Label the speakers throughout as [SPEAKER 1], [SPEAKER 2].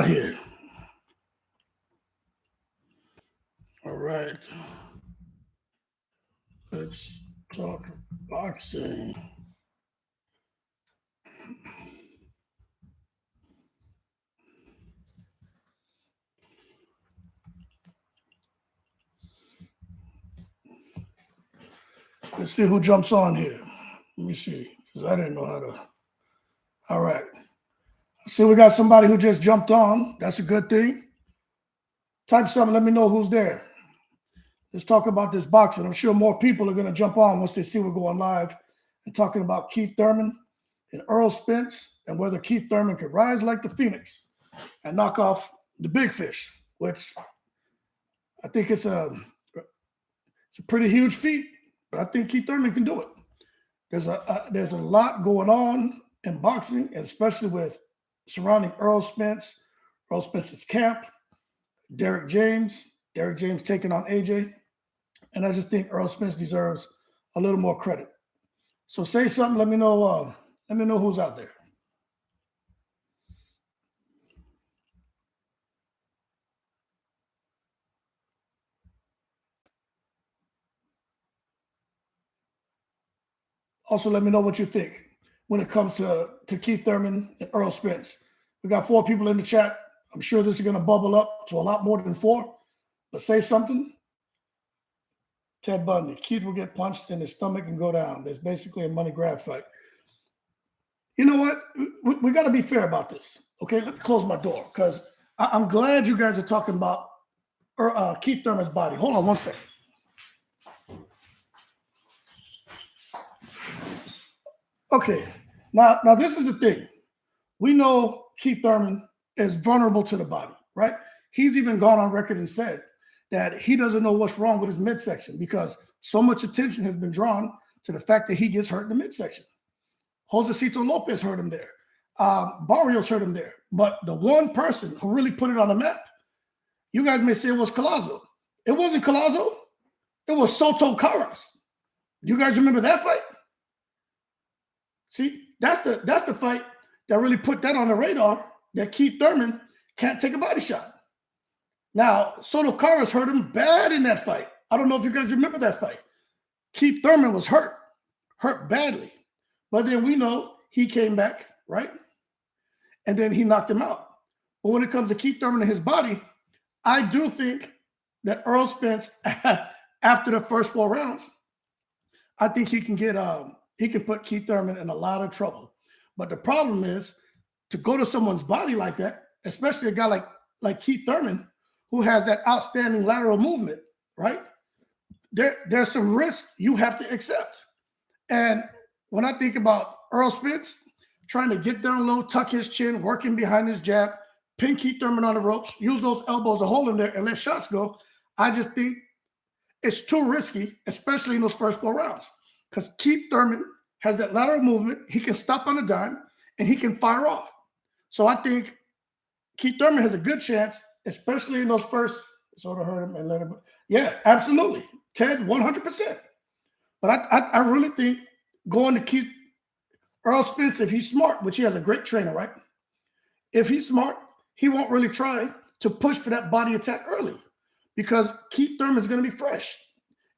[SPEAKER 1] got here? All right. Let's talk boxing. Let's see who jumps on here. Let me see, because I didn't know how to. All right. I see we got somebody who just jumped on. That's a good thing. Type something. Let me know who's there. Let's talk about this boxing. I'm sure more people are going to jump on once they see we're going live and talking about Keith Thurman and Errol Spence and whether Keith Thurman could rise like the Phoenix and knock off the big fish, which I think it's a pretty huge feat, but I think Keith Thurman can do it. There's a lot going on in boxing, and especially with surrounding Errol Spence, Errol Spence's camp, Derrick James taking on AJ. And I just think Errol Spence deserves a little more credit. So say something. Let me know who's out there. Also, let me know what you think when it comes to Keith Thurman and Errol Spence. We got 4 people in the chat. I'm sure this is going to bubble up to a lot more than 4. But say something. Ted Bundy. Keith will get punched in his stomach and go down. There's basically a money grab fight. You know what? We got to be fair about this. Okay, let me close my door because I'm glad you guys are talking about Keith Thurman's body. Hold on one second. Okay, now this is the thing. We know Keith Thurman is vulnerable to the body, right? He's even gone on record and said that he doesn't know what's wrong with his midsection because so much attention has been drawn to the fact that he gets hurt in the midsection. Josecito Lopez hurt him there. Barrios hurt him there. But the one person who really put it on the map, you guys may say it was Collazo. It wasn't Collazo. It was Soto Caras. You guys remember that fight? See, that's the fight that really put that on the radar, that Keith Thurman can't take a body shot. Now, Soto Caras hurt him bad in that fight. I don't know if you guys remember that fight. Keith Thurman was hurt badly. But then we know he came back, right? And then he knocked him out. But when it comes to Keith Thurman and his body, I do think that Errol Spence, after the first 4 rounds, I think he can put Keith Thurman in a lot of trouble. But the problem is to go to someone's body like that, especially a guy like Keith Thurman, who has that outstanding lateral movement, right? There's some risk you have to accept. And when I think about Errol Spence trying to get down low, tuck his chin, working behind his jab, pin Keith Thurman on the ropes, use those elbows to hold him there and let shots go, I just think it's too risky, especially in those first 4 rounds. Because Keith Thurman has that lateral movement. He can stop on a dime, and he can fire off. So I think Keith Thurman has a good chance, especially in those first, sort of hurt him and let him. Yeah, absolutely. Ted, 100%. But I really think going to Keith, Errol Spence, if he's smart, which he has a great trainer, right? If he's smart, he won't really try to push for that body attack early because Keith Thurman's going to be fresh.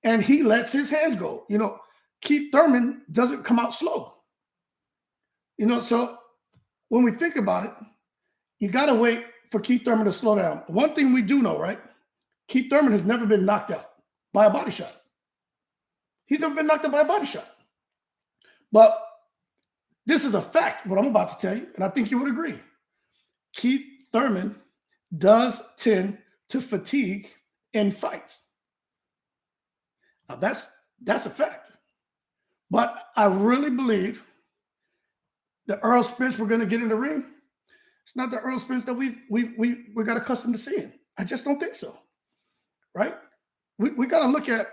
[SPEAKER 1] And he lets his hands go. You know, Keith Thurman doesn't come out slow. You know, so when we think about it, you got to wait for Keith Thurman to slow down. One thing we do know, right? Keith Thurman has never been knocked out by a body shot. He's never been knocked out by a body shot. But this is a fact, what I'm about to tell you, and I think you would agree. Keith Thurman does tend to fatigue in fights. Now, that's a fact. But I really believe the Errol Spence we're going to get in the ring, it's not the Errol Spence that we got accustomed to seeing. I just don't think so, right? We got to look at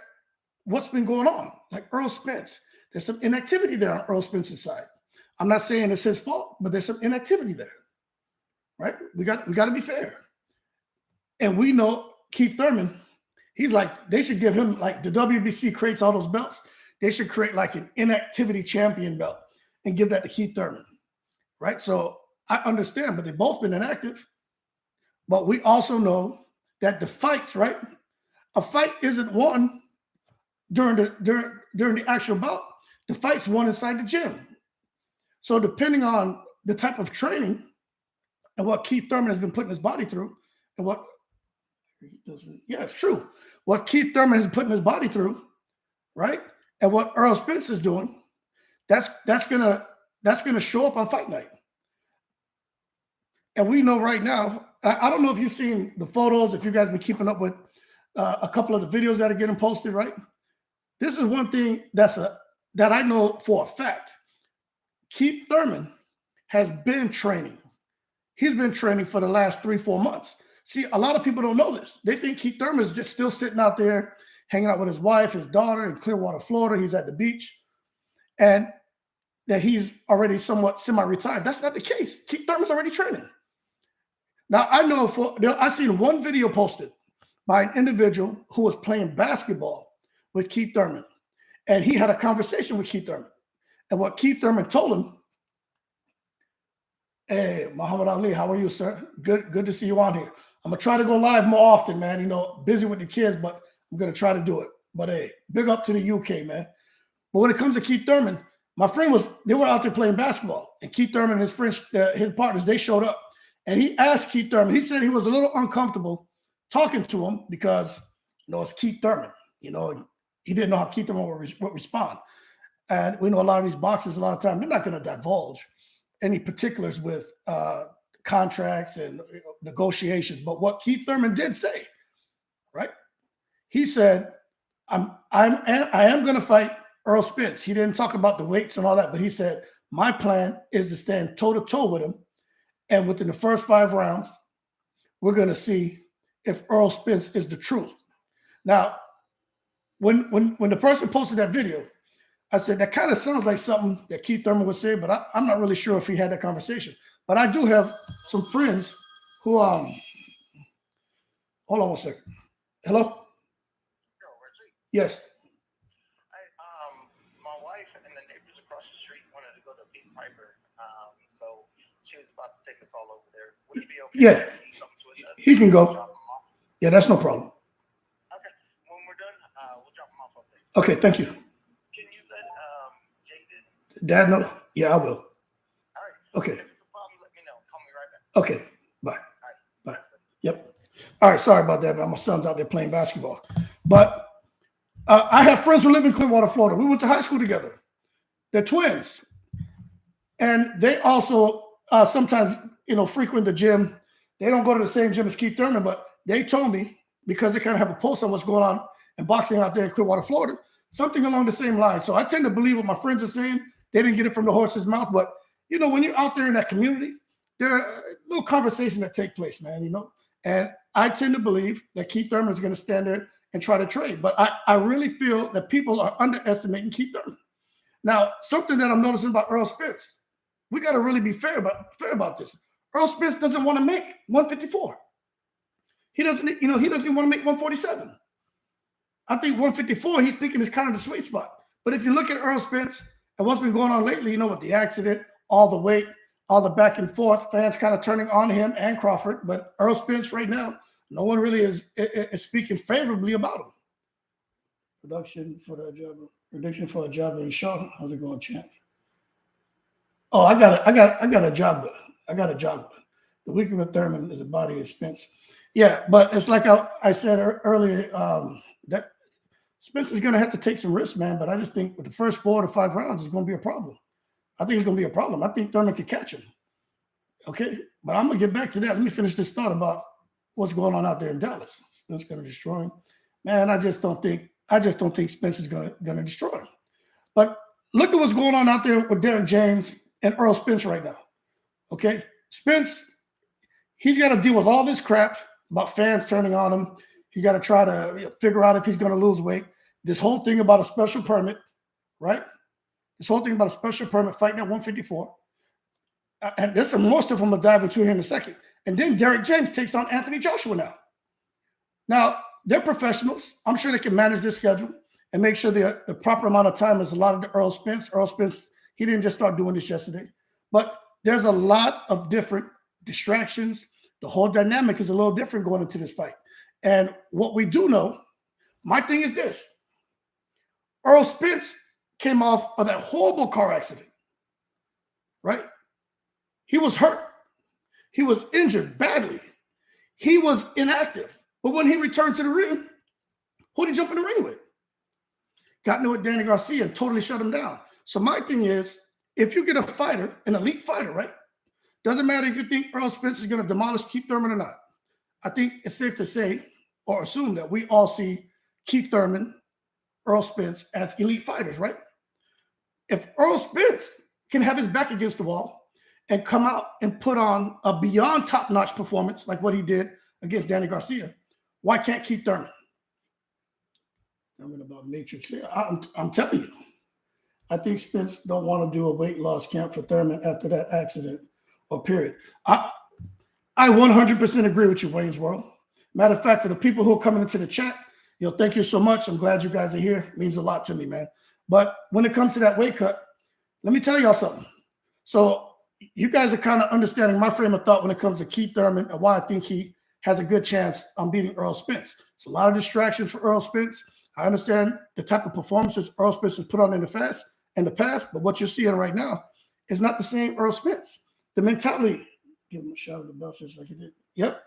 [SPEAKER 1] what's been going on. Like Errol Spence, there's some inactivity there on Errol Spence's side. I'm not saying it's his fault, but there's some inactivity there, right? We got to be fair. And we know Keith Thurman, he's like, they should give him, like the WBC creates all those belts. They should create like an inactivity champion belt and give that to Keith Thurman, right? So I understand, but they've both been inactive. But we also know that the fights, right? A fight isn't won during the actual bout. The fight's won inside the gym. So depending on the type of training and what Keith Thurman has been putting his body through, and what, yeah, it's true. What Keith Thurman has put his body through, right? And what Errol Spence is doing, that's gonna show up on fight night. And we know right now, I don't know if you've seen the photos, if you guys been keeping up with a couple of the videos that are getting posted, right? This is one thing that I know for a fact. Keith Thurman has been training. He's been training for the last 3-4 months. See, a lot of people don't know this. They think Keith Thurman is just still sitting out there hanging out with his wife, his daughter in Clearwater, Florida. He's at the beach, and that he's already somewhat semi-retired. That's not the case. Keith Thurman's already training. Now, I know I've seen one video posted by an individual who was playing basketball with Keith Thurman, and he had a conversation with Keith Thurman. And what Keith Thurman told him, "Hey, Muhammad Ali, how are you, sir? Good to see you on here. I'm gonna try to go live more often, man. You know, busy with the kids, but I'm gonna try to do it. But hey, big up to the UK, man." But when it comes to Keith Thurman, my friend they were out there playing basketball, and Keith Thurman and his friends, his partners, they showed up, and he asked Keith Thurman. He said he was a little uncomfortable talking to him because, you know, it's Keith Thurman. You know, he didn't know how Keith Thurman would respond. And we know a lot of these boxers, a lot of time, they're not going to divulge any particulars with contracts and negotiations. But what Keith Thurman did say, right? He said, I am going to fight Errol Spence. He didn't talk about the weights and all that, but he said, my plan is to stand toe-to-toe with him. And within the first 5 rounds, we're going to see if Errol Spence is the truth. Now, when the person posted that video, I said, that kind of sounds like something that Keith Thurman would say, but I'm not really sure if he had that conversation. But I do have some friends who, hold on 1 second. Hello? Yes.
[SPEAKER 2] My wife and the neighbors across the street wanted to go to Pete Piper, so she was about to take us all over there. Would it be okay?
[SPEAKER 1] Yeah, he can go. Yeah, that's no problem.
[SPEAKER 2] Okay, when we're done, we'll drop him off up there.
[SPEAKER 1] Okay, thank you.
[SPEAKER 2] Can you let
[SPEAKER 1] Dad know? Yeah, I will.
[SPEAKER 2] All right.
[SPEAKER 1] Okay.
[SPEAKER 2] If it's a problem, let me know. Call me right back.
[SPEAKER 1] Okay. Bye.
[SPEAKER 2] All right.
[SPEAKER 1] Bye. Yep. All right. Sorry about that, man. My son's out there playing basketball. But I have friends who live in Clearwater, Florida. We went to high school together. They're twins. And they also sometimes, frequent the gym. They don't go to the same gym as Keith Thurman, but they told me, because they kind of have a pulse on what's going on in boxing out there in Clearwater, Florida, something along the same line. So I tend to believe what my friends are saying. They didn't get it from the horse's mouth. But, when you're out there in that community, there are little conversations that take place, man, And I tend to believe that Keith Thurman is going to stand there and try to trade. But I really feel that people are underestimating Keith Thurman. Now, something that I'm noticing about Errol Spence, we got to really be fair about this. Errol Spence doesn't want to make 154. He doesn't even want to make 147. I think 154, he's thinking is kind of the sweet spot. But if you look at Errol Spence and what's been going on lately, with the accident, all the weight, all the back and forth, fans kind of turning on him and Crawford. But Errol Spence right now, no one really is speaking favorably about him. Prediction for a job in Shaw. How's it going, champ? Oh, I got a job. I got a job. The weakness of Thurman is a body of Spence. Yeah, but it's like I said earlier, that Spence is going to have to take some risks, man. But I just think with the first 4 to 5 rounds, it's going to be a problem. I think it's going to be a problem. I think Thurman could catch him. Okay, but I'm going to get back to that. Let me finish this thought about what's going on out there in Dallas. Spence going to destroy him. Man, I just don't think Spence is going to destroy him. But look at what's going on out there with Derek James and Errol Spence right now. Okay, Spence, he's got to deal with all this crap about fans turning on him. He got to try to figure out if he's going to lose weight. This whole thing about a special permit, right? This whole thing about a special permit fighting at 154. And there's some more stuff I'm going to dive into here in a second. And then Derek James takes on Anthony Joshua now. Now, they're professionals. I'm sure they can manage their schedule and make sure the proper amount of time is allotted to Errol Spence. Errol Spence, he didn't just start doing this yesterday. But there's a lot of different distractions, The whole dynamic is a little different going into this fight. And what we do know, my thing is this. Errol Spence came off of that horrible car accident, right? He was hurt. He was injured badly. He was inactive. But when he returned to the ring, who did he jump in the ring with? Got into it with Danny Garcia and totally shut him down. So my thing is, if you get a fighter, an elite fighter, right? Doesn't matter if you think Errol Spence is going to demolish Keith Thurman or not. I think it's safe to say or assume that we all see Keith Thurman, Errol Spence as elite fighters, right? If Errol Spence can have his back against the wall and come out and put on a beyond top-notch performance like what he did against Danny Garcia, why can't Keith Thurman? I mean, about Matrix. Yeah, I'm telling you, I think Spence don't want to do a weight loss camp for Thurman after that accident or period. I 100% agree with you, Wayne's World. Matter of fact, for the people who are coming into the chat, thank you so much. I'm glad you guys are here. It means a lot to me, man. But when it comes to that weight cut, let me tell y'all something. So you guys are kind of understanding my frame of thought when it comes to Keith Thurman and why I think he has a good chance on beating Errol Spence. It's a lot of distractions for Errol Spence. I understand the type of performances Errol Spence has put on in the past, but what you're seeing right now is not the same Errol Spence. The mentality, give him a shout out the belt just like he did. Yep.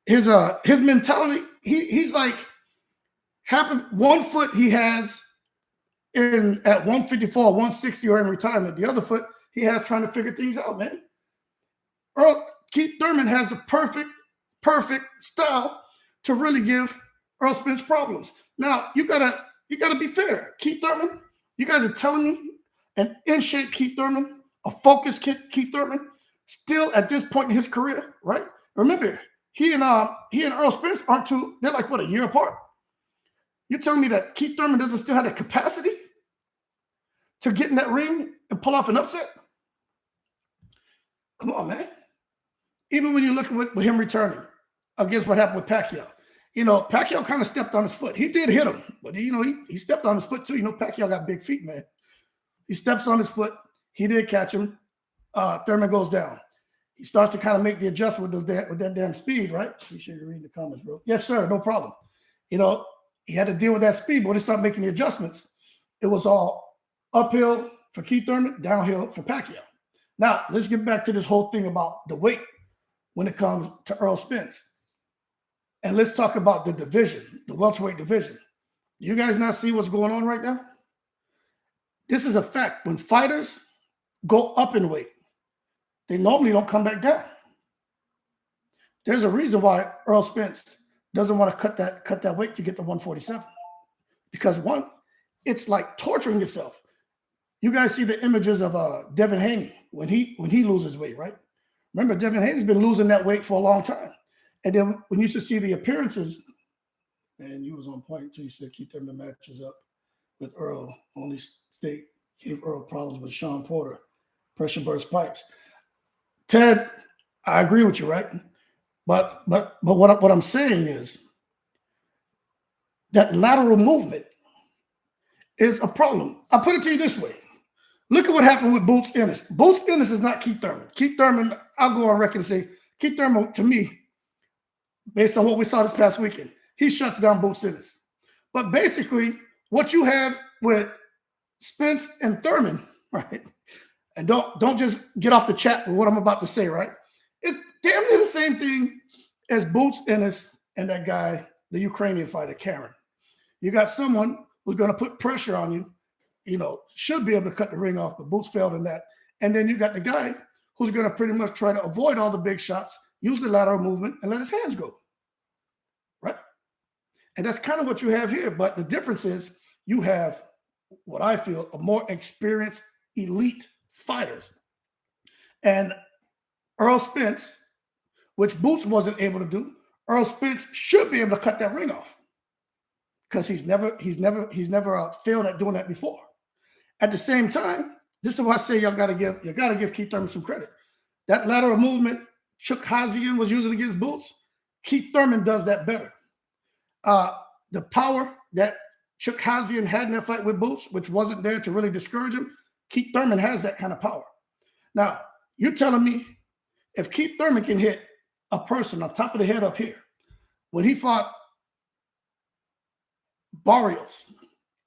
[SPEAKER 1] His mentality, he's like half of 1 foot he has at 154, 160 or in retirement. The other foot he has trying to figure things out, man. Keith Thurman has the perfect style to really give Errol Spence problems. Now, you gotta be fair. Keith Thurman, you guys are telling me an in-shape Keith Thurman, a focused Keith Thurman, still at this point in his career, right? Remember, he and Errol Spence they're like, what, a year apart? You're telling me that Keith Thurman doesn't still have the capacity to get in that ring and pull off an upset? Come on, man. Even when you look at with him returning against what happened with Pacquiao, Pacquiao kind of stepped on his foot. He did hit him, but he stepped on his foot too. Pacquiao got big feet, man. He steps on his foot. He did catch him. Thurman goes down. He starts to kind of make the adjustment with that damn speed, right? You should read the comments, bro. Yes, sir. No problem. He had to deal with that speed, but when he started making the adjustments, it was all uphill for Keith Thurman, downhill for Pacquiao. Now, let's get back to this whole thing about the weight when it comes to Errol Spence. And let's talk about the division, the welterweight division. You guys not see what's going on right now? This is a fact. When fighters go up in weight, they normally don't come back down. There's a reason why Errol Spence doesn't want to cut that weight to get to 147. Because one, it's like torturing yourself. You guys see the images of Devin Haney when he loses weight, right? Remember, Devin Haney's been losing that weight for a long time. And then when you should see the appearances, man, you was on point until you said Keith Thurman matches up with Earl. Only state gave Earl problems with Sean Porter. Pressure burst pipes. Ted, I agree with you, right? But what I'm saying is that lateral movement is a problem. I'll put it to you this way. Look at what happened with Boots Ennis. Boots Ennis is not Keith Thurman. Keith Thurman, I'll go on record and say, Keith Thurman, to me, based on what we saw this past weekend, he shuts down Boots Ennis. But basically, what you have with Spence and Thurman, right? And don't just get off the chat with what I'm about to say, right? It's damn near the same thing as Boots Ennis and that guy, the Ukrainian fighter, Karen. You got someone who's going to put pressure on you, should be able to cut the ring off, but Boots failed in that. And then you got the guy who's going to pretty much try to avoid all the big shots, use the lateral movement, and let his hands go, right? And that's kind of what you have here. But the difference is you have what I feel a more experienced elite fighters. And Errol Spence, which Boots wasn't able to do, Errol Spence should be able to cut that ring off because he's never failed at doing that before. At the same time, this is why I say you gotta give Keith Thurman some credit. That lateral movement Chuck Hazian was using against Boots, Keith Thurman does that better. The power that Chuck Hazian had in that fight with Boots, which wasn't there to really discourage him, Keith Thurman has that kind of power. Now, you're telling me if Keith Thurman can hit a person on top of the head up here. When he fought Barrios,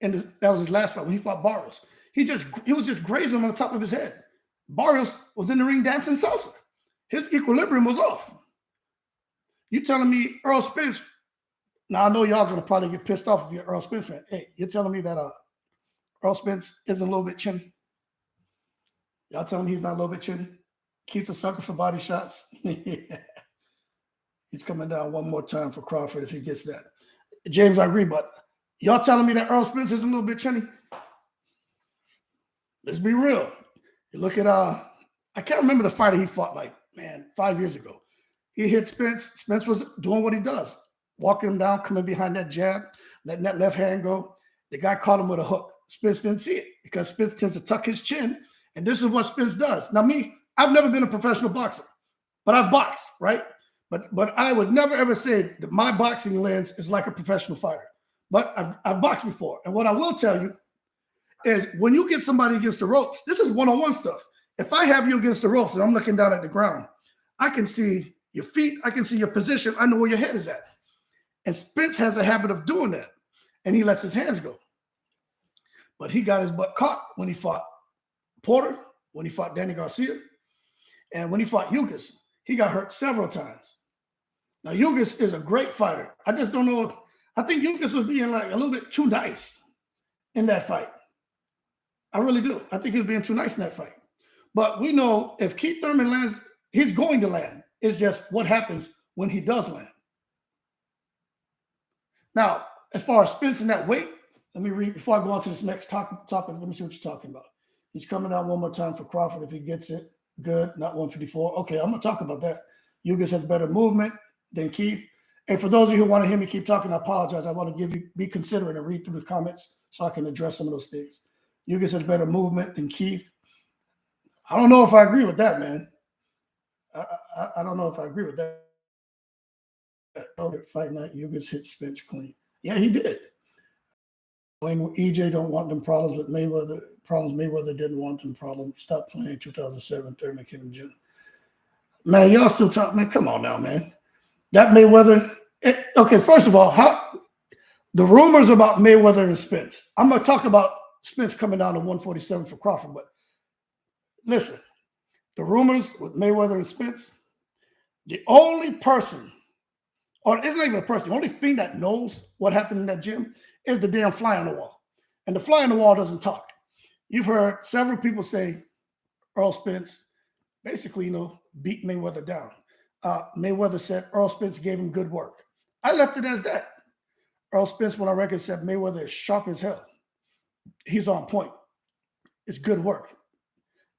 [SPEAKER 1] and that was his last fight, when he fought Barrios, he was just grazing him on the top of his head. Barrios was in the ring dancing salsa. His equilibrium was off. You telling me Errol Spence? Now I know y'all gonna probably get pissed off if you're an Errol Spence fan. Hey, you're telling me that Errol Spence isn't a little bit chinny? Y'all telling me he's not a little bit chinny? Keith's a sucker for body shots. He's coming down one more time for Crawford if he gets that. James, I agree, but y'all telling me that Errol Spence is a little bit chinny? Let's be real. You look at I can't remember the fighter he fought 5 years ago. He hit Spence. Spence was doing what he does, walking him down, coming behind that jab, letting that left hand go. The guy caught him with a hook. Spence didn't see it because Spence tends to tuck his chin, and this is what Spence does. Now, me, I've never been a professional boxer, but I've boxed, right? But I would never ever say that my boxing lens is like a professional fighter. But I've boxed before, and what I will tell you is when you get somebody against the ropes, this is one-on-one stuff. If I have you against the ropes and I'm looking down at the ground, I can see your feet, I can see your position, I know where your head is at. And Spence has a habit of doing that, and he lets his hands go. But he got his butt caught when he fought Porter, when he fought Danny Garcia, and when he fought Yugas. He got hurt several times. Now, Yugas is a great fighter. I just don't know. I think Yugas was being a little bit too nice in that fight. I really do. I think he was being too nice in that fight. But we know if Keith Thurman lands, he's going to land. It's just what happens when he does land. Now, as far as Spence in that weight, let me read before I go on to this next topic. Let me see what you're talking about. He's coming down one more time for Crawford if he gets it. Good, not 154. Okay, I'm going to talk about that. Yugas has better movement than Keith. And for those of you who want to hear me keep talking, I apologize. I want to be considerate and read through the comments so I can address some of those things. Yugas has better movement than Keith. I don't know if I agree with that, man. I don't know if I agree with that. Fight night, Yugas hit Spence clean. Yeah, he did. When EJ don't want them problems with Mayweather, Mayweather didn't want them problems. Stop playing 2007, Thurman Kim Jr. Man, y'all still talk, man. Come on now, man. That Mayweather. Okay, first of all, the rumors about Mayweather and Spence. I'm going to talk about Spence coming down to 147 for Crawford, but listen, the rumors with Mayweather and Spence, the only person, or it's not even a person, the only thing that knows what happened in that gym is the damn fly on the wall. And the fly on the wall doesn't talk. You've heard several people say Errol Spence basically, beat Mayweather down. Mayweather said Errol Spence gave him good work. I left it as that. Errol Spence, when I record, said Mayweather is sharp as hell. He's on point. It's good work.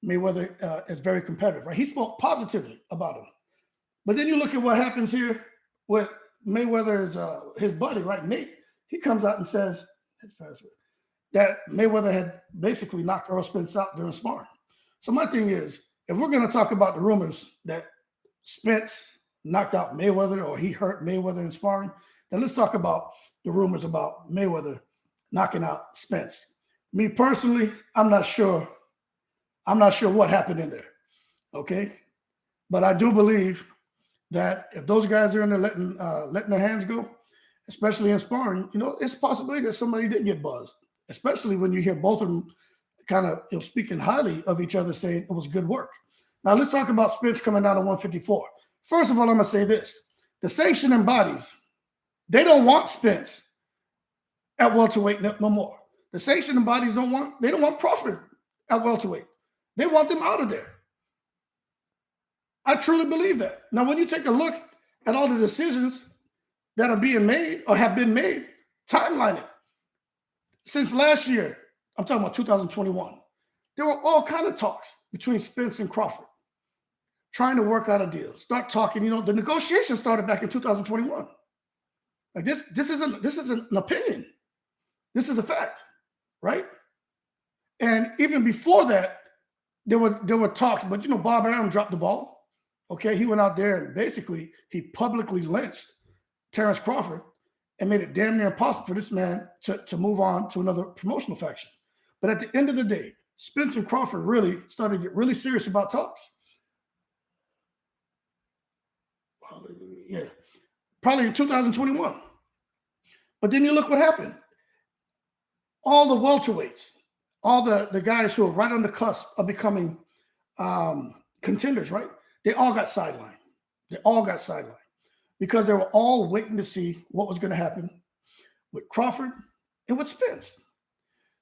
[SPEAKER 1] Mayweather is very competitive, right? He spoke positively about him. But then you look at what happens here with Mayweather's his buddy, right, Nate. He comes out and says that Mayweather had basically knocked Errol Spence out during sparring. So my thing is, if we're going to talk about the rumors that Spence knocked out Mayweather or he hurt Mayweather in sparring, then let's talk about the rumors about Mayweather knocking out Spence. Me personally, I'm not sure what happened in there, okay? But I do believe that if those guys are in there letting their hands go, especially in sparring, it's a possibility that somebody did get buzzed, especially when you hear both of them kind of speaking highly of each other, saying it was good work. Now, let's talk about Spence coming down to 154. First of all, I'm going to say this. The sanctioning bodies, they don't want Spence at welterweight no more. The sanctioning bodies don't want Crawford at welterweight. They want them out of there. I truly believe that. Now, when you take a look at all the decisions that are being made or have been made, timeline it. Since last year, I'm talking about 2021, there were all kinds of talks between Spence and Crawford, trying to work out a deal, start talking. The negotiation started back in 2021. Like this isn't an opinion. This is a fact, right? And even before that, there were talks, but Bob Arum dropped the ball. Okay, he went out there and basically he publicly lynched Terrence Crawford and made it damn near impossible for this man to move on to another promotional faction. But at the end of the day, Spence and Crawford really started to get really serious about talks. Yeah, probably in 2021. But then you look what happened. All the welterweights, all the guys who are right on the cusp of becoming contenders, right? They all got sidelined. They all got sidelined because they were all waiting to see what was going to happen with Crawford and with Spence.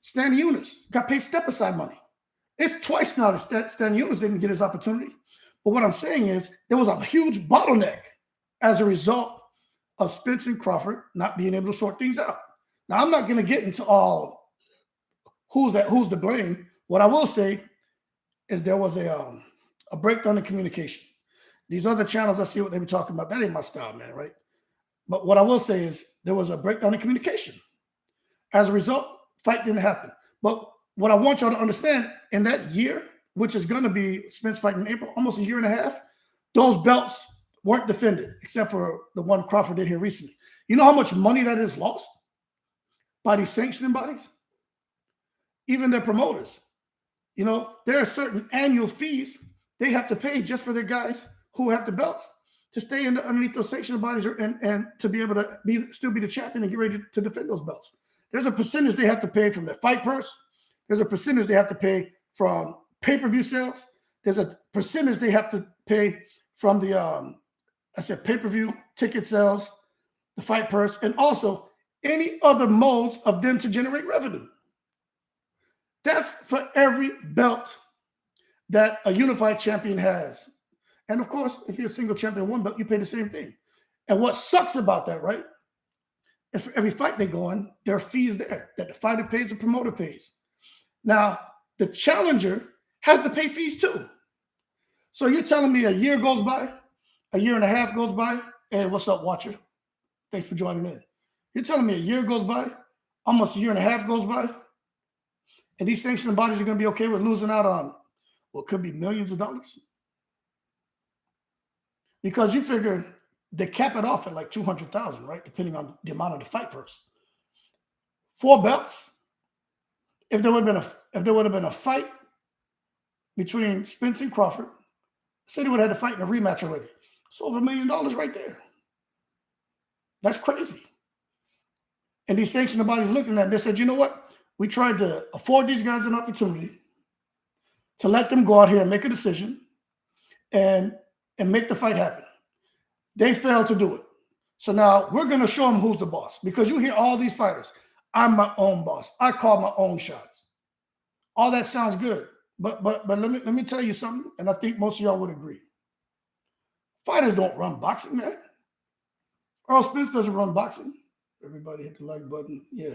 [SPEAKER 1] Stan Eunice got paid step-aside money. It's twice now that Stan Eunice didn't get his opportunity. But what I'm saying is there was a huge bottleneck as a result of Spence and Crawford not being able to sort things out. Now, I'm not going to get into all who's to blame. What I will say is there was a breakdown in communication. These other channels, I see what they were talking about. That ain't my style, man, right? But what I will say is there was a breakdown in communication. As a result, fight didn't happen. But what I want y'all to understand, in that year, which is going to be Spence fighting in April, almost a year and a half, those belts weren't defended, except for the one Crawford did here recently. You know how much money that is lost by these sanctioning bodies? Even their promoters. You know, there are certain annual fees they have to pay just for their guys who have the belts to stay underneath those sanctioning bodies and to be able to still be the champion and get ready to defend those belts. There's a percentage they have to pay from their fight purse. There's a percentage they have to pay from pay-per-view sales. There's a percentage they have to pay from the, pay-per-view ticket sales, the fight purse, and also any other modes of them to generate revenue. That's for every belt that a unified champion has. And of course, if you're a single champion, one belt, you pay the same thing. And what sucks about that, right? If for every fight they go on, there are fees there that the fighter pays, the promoter pays. Now, the challenger has to pay fees too. So you're telling me a year goes by, a year and a half goes by. Hey, what's up, watcher? Thanks for joining in. You're telling me a year goes by, almost a year and a half goes by, and these sanctioning bodies are going to be okay with losing out on what could be millions of dollars? Because you figure they cap it off at like 200,000, right? Depending on the amount of the fight purse. 4 belts. If there would have been a fight between Spence and Crawford, say they would have had to fight in a rematch already. It's over $1 million right there. That's crazy. And these sanctioning bodies looking at it, they said, you know what? We tried to afford these guys an opportunity to let them go out here and make a decision and make the fight happen. They failed to do it. So now we're going to show them who's the boss, because you hear all these fighters. I'm my own boss. I call my own shots. All that sounds good. But let me tell you something, and I think most of y'all would agree. Fighters don't run boxing, man. Errol Spence doesn't run boxing. Everybody hit the like button. Yeah.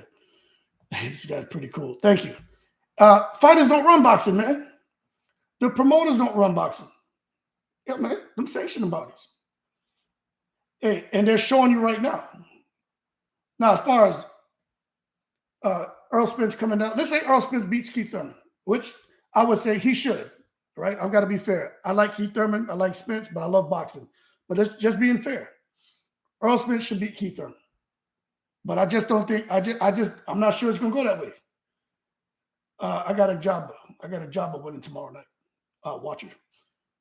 [SPEAKER 1] This guy's pretty cool. Thank you. Fighters don't run boxing, man. The promoters don't run boxing. Yeah, man. Them sanctioning bodies. Hey, and they're showing you right now. Now, as far as Errol Spence coming down, let's say Errol Spence beats Keith Thurman, which I would say he should, right? I've got to be fair. I like Keith Thurman. I like Spence, but I love boxing. But it's just being fair. Errol Spence should beat Keith Thurman. But I just don't think, I'm not sure it's going to go that way. I got a job of winning tomorrow night, watching.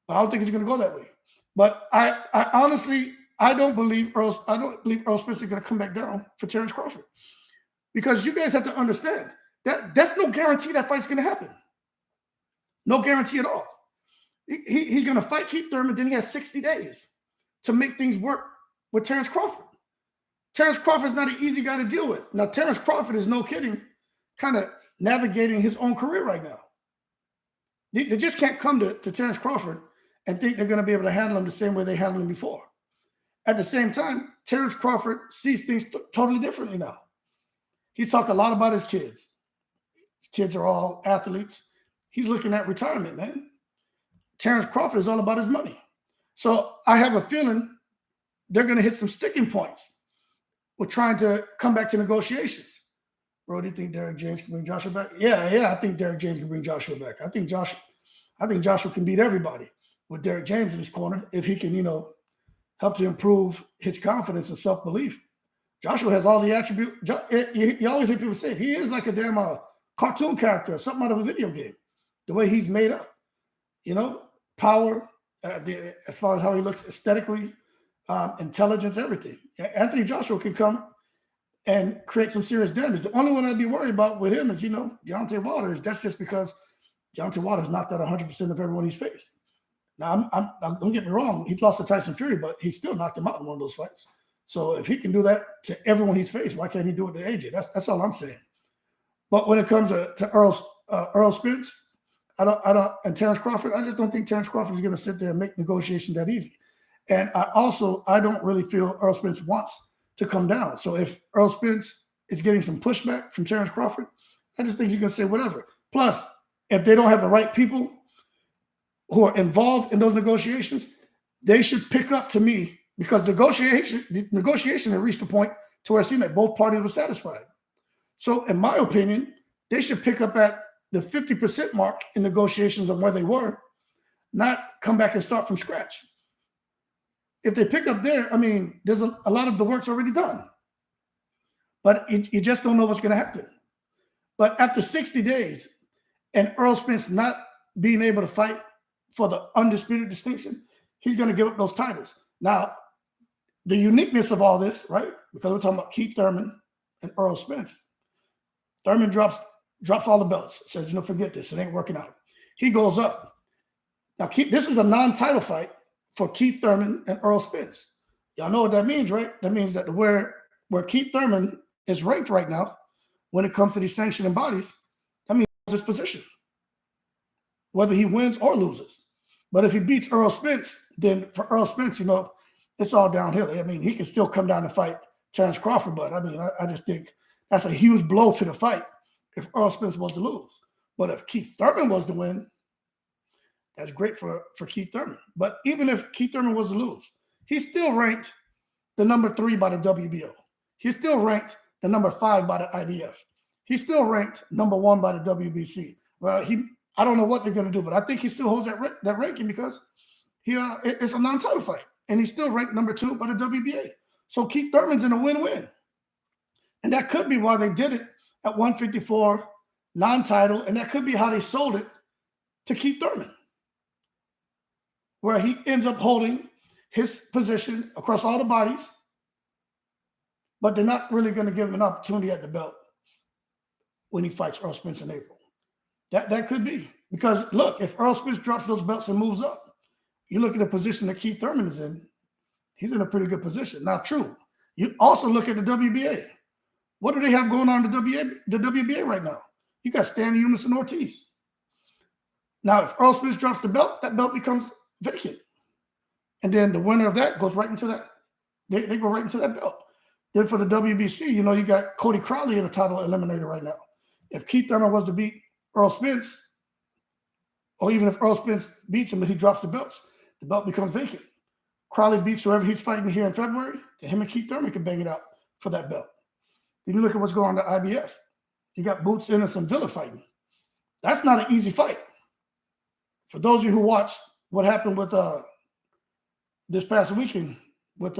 [SPEAKER 1] But I don't think it's going to go that way. But I honestly, I don't believe Errol Spence is going to come back down for Terrence Crawford. Because you guys have to understand that's no guarantee that fight's going to happen. No guarantee at all. He's going to fight Keith Thurman, then he has 60 days to make things work with Terrence Crawford. Terrence Crawford's not an easy guy to deal with. Now, Terrence Crawford is, no kidding, kind of navigating his own career right now. They just can't come to Terrence Crawford and think they're going to be able to handle him the same way they handled him before. At the same time, Terrence Crawford sees things totally differently now. He talked a lot about his kids. His kids are all athletes. He's looking at retirement, man. Terrence Crawford is all about his money. So I have a feeling they're going to hit some sticking points with trying to come back to negotiations. Bro, do you think Derek James can bring Joshua back? Yeah, I think Derek James can bring Joshua back. I think Joshua can beat everybody with Derek James in his corner if he can, help to improve his confidence and self-belief. Joshua has all the attributes. You always hear people say he is like a damn cartoon character or something out of a video game. The way he's made up, power, as far as how he looks aesthetically, intelligence, everything. Anthony Joshua can come and create some serious damage. The only one I'd be worried about with him is, Deontay Wilder. That's just because Deontay Wilder's knocked out 100% of everyone he's faced. Now, don't get me wrong. He lost to Tyson Fury, but he still knocked him out in one of those fights. So if he can do that to everyone he's faced, why can't he do it to AJ? That's all I'm saying. But when it comes to Errol Spence, and Terrence Crawford, I just don't think Terrence Crawford is going to sit there and make negotiations that easy. And I don't really feel Errol Spence wants to come down. So if Errol Spence is getting some pushback from Terrence Crawford, I just think you can say whatever. Plus, if they don't have the right people who are involved in those negotiations, they should pick up, to me, because the negotiation had reached a point to where it seemed like both parties were satisfied. So in my opinion, they should pick up at the 50% mark in negotiations of where they were, not come back and start from scratch. If they pick up there, there's a lot of the work's already done. But you just don't know what's going to happen. But after 60 days and Errol Spence not being able to fight for the undisputed distinction, he's going to give up those titles. Now, the uniqueness of all this, right? Because we're talking about Keith Thurman and Errol Spence. Thurman drops all the belts, says, forget this. It ain't working out. He goes up. Now, this is a non-title fight for Keith Thurman and Errol Spence. Y'all know what that means, right? That means that where Keith Thurman is ranked right now, when it comes to these sanctioning bodies, that means his position, whether he wins or loses. But if he beats Errol Spence, then for Errol Spence, it's all downhill. He can still come down and fight Terrence Crawford, but I just think that's a huge blow to the fight if Errol Spence was to lose. But if Keith Thurman was to win, that's great for Keith Thurman. But even if Keith Thurman was to lose, he's still ranked the number 3 by the WBO. He's still ranked the number 5 by the IBF. He's still ranked number 1 by the WBC. Well, I don't know what they're going to do, but I think he still holds that ranking because it's a non-title fight, and he's still ranked number 2 by the WBA. So Keith Thurman's in a win-win. And that could be why they did it at 154, non-title, and that could be how they sold it to Keith Thurman, where he ends up holding his position across all the bodies, but they're not really going to give him an opportunity at the belt when he fights Errol Spence in April. That could be. Because, look, if Errol Spence drops those belts and moves up, you look at the position that Keith Thurman is in, he's in a pretty good position. Now, true, you also look at the WBA. What do they have going on in the WBA right now? You got Stan Eunice and Ortiz. Now, if Errol Spence drops the belt, that belt becomes vacant. And then the winner of that goes right into that. They go right into that belt. Then for the WBC, you got Cody Crowley in the title eliminator right now. If Keith Thurman was to beat Errol Spence, or even if Errol Spence beats him and he drops the belt becomes vacant. Crowley beats whoever he's fighting here in February, then him and Keith Thurman can bang it out for that belt. Then you look at what's going on to IBF. You got Boots Ennis and Villa fighting. That's not an easy fight. For those of you who watched what happened with this past weekend with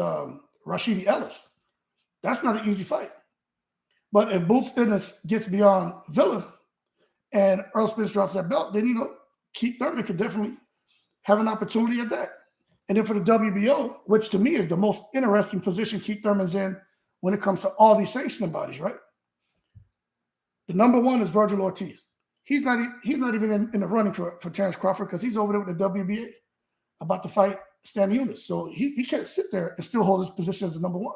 [SPEAKER 1] Rashidi Ellis, that's not an easy fight. But if Boots Ennis gets beyond Villa and Errol Spence drops that belt, then, Keith Thurman could definitely have an opportunity at that. And then for the WBO, which to me is the most interesting position Keith Thurman's in when it comes to all these sanctioning bodies, right? The number 1 is Virgil Ortiz. He's not even in the running for Terrence Crawford because he's over there with the WBA about to fight Stan Eunice. So he can't sit there and still hold his position as the number 1.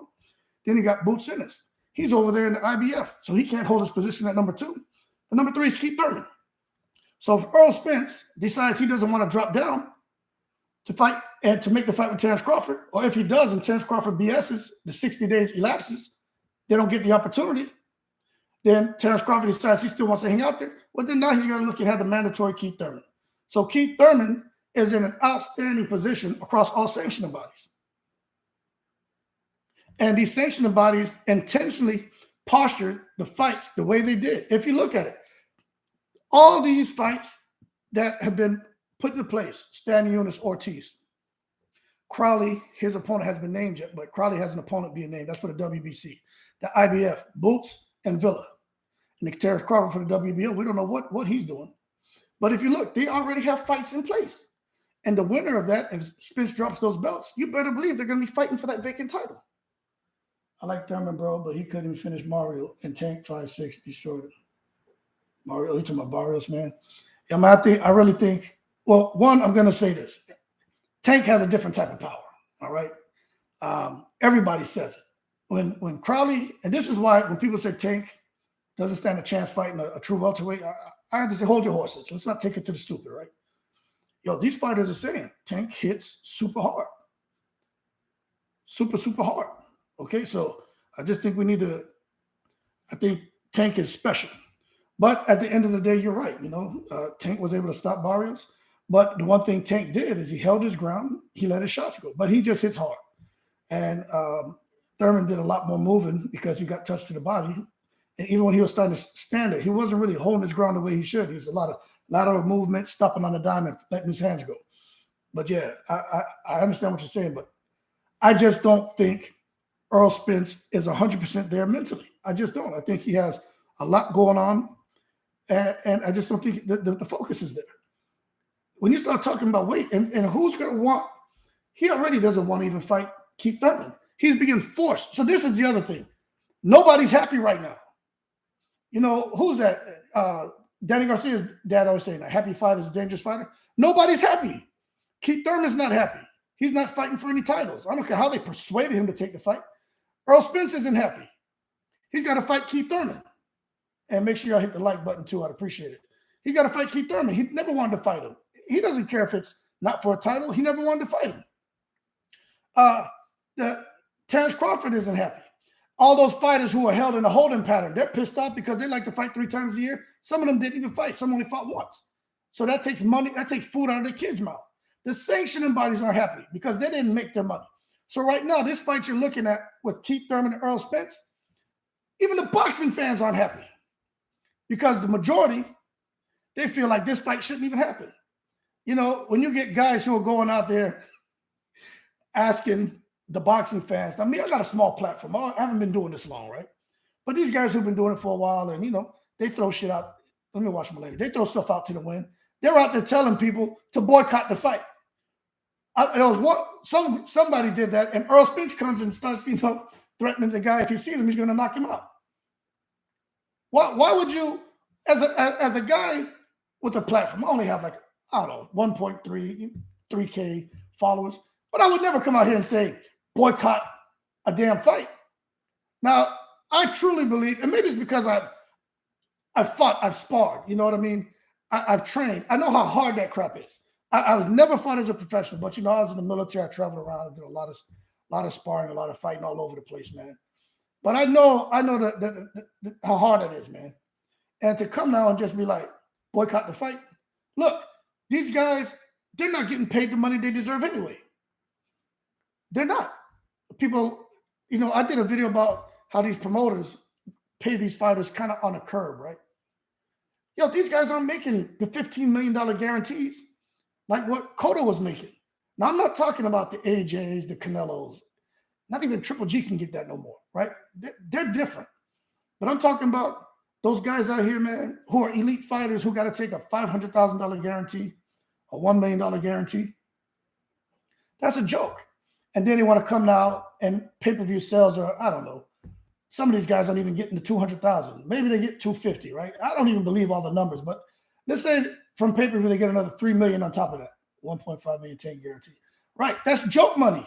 [SPEAKER 1] Then you got Boots Ennis. He's over there in the IBF, so he can't hold his position at number 2. The number 3 is Keith Thurman. So if Errol Spence decides he doesn't want to drop down to fight and to make the fight with Terrence Crawford, or if he does and Terrence Crawford BS's, the 60 days elapses, they don't get the opportunity, then Terrence Crawford decides he still wants to hang out there, well, then now he's got to look and have the mandatory Keith Thurman. So Keith Thurman is in an outstanding position across all sanctioning bodies. And these sanctioning bodies intentionally postured the fights the way they did. If you look at it, all these fights that have been put into place, Stan Eunice, Ortiz, Crowley, his opponent hasn't been named yet, but Crowley has an opponent being named. That's for the WBC. The IBF, Boots and Villa. And the Terrence Crawford for the WBO, we don't know what he's doing. But if you look, they already have fights in place. And the winner of that, if Spence drops those belts, you better believe they're going to be fighting for that vacant title. I like Thurman, bro, but he couldn't even finish Mario, and Tank 5'6" destroyed him. Mario, you talking about Barrios, man? Yeah, I really think, well, one, I'm going to say this. Tank has a different type of power, all right? Everybody says it. When Crowley, and this is why when people say Tank doesn't stand a chance fighting a true welterweight, I have to say, hold your horses. Let's not take it to the stupid, right? Yo, these fighters are saying Tank hits super hard. Super, super hard. Okay, so I just think I think Tank is special. But at the end of the day, you're right. Tank was able to stop Barrios. But the one thing Tank did is he held his ground. He let his shots go. But he just hits hard. And Thurman did a lot more moving because he got touched to the body. And even when he was starting to stand it, he wasn't really holding his ground the way he should. He was a lot of lateral movement, stopping on the dime and letting his hands go. But yeah, I understand what you're saying, but I just don't think Errol Spence is 100% there mentally. I just don't. I think he has a lot going on, and I just don't think the focus is there. When you start talking about weight, and who's going to want, he already doesn't want to even fight Keith Thurman. He's being forced. So this is the other thing. Nobody's happy right now. Who's that? Danny Garcia's dad always saying, a happy fighter is a dangerous fighter. Nobody's happy. Keith Thurman's not happy. He's not fighting for any titles. I don't care how they persuaded him to take the fight. Errol Spence isn't happy. He's got to fight Keith Thurman. And make sure y'all hit the like button too. I'd appreciate it. He got to fight Keith Thurman. He never wanted to fight him. He doesn't care if it's not for a title. He never wanted to fight him. Terrence Crawford isn't happy. All those fighters who are held in a holding pattern, they're pissed off because they like to fight 3 times a year. Some of them didn't even fight. Some only fought once. So that takes money. That takes food out of their kids' mouth. The sanctioning bodies aren't happy because they didn't make their money. So right now, this fight you're looking at with Keith Thurman and Errol Spence, even the boxing fans aren't happy because the majority, they feel like this fight shouldn't even happen. When you get guys who are going out there asking the boxing fans, I got a small platform. I haven't been doing this long, right? But these guys who've been doing it for a while, and, they throw shit out. Let me watch my lady. They throw stuff out to the wind. They're out there telling people to boycott the fight. Somebody did that, and Errol Spence comes and starts, threatening the guy. If he sees him, he's going to knock him out. Why would you, as a guy with a platform, I only have 1.3K followers, but I would never come out here and say, boycott a damn fight. Now, I truly believe, and maybe it's because I've fought, I've sparred, you know what I mean? I've trained. I know how hard that crap is. I was never fought as a professional, but I was in the military. I traveled around. I did a lot of sparring, a lot of fighting all over the place, man. But I know how hard it is, man. And to come now and just be like, boycott the fight. Look, these guys, they're not getting paid the money they deserve anyway. They're not. People, I did a video about how these promoters pay these fighters kind of on a curve, right? Yo, these guys aren't making the $15 million guarantees like what Cotto was making. Now, I'm not talking about the AJs, the Canelos. Not even Triple G can get that no more, right? They're different. But I'm talking about those guys out here, man, who are elite fighters who got to take a $500,000 guarantee, a $1 million guarantee. That's a joke. And then they want to come now and pay-per-view sales are, I don't know. Some of these guys aren't even getting the 200,000. Maybe they get 250, right? I don't even believe all the numbers, but let's say from pay-per-view they get another 3 million on top of that. 1.5 million tank guarantee. Right, that's joke money.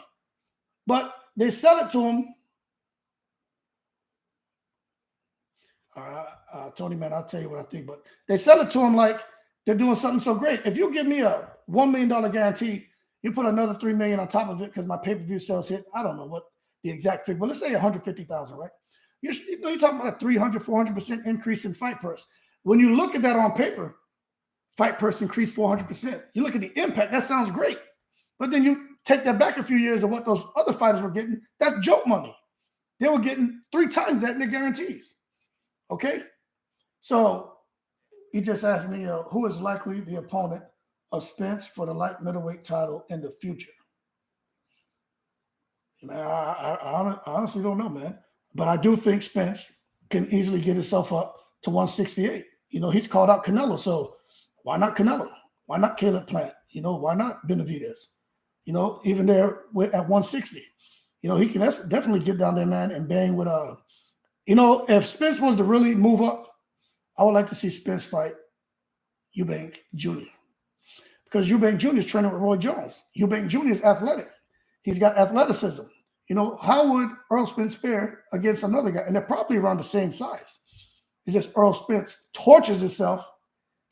[SPEAKER 1] But they sell it to them. Tony, man, I'll tell you what I think, but they sell it to them like they're doing something so great. If you give me a $1 million guarantee, you put another 3 million on top of it because my pay-per-view sales hit, I don't know what the exact figure, but let's say 150,000, right? You're talking about a 300, 400% increase in fight purse. When you look at that on paper, fight purse increased 400%. You look at the impact, that sounds great. But then you take that back a few years of what those other fighters were getting, that's joke money. They were getting 3 times that in their guarantees. Okay? So he just asked me, who is likely the opponent of Spence for the light middleweight title in the future? Man, I honestly don't know, man. But I do think Spence can easily get himself up to 168. He's called out Canelo, so why not Canelo? Why not Caleb Plant? You know, why not Benavidez? You know, even there at 160. You know, he can definitely get down there, man, and bang with you know, if Spence was to really move up, I would like to see Spence fight Eubank Jr. Because Eubank Jr. is training with Roy Jones. Eubank Jr. is athletic. He's got athleticism. You know, how would Errol Spence fare against another guy? And they're probably around the same size. It's just Errol Spence tortures himself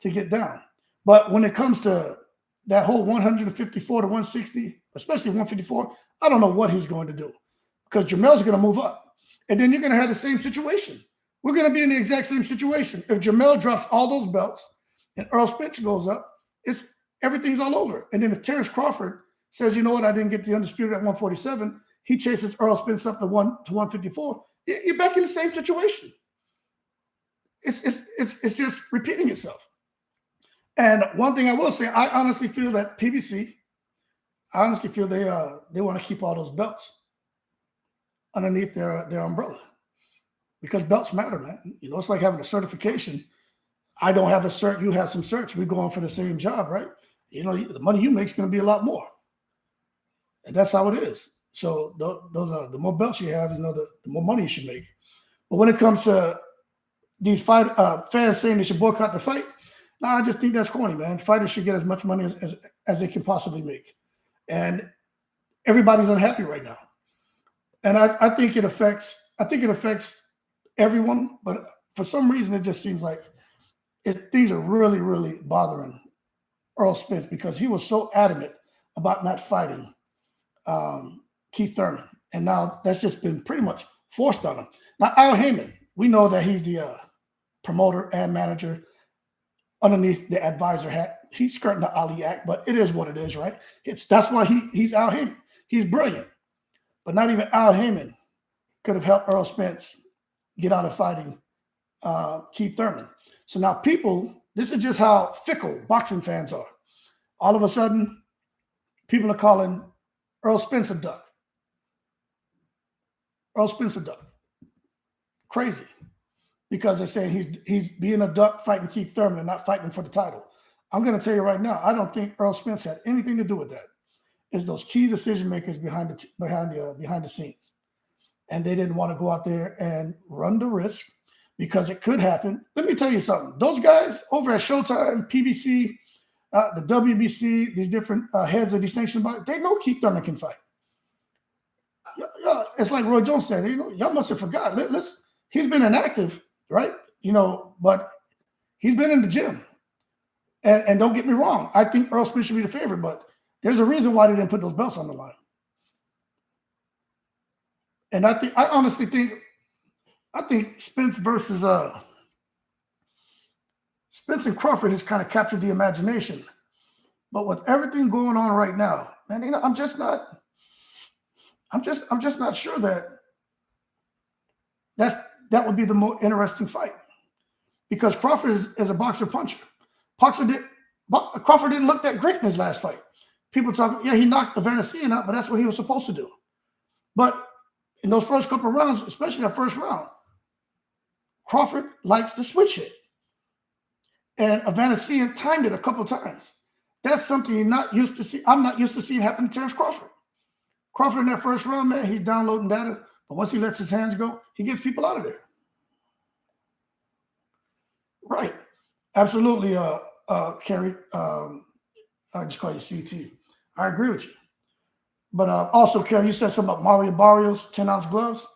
[SPEAKER 1] to get down. But when it comes to that whole 154 to 160, especially 154, I don't know what he's going to do because Jamel's going to move up. And then you're going to have the same situation. We're going to be in the exact same situation. If Jamel drops all those belts and Errol Spence goes up, everything's all over. And then if Terrence Crawford says, you know what, I didn't get the undisputed at 147, he chases Errol Spence up to 154, you're back in the same situation. It's just repeating itself. And one thing I will say, I honestly feel that PBC, they want to keep all those belts underneath their umbrella because belts matter, man. You know, it's like having a certification. I don't have a cert, you have some certs. We're going for the same job, right? You know, the money you make is going to be a lot more. And that's how it is. So those are the more belts you have, you know, the more money you should make. But when it comes to these fans saying they should boycott the fight, I just think that's corny, man. Fighters should get as much money as they can possibly make. And everybody's unhappy right now. And I think it affects everyone, but for some reason it just seems like things are really, really bothering Errol Spence because he was so adamant about not fighting Keith Thurman. And now that's just been pretty much forced on him. Now, Al Heyman, we know that he's the promoter and manager underneath the advisor hat. He's skirting the Ali Act, but it is what it is, right? That's why he's Al Heyman. He's brilliant. But not even Al Heyman could have helped Errol Spence get out of fighting Keith Thurman. So now this is just how fickle boxing fans are. All of a sudden, people are calling Errol Spence a duck. Errol Spence a duck. Crazy. Because they're saying he's being a duck fighting Keith Thurman and not fighting for the title. I'm going to tell you right now, I don't think Errol Spence had anything to do with that. It's those key decision makers behind the scenes. And they didn't want to go out there and run the risk because it could happen. Let me tell you something. Those guys over at Showtime, PBC, the WBC, these different heads of these sanctioned bodies, they know Keith Thurman can fight. It's like Roy Jones said, you know, y'all must have forgot. He's been inactive, right? You know, but he's been in the gym. And don't get me wrong, I think Errol Spence should be the favorite, but there's a reason why they didn't put those belts on the line. And I honestly think Spence versus Spence and Crawford has kind of captured the imagination. But with everything going on right now, man, you know, I'm just not sure that would be the more interesting fight. Because Crawford is a boxer puncher. Crawford didn't look that great in his last fight. People talk, yeah, he knocked Evanescence out, but that's what he was supposed to do. But in those first couple of rounds, especially that first round, Crawford likes the switch hit. And Evanescence timed it a couple of times. That's something you're not used to see. I'm not used to seeing happen to Terrence Crawford. Crawford in that first round, man, he's downloading data. But once he lets his hands go, he gets people out of there. Right. Absolutely, Kerry. I just call you CT. I agree with you. But also, Kerry, you said something about Mario Barrios, 10-ounce gloves.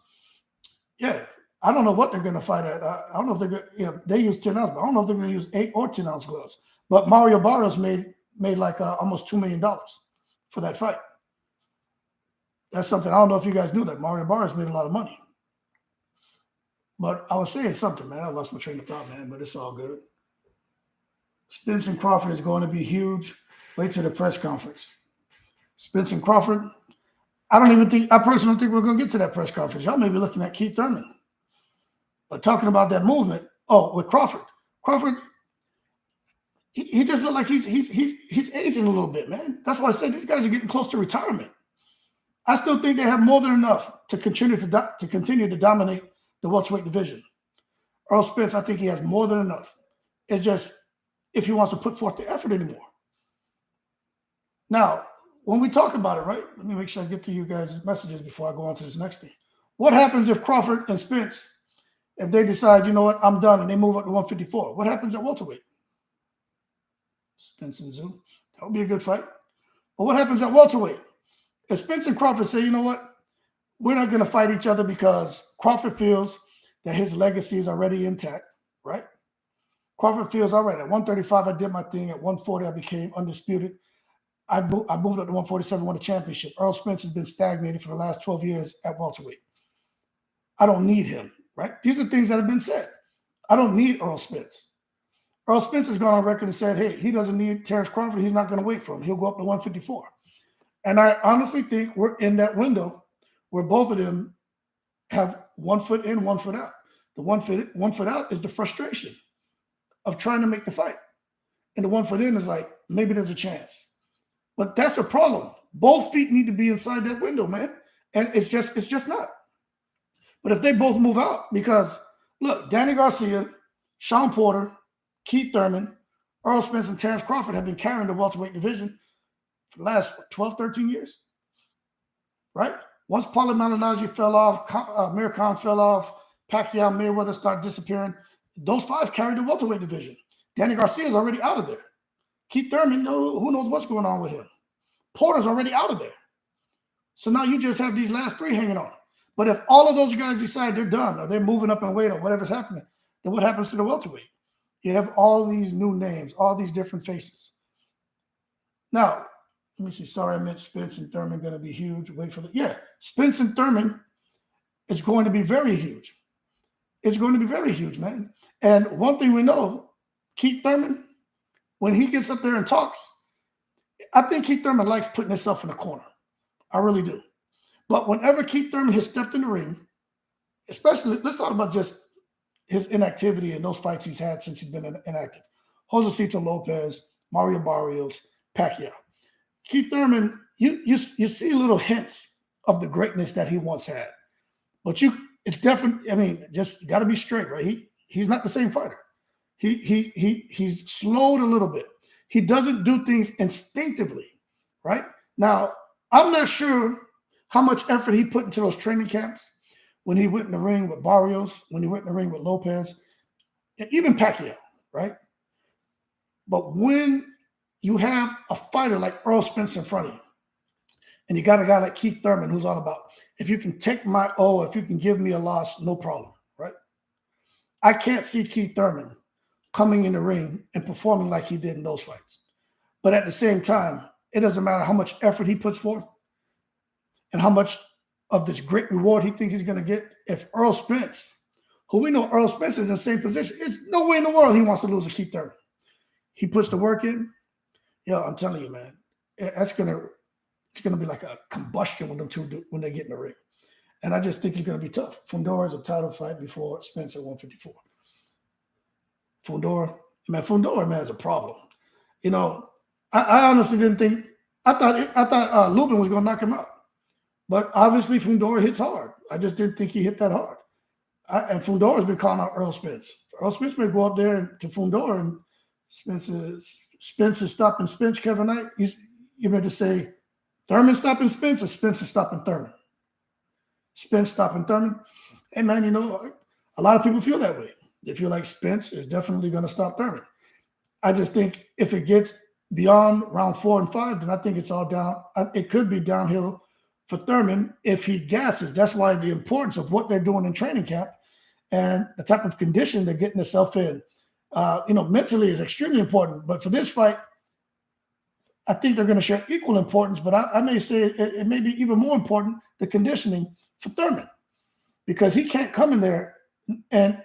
[SPEAKER 1] Yeah. I don't know what they're going to fight at. I don't know if they're going they use 10 ounce, but I don't know if they're going to use 8 or 10 ounce gloves. But Mario Barrios made like almost $2 million for that fight. That's something. I don't know if you guys knew that. Mario Barrios made a lot of money. But I was saying something, man. I lost my train of thought, man, but it's all good. Spence and Crawford is going to be huge. Wait till the press conference. Spence and Crawford. I personally don't think we're going to get to that press conference. Y'all may be looking at Keith Thurman. But talking about that movement, with Crawford, he just looked like he's aging a little bit, man. That's why I said these guys are getting close to retirement. I still think they have more than enough to continue to dominate the welterweight division. Errol Spence, I think he has more than enough. It's just if he wants to put forth the effort anymore. Now, when we talk about it, right? Let me make sure I get to you guys' messages before I go on to this next thing. What happens if Crawford and Spence, if they decide, you know what, I'm done, and they move up to 154? What happens at welterweight? Spence and Zoo. That would be a good fight. But what happens at welterweight? If Spence and Crawford say, you know what, we're not going to fight each other because Crawford feels that his legacy is already intact, right? Crawford feels, all right, at 135, I did my thing. At 140, I became undisputed. I moved up to 147, won a championship. Errol Spence has been stagnated for the last 12 years at welterweight. I don't need him, right? These are things that have been said. I don't need Errol Spence. Errol Spence has gone on record and said, hey, he doesn't need Terrence Crawford. He's not going to wait for him. He'll go up to 154. And I honestly think we're in that window where both of them have 1 foot in, 1 foot out. The 1 foot out is the frustration of trying to make the fight. And the 1 foot in is like, maybe there's a chance. But that's a problem. Both feet need to be inside that window, man. And it's just not. But if they both move out, because look, Danny Garcia, Sean Porter, Keith Thurman, Errol Spence, and Terrence Crawford have been carrying the welterweight division for the last 12, 13 years. Right? Once Paulie Malignaggi fell off, Amir Khan fell off, Pacquiao, Mayweather started disappearing, those five carried the welterweight division. Danny Garcia is already out of there. Keith Thurman, who knows what's going on with him. Porter's already out of there. So now you just have these last three hanging on. But if all of those guys decide they're done or they're moving up in weight or whatever's happening, then what happens to the welterweight? You have all these new names, all these different faces. Now, let me see. Sorry, I meant Spence and Thurman going to be huge. Wait for the Spence and Thurman is going to be very huge. It's going to be very huge, man. And one thing we know, Keith Thurman, when he gets up there and talks, I think Keith Thurman likes putting himself in a corner. I really do. But whenever Keith Thurman has stepped in the ring, especially, let's talk about just his inactivity in those fights he's had since he's been inactive. Josecito Lopez, Mario Barrios, Pacquiao. Keith Thurman, you see little hints of the greatness that he once had. But it's definitely, I mean, just got to be straight, right? He's not the same fighter. He's slowed a little bit. He doesn't do things instinctively, right? Now, I'm not sure how much effort he put into those training camps when he went in the ring with Barrios, when he went in the ring with Lopez, and even Pacquiao, right? But when you have a fighter like Errol Spence in front of you, and you got a guy like Keith Thurman who's all about, if you can take my O, if you can give me a loss, no problem, right? I can't see Keith Thurman coming in the ring and performing like he did in those fights. But at the same time, it doesn't matter how much effort he puts forth and how much of this great reward he thinks he's going to get. If Errol Spence, who we know Errol Spence is in the same position, it's no way in the world he wants to lose to Keith Thurman. He puts the work in. I'm telling you, man, it's going to be like a combustion with them two when they get in the ring. And I just think it's going to be tough. Fundora is a title fight before Spence at 154. Fundora, man, is a problem. I honestly didn't think. I thought Lubin was going to knock him out, but obviously Fundora hits hard. I just didn't think he hit that hard. And Fundora's been calling out Errol Spence. Errol Spence may go up there to Fundora, and Spence is stopping Spence. Kevin Knight, you meant to say Thurman stopping Spence or Spence is stopping Thurman? Spence stopping Thurman. Hey man, a lot of people feel that way. They feel like Spence is definitely going to stop Thurman. I just think if it gets beyond round 4 and 5, then I think it's all down. It could be downhill for Thurman if he gasses. That's why the importance of what they're doing in training camp and the type of condition they're getting themselves in, mentally is extremely important. But for this fight, I think they're going to share equal importance. But I may say it may be even more important, the conditioning for Thurman, because he can't come in there and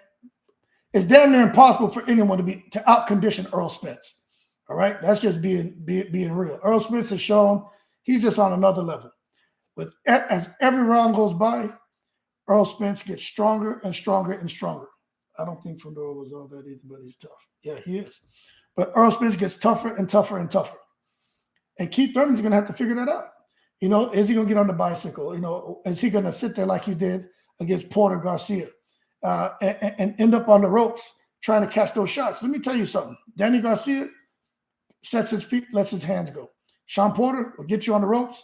[SPEAKER 1] it's damn near impossible for anyone to outcondition Errol Spence. All right, that's just being real. Errol Spence has shown he's just on another level. But as every round goes by, Errol Spence gets stronger and stronger and stronger. I don't think Fundora was all that either, but he's tough. Yeah, he is. But Errol Spence gets tougher and tougher and tougher. And Keith Thurman's going to have to figure that out. Is he going to get on the bicycle? Is he going to sit there like he did against Porter Garcia and end up on the ropes trying to catch those shots? Let me tell you something. Danny Garcia sets his feet, lets his hands go. Sean Porter will get you on the ropes,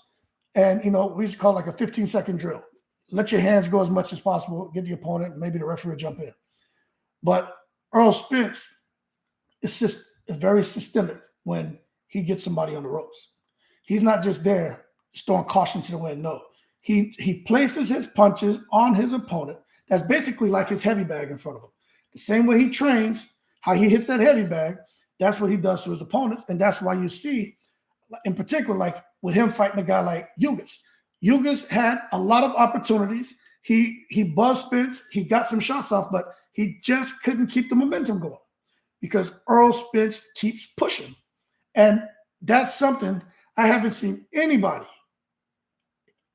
[SPEAKER 1] and we used to call it like a 15-second drill. Let your hands go as much as possible, get the opponent, maybe the referee will jump in. But Errol Spence is very systemic when he gets somebody on the ropes. He's not just there just throwing caution to the wind. No, he places his punches on his opponent. That's basically like his heavy bag in front of him. The same way he trains, how he hits that heavy bag, that's what he does to his opponents. And that's why you see, in particular, like with him fighting a guy like Ugas. Ugas had a lot of opportunities. He buzzed Spence. He got some shots off, but he just couldn't keep the momentum going because Errol Spence keeps pushing. And that's something I haven't seen anybody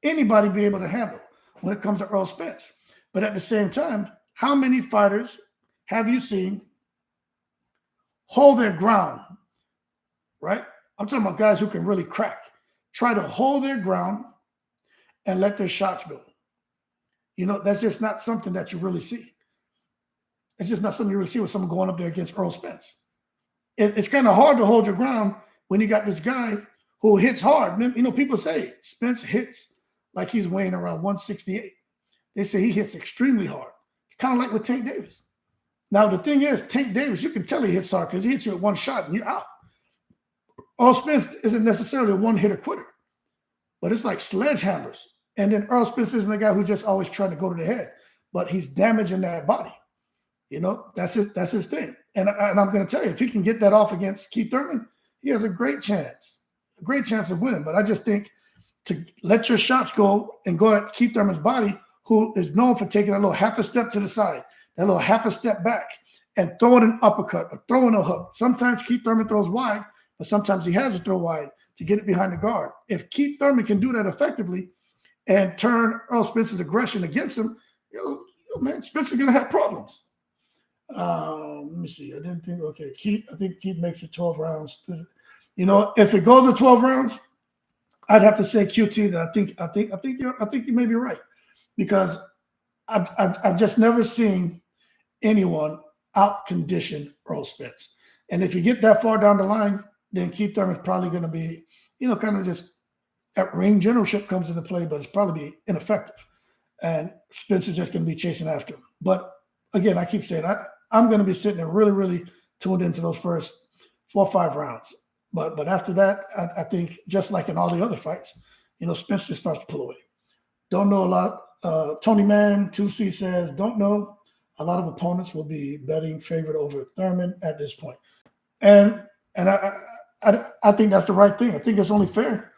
[SPEAKER 1] be able to handle when it comes to Errol Spence. But at the same time, how many fighters have you seen hold their ground, right? I'm talking about guys who can really crack, try to hold their ground and let their shots go. That's just not something that you really see. It's just not something you really see with someone going up there against Errol Spence. It's kind of hard to hold your ground when you got this guy who hits hard. People say Spence hits like he's weighing around 168. They say he hits extremely hard. Kind of like with Tank Davis. Now, the thing is, Tank Davis, you can tell he hits hard because he hits you at one shot and you're out. Errol Spence isn't necessarily a one-hitter quitter, but it's like sledgehammers. And then Errol Spence isn't a guy who's just always trying to go to the head, but he's damaging that body. That's his thing. And I'm going to tell you, if he can get that off against Keith Thurman, he has a great chance of winning. But I just think to let your shots go and go at Keith Thurman's body, who is known for taking a little half a step to the side, that little half a step back, and throwing an uppercut or throwing a hook. Sometimes Keith Thurman throws wide, but sometimes he has to throw wide to get it behind the guard. If Keith Thurman can do that effectively and turn Errol Spence's aggression against him, man, Spence is going to have problems. Let me see. I didn't think. Okay, I think Keith makes it 12 rounds. If it goes to 12 rounds, I'd have to say QT. That I think you may be right, because I've just never seen anyone out condition Errol Spence. And if you get that far down the line, then Keith Thurman's probably going to be, kind of just that ring generalship comes into play, but it's probably be ineffective. And Spence is just going to be chasing after him. But again, I keep saying I'm going to be sitting there really, really tuned into those first 4 or 5 rounds. But after that, I think just like in all the other fights, Spence just starts to pull away. Don't know a lot. Tony Mann, 2C says, don't know. A lot of opponents will be betting favored over Thurman at this point. And I think that's the right thing. I think it's only fair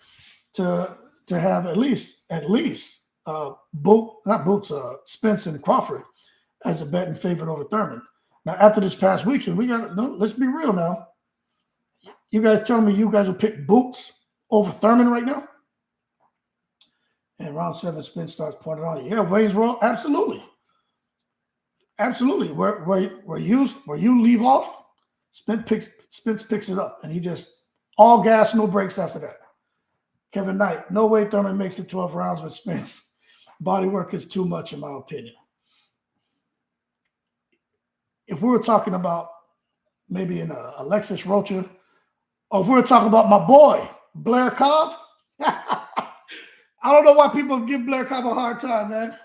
[SPEAKER 1] to have at least Spence and Crawford as a betting favorite over Thurman. Now, after this past weekend, let's be real now. You guys telling me you guys will pick Boots over Thurman right now? And round 7, Spence starts pointing on you. Yeah, Wayne's World, absolutely. Absolutely. Where you leave off, Spence picks it up, and he just all gas, no brakes after that. Kevin Knight, no way Thurman makes it 12 rounds with Spence. Body work is too much, in my opinion. If we were talking about maybe in Alexis Rocha, or if we were talking about my boy, Blair Cobb, I don't know why people give Blair Cobb a hard time, man.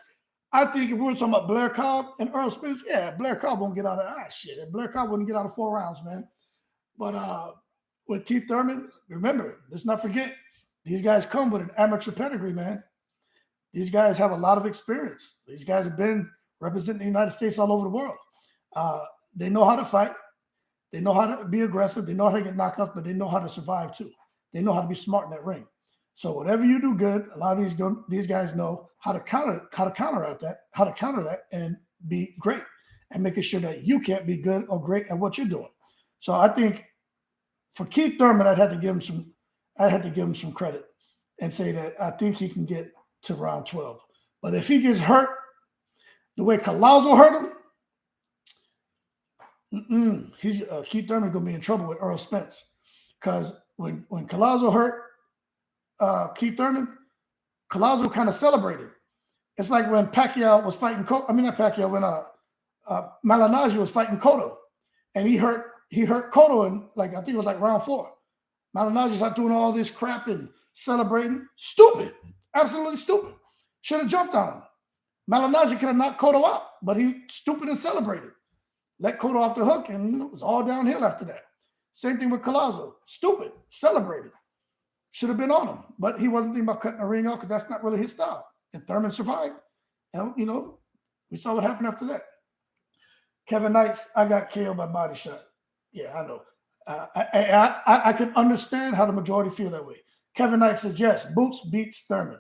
[SPEAKER 1] I think if we were talking about Blair Cobb and Errol Spence, yeah, Blair Cobb won't get out of shit. Blair Cobb wouldn't get out of 4 rounds, man. But with Keith Thurman, remember, let's not forget, these guys come with an amateur pedigree, man. These guys have a lot of experience. These guys have been representing the United States all over the world. They know how to fight. They know how to be aggressive. They know how to get knockouts, but they know how to survive too. They know how to be smart in that ring. So whatever you do good, a lot of these guys know how to counter that and be great, and making sure that you can't be good or great at what you're doing. So I think for Keith Thurman, I'd have to give him some credit and say that I think he can get to round 12. But if he gets hurt the way Collazo hurt him, Keith Thurman gonna be in trouble with Errol Spence, because when Collazo hurt Keith Thurman, Collazo kind of celebrated. It's like when Pacquiao was fighting when Malignaggi was fighting Cotto, and he hurt Cotto in, like, I think it was like round 4. Malignaggi's out doing all this crap and celebrating. Stupid. Absolutely stupid. Should have jumped on him. Malignaggi could have knocked Cotto out, but he stupid and celebrated. Let Cotto off the hook, and it was all downhill after that. Same thing with Collazo. Stupid. Celebrated. Should have been on him, but he wasn't thinking about cutting the ring off because that's not really his style. And Thurman survived. And, we saw what happened after that. Kevin Knights, I got KO'd by body shot. Yeah, I know. I can understand how the majority feel that way. Kevin Knight says, yes, Boots beats Thurman.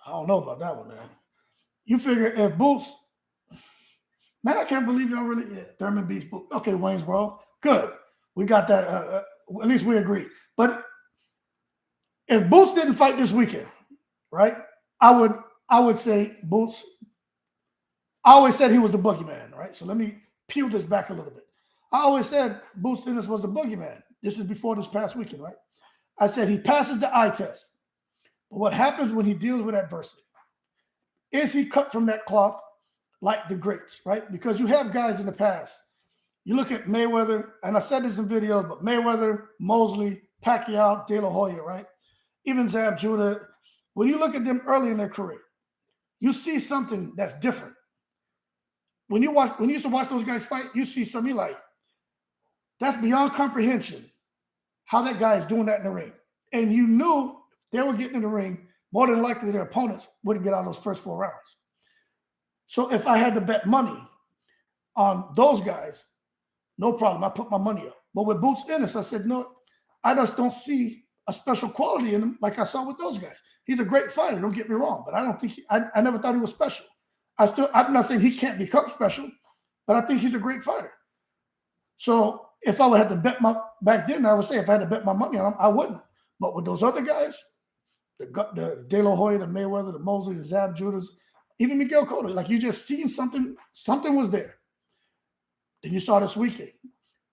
[SPEAKER 1] I don't know about that one, man. You figure if Boots, man, I can't believe y'all really, Thurman beats Boots. Okay, Waynesboro, good. We got that. At least we agree. But if Boots didn't fight this weekend, right, I would say Boots, I always said he was the boogeyman, right? So let me peel this back a little bit. I always said Boots Ennis was the boogeyman. This is before this past weekend, right? I said he passes the eye test. But what happens when he deals with adversity? Is he cut from that cloth like the greats, right? Because you have guys in the past. You look at Mayweather, and I've said this in videos, but Mayweather, Mosley, Pacquiao, De La Hoya, right? Even Zab Judah. When you look at them early in their career, you see something that's different. When you used to watch those guys fight, you see something like, that's beyond comprehension how that guy is doing that in the ring. And you knew they were getting in the ring, more than likely their opponents wouldn't get out of those first 4 rounds. So if I had to bet money on those guys, no problem. I put my money up. But with Boots Ennis, I said, no, I just don't see a special quality in him like I saw with those guys. He's a great fighter, don't get me wrong, but I don't think I never thought he was special. I'm not saying he can't become special, but I think he's a great fighter. So if I would have to bet back then, I would say if I had to bet my money on him, I wouldn't. But with those other guys, the De La Hoya, the Mayweather, the Mosley, the Zab Judas, even Miguel Cotto, like you just seen something was there. Then you saw this weekend,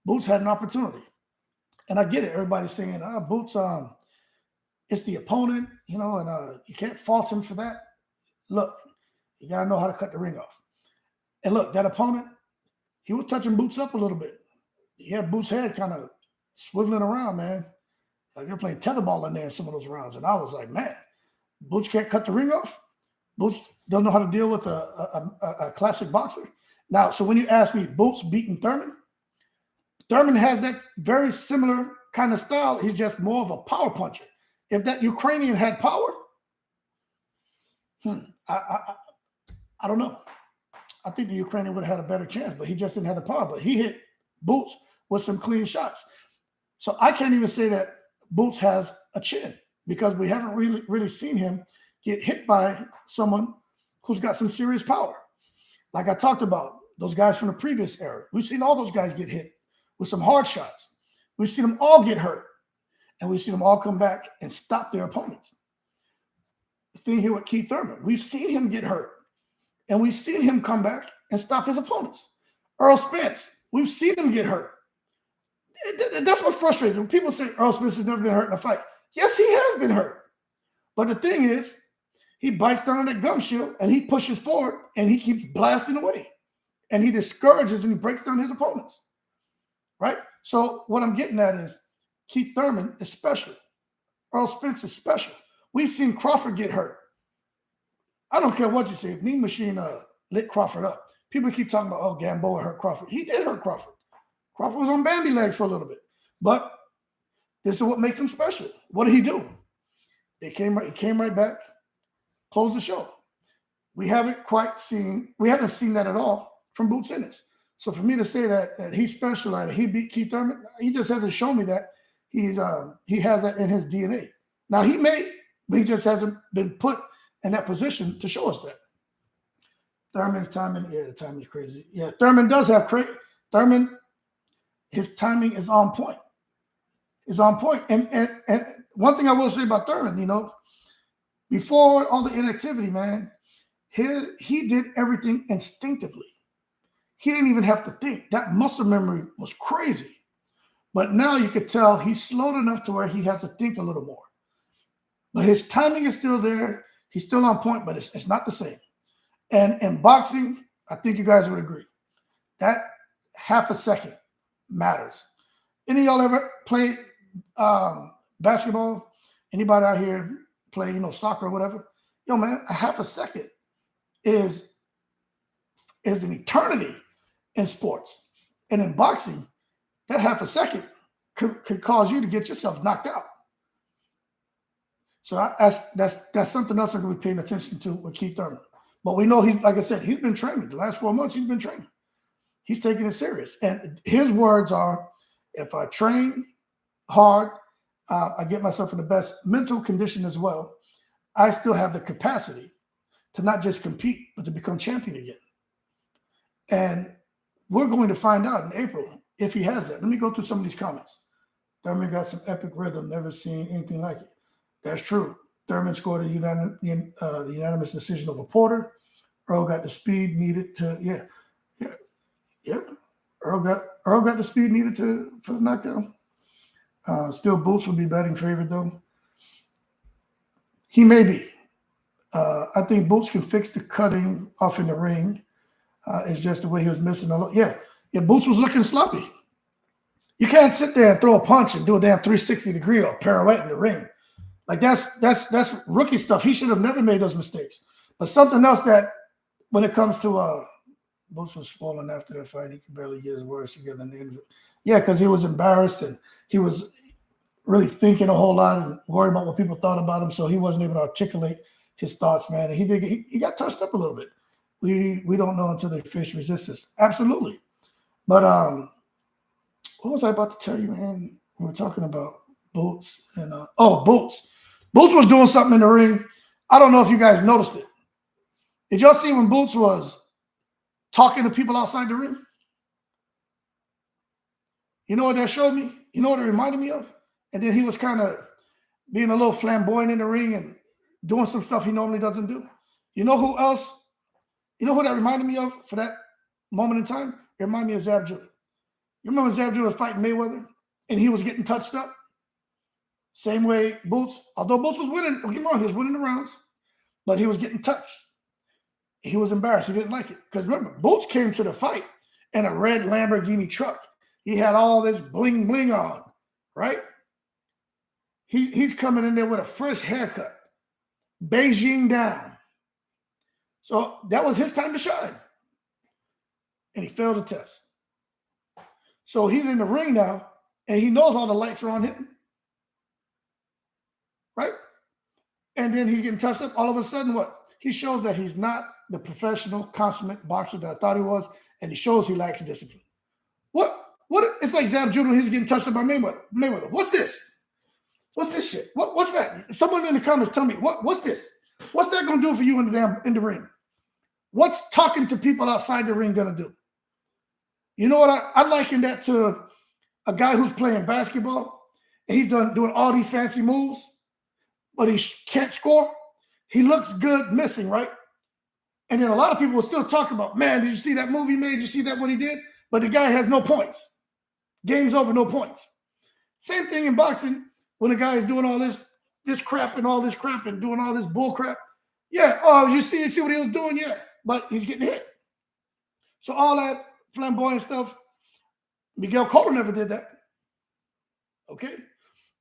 [SPEAKER 1] Boots had an opportunity. And I get it. Everybody's saying, Boots, it's the opponent, and you can't fault him for that. Look, you got to know how to cut the ring off. And look, that opponent, he was touching Boots up a little bit. He had Boots' head kind of swiveling around, man. Like you're playing tetherball in there in some of those rounds. And I was like, man, Boots can't cut the ring off? Boots doesn't know how to deal with a classic boxer? Now, so when you ask me, Boots beating Thurman? Thurman has that very similar kind of style. He's just more of a power puncher. If that Ukrainian had power, I don't know. I think the Ukrainian would have had a better chance, but he just didn't have the power. But he hit Boots with some clean shots. So I can't even say that Boots has a chin because we haven't really seen him get hit by someone who's got some serious power. Like I talked about, those guys from the previous era. We've seen all those guys get hit with some hard shots. We've seen them all get hurt. And we've seen them all come back and stop their opponents. The thing here with Keith Thurman, we've seen him get hurt. And we've seen him come back and stop his opponents. Errol Spence, we've seen him get hurt. That's what frustrates me. When people say Errol Spence has never been hurt in a fight. Yes, he has been hurt. But the thing is, he bites down on that gum shield and he pushes forward and he keeps blasting away. And he discourages and he breaks down his opponents. Right? So what I'm getting at is Keith Thurman is special. Errol Spence is special. We've seen Crawford get hurt. I don't care what you say. Mean Machine lit Crawford up. People keep talking about, oh, Gamboa hurt Crawford. He did hurt Crawford. Crawford was on Bambi legs for a little bit. But this is what makes him special. What did he do? He came right back, closed the show. We haven't seen that at all from Boots Ennis. So for me to say that he's special, that he beat Keith Thurman, he just hasn't shown me that he has that in his DNA. Now he may, but he just hasn't been put in that position to show us that. Thurman's timing, the timing is crazy. Yeah, Thurman does have Thurman, his timing is on point. Is on point. And one thing I will say about Thurman, before all the inactivity, man, he did everything instinctively. He didn't even have to think. That muscle memory was crazy. But now you could tell he's slowed enough to where he has to think a little more. But his timing is still there. He's still on point, but it's not the same. And in boxing, I think you guys would agree. That half a second matters. Any of y'all ever play basketball? Anybody out here play, soccer or whatever? Yo, man, a half a second is an eternity in sports. And in boxing, that half a second could cause you to get yourself knocked out. So that's something else I'm going to be paying attention to with Keith Thurman. But we know like I said, he's been training. The last 4 months, he's been training. He's taking it serious. And his words are, if I train hard, I get myself in the best mental condition as well, I still have the capacity to not just compete, but to become champion again. And we're going to find out in April if he has that. Let me go through some of these comments. Thurman got some epic rhythm, never seen anything like it. That's true. Thurman scored a unanimous decision over Porter. Earl got the speed needed to, Earl got the speed needed for the knockdown. Still, Boots would be betting favorite though. He may be. I think Boots can fix the cutting off in the ring. It's just the way he was missing a lot. Yeah, Boots was looking sloppy. You can't sit there and throw a punch and do a damn 360-degree or pirouette in the ring. Like that's rookie stuff. He should have never made those mistakes. But something else that when it comes to Boots was falling after that fight, he could barely get his words together in the interview. Yeah, because he was embarrassed and he was really thinking a whole lot and worried about what people thought about him. So he wasn't able to articulate his thoughts, man. And he got touched up a little bit. We don't know until they face resistance. Absolutely. But what was I about to tell you, man? We were talking about Boots and Boots. Boots was doing something in the ring. I don't know if you guys noticed it. Did y'all see when Boots was talking to people outside the ring? You know what that showed me? You know what it reminded me of? And then he was kind of being a little flamboyant in the ring and doing some stuff he normally doesn't do. You know who else? You know who that reminded me of for that moment in time? It reminded me of Zab Judah. You remember Zab Judah was fighting Mayweather and he was getting touched up? Same way Boots, although Boots was winning, don't get me wrong, he was winning the rounds, but he was getting touched. He was embarrassed. He didn't like it. Because remember, Boots came to the fight in a red Lamborghini truck. He had all this bling bling on, right? He's coming in there with a fresh haircut, Beijing down. So that was his time to shine. And he failed the test. So he's in the ring now, and he knows all the lights are on him. Right? And then he's getting touched up. All of a sudden, what? He shows that he's not the professional, consummate boxer that I thought he was, and he shows he lacks discipline. What? It's like Zab Judah when he's getting touched up by Mayweather. What's this? What's this shit? What's that? Someone in the comments tell me, what's this? What's that going to do for you in the ring? What's talking to people outside the ring going to do? You know what? I liken that to a guy who's playing basketball, and he's doing all these fancy moves, but he can't score. He looks good missing, right? And then a lot of people will still talk about, man, did you see that move he made? Did you see that what he did? But the guy has no points. Game's over, no points. Same thing in boxing when a guy is doing all this crap and all this crap and doing all this bull crap. Yeah, you see what he was doing? Yeah, but he's getting hit. So all that flamboyant stuff, Miguel Cotto never did that. Okay?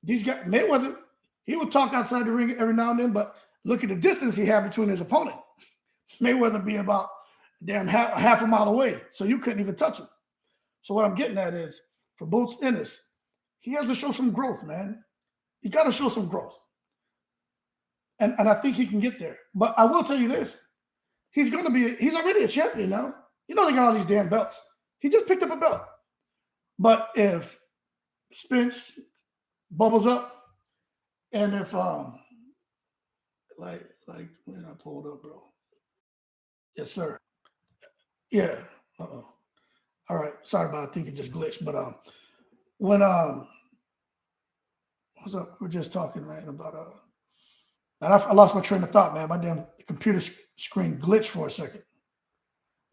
[SPEAKER 1] These guys, Mayweather, he would talk outside the ring every now and then, but look at the distance he had between his opponent. Mayweather be about damn half a mile away, so you couldn't even touch him. So what I'm getting at is, for Boots Ennis, he has to show some growth, man. You got to show some growth. And I think he can get there. But I will tell you this. He's already a champion now. You know they got all these damn belts. He just picked up a belt. But if Spence bubbles up, and if like when I pulled up, bro. Yes, sir. Yeah. Uh-oh. All right. Sorry about it. I think it just glitched. But when what's up? We're just talking, man, about and I lost my train of thought, man. My damn computer screen glitched for a second.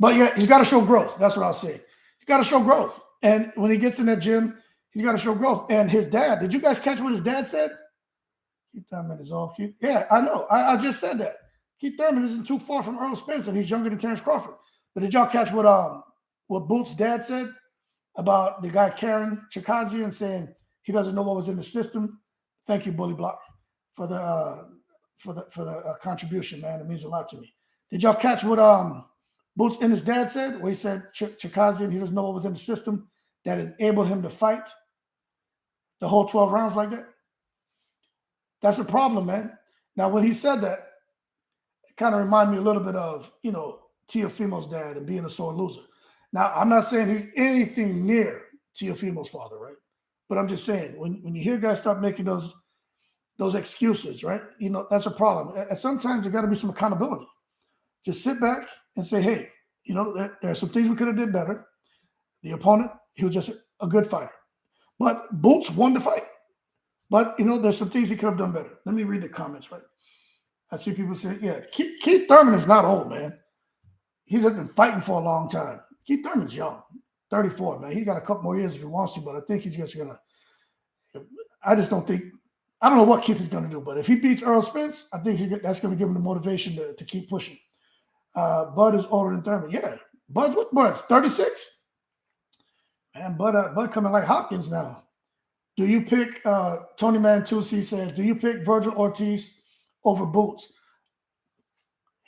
[SPEAKER 1] But yeah, he's got to show growth. That's what I'll say. He's got to show growth. And when he gets in that gym, he's got to show growth. And his dad, did you guys catch what his dad said? Keith Thurman is all cute. Yeah, I know. I just said that. Keith Thurman isn't too far from Errol Spence, and he's younger than Terrence Crawford. But did y'all catch what Boots' dad said? about the guy Karen Chikadzian saying he doesn't know what was in the system. Thank you, Bully Block, for the contribution, man. It means a lot to me. Did y'all catch what Boots and his dad said? Where he said Chikadzian, he doesn't know what was in the system that enabled him to fight the whole 12 rounds like that. That's a problem, man. Now, when he said that, it kind of reminded me a little bit of, Teofimo's dad and being a sore loser. Now, I'm not saying he's anything near Teofimo's father, right? But I'm just saying, when you hear guys start making those excuses, right? That's a problem. And sometimes there got to be some accountability. Just sit back and say, hey, there's some things we could have did better. The opponent, he was just a good fighter. But Boots won the fight. But, there's some things he could have done better. Let me read the comments, right? I see people say, yeah, Keith Thurman is not old, man. He's been fighting for a long time. Keith Thurman's young, 34, man. He got a couple more years if he wants to, but I think he's just going to – I don't know what Keith is going to do, but if he beats Errol Spence, I think that's going to give him the motivation to keep pushing. Bud is older than Thurman. Yeah. Bud's 36? Man, Bud coming like Hopkins now. Do you pick Tony Mantucci says, do you pick Virgil Ortiz over Boots?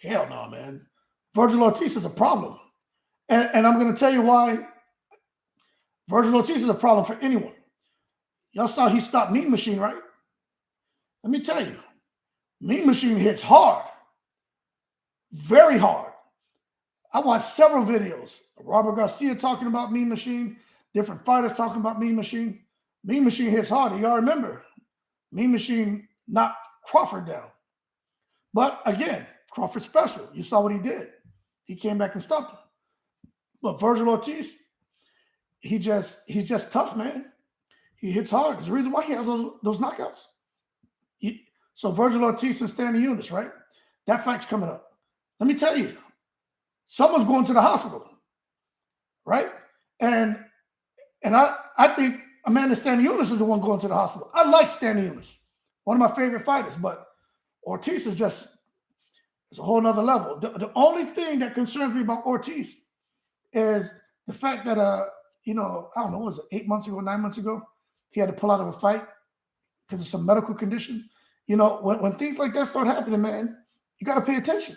[SPEAKER 1] Hell no, man. Virgil Ortiz is a problem. And I'm going to tell you why Virgil Ortiz is a problem for anyone. Y'all saw he stopped Mean Machine, right? Let me tell you, Mean Machine hits hard. Very hard. I watched several videos. Robert Garcia talking about Mean Machine, different fighters talking about Mean Machine. Mean Machine hits hard. Y'all remember, Mean Machine knocked Crawford down. But again, Crawford's special. You saw what he did. He came back and stopped him. But Virgil Ortiz, he's just tough, man. He hits hard. There's a reason why he has those knockouts. So Virgil Ortiz and Stanley Eunice, right? That fight's coming up. Let me tell you, someone's going to the hospital, right? And I think Amanda Stanley Eunice is the one going to the hospital. I like Stanley Eunice, one of my favorite fighters, but Ortiz is it's a whole nother level. The only thing that concerns me about Ortiz is the fact that, I don't know, what was it, 8 months ago, 9 months ago, he had to pull out of a fight because of some medical condition. When things like that start happening, man, you got to pay attention.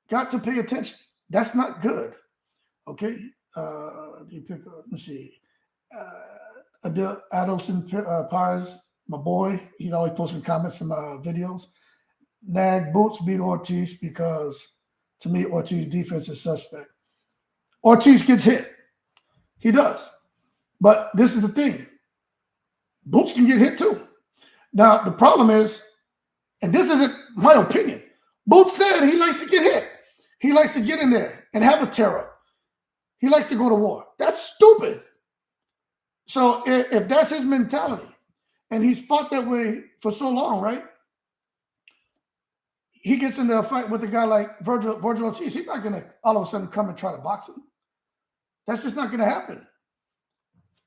[SPEAKER 1] Got to pay attention. That's not good. Okay? You pick up, let's see. Adelson Pires, my boy, he's always posting comments in my videos. Nag Boots beat Ortiz because, to me, Ortiz's defense is suspect. Ortiz gets hit. He does. But this is the thing. Boots can get hit too. Now, the problem is, and this isn't my opinion, Boots said he likes to get hit. He likes to get in there and have a tear-up. He likes to go to war. That's stupid. So if that's his mentality, and he's fought that way for so long, right? He gets into a fight with a guy like Virgil Ortiz. He's not going to all of a sudden come and try to box him. That's just not going to happen.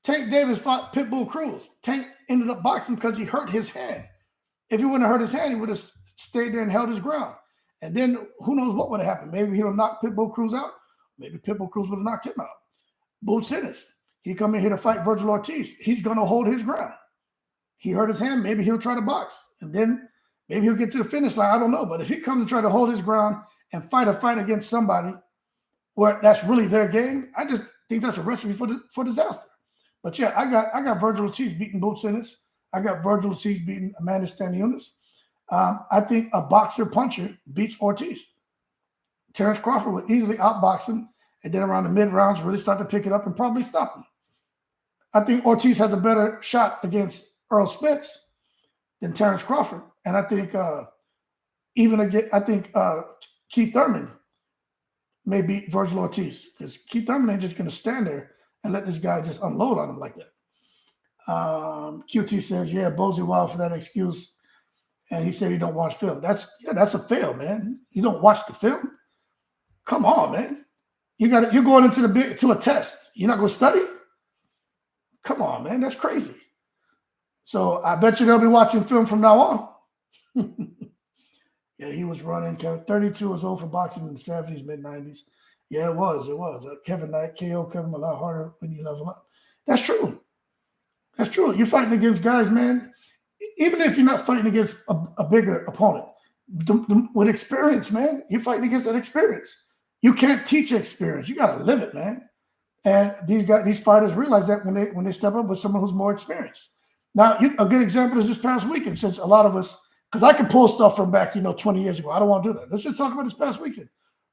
[SPEAKER 1] Tank Davis fought Pitbull Cruz. Tank ended up boxing because he hurt his hand. If he wouldn't have hurt his hand, he would have stayed there and held his ground. And then who knows what would have happened. Maybe he would have knocked Pitbull Cruz out. Maybe Pitbull Cruz would have knocked him out. Boots Ennis. He come in here to fight Virgil Ortiz. He's going to hold his ground. He hurt his hand. Maybe he'll try to box. And then maybe he'll get to the finish line. I don't know. But if he comes and try to hold his ground and fight a fight against somebody where that's really their game, I just think that's a recipe for disaster. But yeah, I got Virgil Ortiz beating Boots Ennis. I got Virgil Ortiz beating Amanda Stanley Eunice. I think a boxer puncher beats Ortiz. Terrence Crawford would easily outbox him, and then around the mid-rounds really start to pick it up and probably stop him. I think Ortiz has a better shot against Errol Spence than Terrence Crawford. And I think Keith Thurman may beat Virgil Ortiz because Keith Thurman ain't just going to stand there and let this guy just unload on him like that. QT says, yeah, Bozy wild for that excuse. And he said he don't watch film. That's a fail, man. You don't watch the film? Come on, man. You're going to a test. You're not going to study? Come on, man. That's crazy. So I bet you they'll be watching film from now on. Yeah, he was running. 32 was old for boxing in the 70s, mid-90s. Yeah, it was. It was. Kevin Knight, KO Kevin a lot harder when you level up. That's true. That's true. You're fighting against guys, man. Even if you're not fighting against a bigger opponent, with experience, man, you're fighting against that experience. You can't teach experience. You got to live it, man. And these fighters realize that when they step up with someone who's more experienced. Now, a good example is this past weekend, since a lot of us, because I can pull stuff from back, 20 years ago. I don't want to do that. Let's just talk about this past weekend.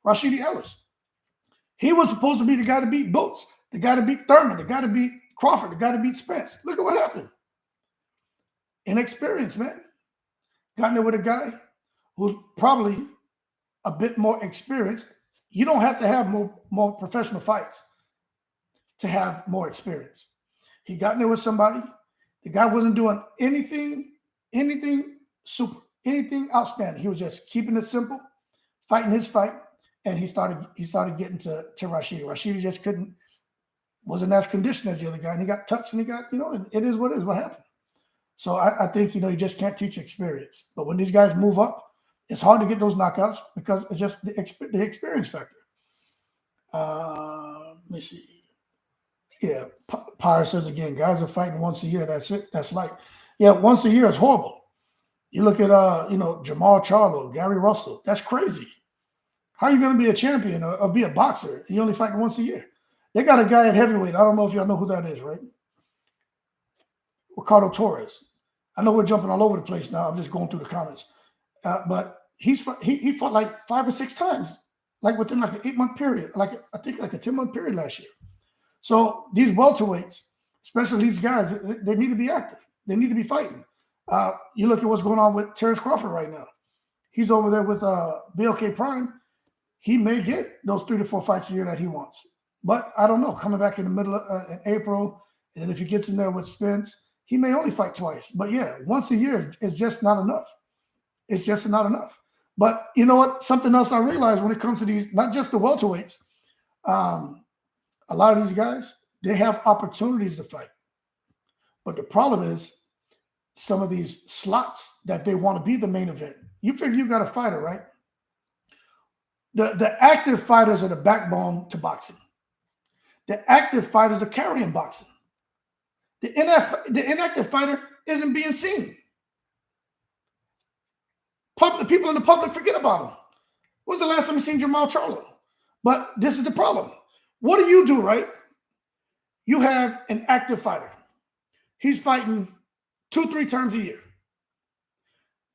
[SPEAKER 1] Rashidi Ellis. He was supposed to be the guy to beat Boots, the guy to beat Thurman, the guy to beat Crawford, the guy to beat Spence. Look at what happened. Inexperience, man. Got in there with a guy who's probably a bit more experienced. You don't have to have more professional fights to have more experience. He got in there with somebody. The guy wasn't doing anything super, anything outstanding. He was just keeping it simple, fighting his fight, and he started getting to Rashidi. Rashidi just wasn't as conditioned as the other guy, and he got touched, and he got, and it is what happened. So I think, you just can't teach experience. But when these guys move up, it's hard to get those knockouts because it's just the experience factor. Let me see. Yeah, Pyre says again, guys are fighting once a year. That's it. That's like, yeah, once a year is horrible. You look at, Jamal Charlo, Gary Russell. That's crazy. How are you going to be a champion or be a boxer? You only fight once a year. They got a guy at heavyweight. I don't know if y'all know who that is, right? Ricardo Torres. I know we're jumping all over the place now. I'm just going through the comments. But he fought like 5 or 6 times, like within like an 8-month period, I think like a 10-month period last year. So these welterweights, especially these guys, they need to be active. They need to be fighting. You look at what's going on with Terrence Crawford right now. He's over there with BLK Prime. He may get those 3 to 4 fights a year that he wants. But I don't know. Coming back in the middle of in April, and if he gets in there with Spence, he may only fight twice. But yeah, once a year is just not enough. It's just not enough. But you know what? Something else I realized when it comes to these, not just the welterweights, a lot of these guys, they have opportunities to fight. But the problem is some of these slots that they want to be the main event. You figure you got a fighter, right? The active fighters are the backbone to boxing. The active fighters are carrying boxing. The inactive fighter isn't being seen. The people in the public forget about him. When's the last time you seen Jamal Charlo? But this is the problem. What do, right? You have an active fighter. He's fighting 2-3 times a year.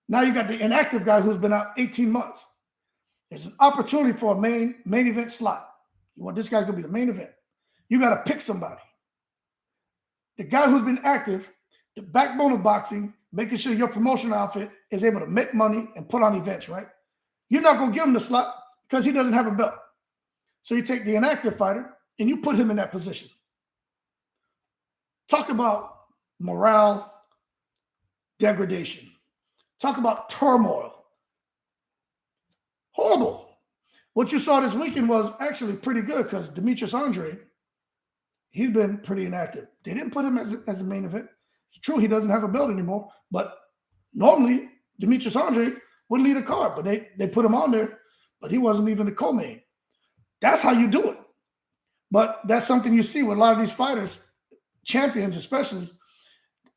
[SPEAKER 1] Now you got the inactive guy who's been out 18 months. There's an opportunity for a main event slot. You want this guy to be the main event. You got to pick somebody. The guy who's been active, the backbone of boxing, making sure your promotional outfit is able to make money and put on events, right? You're not going to give him the slot because he doesn't have a belt. So you take the inactive fighter and you put him in that position. Talk about morale degradation. Talk about turmoil. Horrible. What you saw this weekend was actually pretty good because Demetrius Andre, he's been pretty inactive. They didn't put him as a main event. It's true he doesn't have a belt anymore, but normally Demetrius Andre would lead a card, but they put him on there, but he wasn't even the co-main. That's how you do it. But that's something you see with a lot of these fighters, champions especially.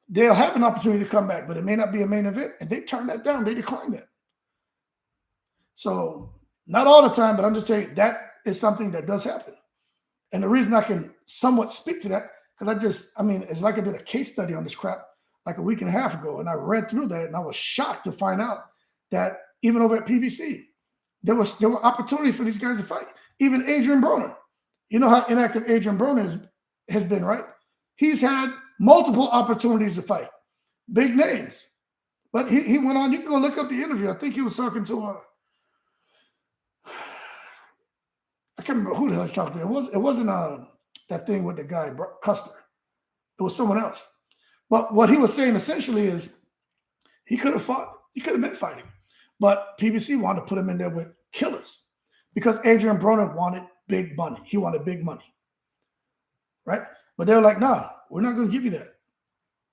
[SPEAKER 1] They'll have an opportunity to come back, but it may not be a main event, and they turn that down. They decline that. So not all the time, but I'm just saying that is something that does happen. And the reason I can somewhat speak to that, because it's like I did a case study on this crap like a week and a half ago, and I read through that, and I was shocked to find out that even over at PBC, there were opportunities for these guys to fight. Even Adrian Broner. You know how inactive Adrian Broner has been, right? He's had multiple opportunities to fight. Big names. But he went on. You can go look up the interview. I think he was talking to I can't remember who the hell he talked to. It wasn't that thing with the guy, Custer. It was someone else. But what he was saying essentially is he could have fought. He could have been fighting. But PBC wanted to put him in there with killers because Adrian Broner wanted big money. He wanted big money. Right? But they were like, nah, we're not going to give you that.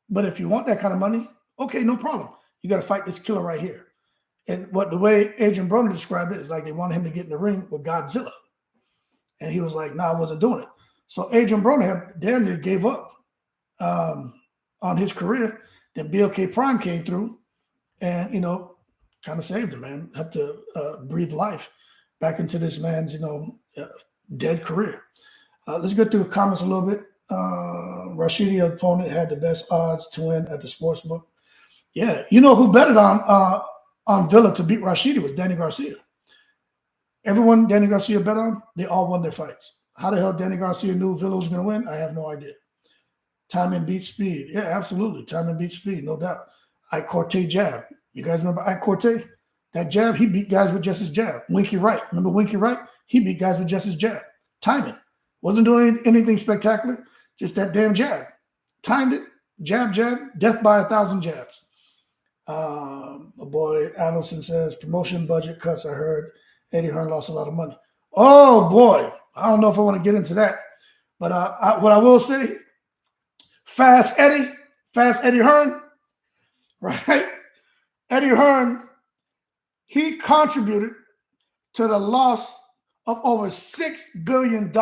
[SPEAKER 1] But if you want that kind of money, okay, no problem. You got to fight this killer right here. And the way Adrian Broner described it is like they wanted him to get in the ring with Godzilla. And he was like, "No, I wasn't doing it." So Adrian Broner had damn near gave up on his career. Then BLK Prime came through and, kind of saved him, man. Helped to breathe life back into this man's, dead career. Let's get through the comments a little bit. Rashidi opponent had the best odds to win at the sports book. Yeah, you know who betted on Villa to beat Rashidi was Danny Garcia. Everyone Danny Garcia bet on, they all won their fights. How the hell Danny Garcia knew Villa was going to win? I have no idea. Timing beats speed. Yeah, absolutely. Timing beats speed, no doubt. Ike Corte jab. You guys remember Ike Corte? That jab, he beat guys with just his jab. Winky Wright. Remember Winky Wright? He beat guys with just his jab. Timing. Wasn't doing anything spectacular. Just that damn jab. Timed it. Jab, jab. Death by 1,000 jabs. My boy Adelson says, promotion budget cuts. I heard Eddie Hearn lost a lot of money. Oh, boy. I don't know if I want to get into that. But what I will say, Fast Eddie Hearn, right? Eddie Hearn, he contributed to the loss of over $6 billion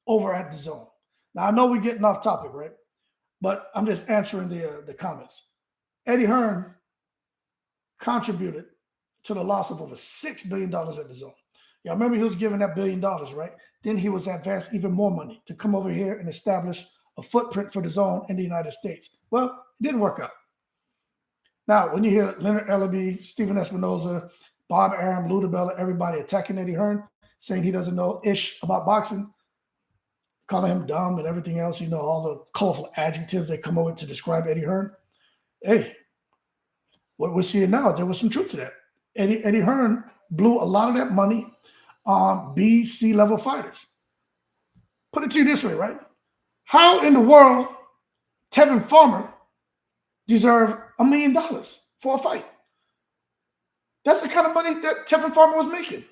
[SPEAKER 1] over at the Zone. Now, I know we're getting off topic, right? But I'm just answering the comments. Eddie Hearn contributed to the loss of over $6 billion at the Zone. Y'all remember he was given that $1 billion, right? Then he was advanced even more money to come over here and establish a footprint for the Zone in the United States. Well, it didn't work out. Now, when you hear Leonard Ellaby, Stephen Espinoza, Bob Arum, Lou DiBella, everybody attacking Eddie Hearn, saying he doesn't know ish about boxing, calling him dumb and everything else, all the colorful adjectives they come over to describe Eddie Hearn. Hey, what we're seeing now, there was some truth to that. Eddie Hearn blew a lot of that money on B, C level fighters. Put it to you this way, right? How in the world Tevin Farmer deserved $1 million for a fight? That's the kind of money that Tevin Farmer was making.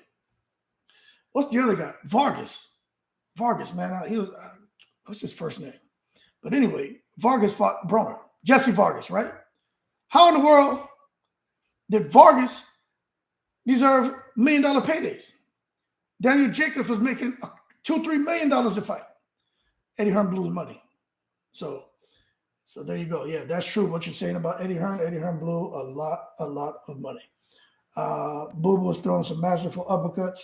[SPEAKER 1] What's the other guy? Vargas, man. He was, what's his first name? But anyway, Vargas fought Broner. Jesse Vargas, right? How in the world did Vargas deserve $1 million paydays? Daniel Jacobs was making $2-3 million a fight. Eddie Hearn blew the money. So there you go. Yeah, that's true what you're saying about Eddie Hearn. Eddie Hearn blew a lot of money. Boo Boo was throwing some masterful uppercuts.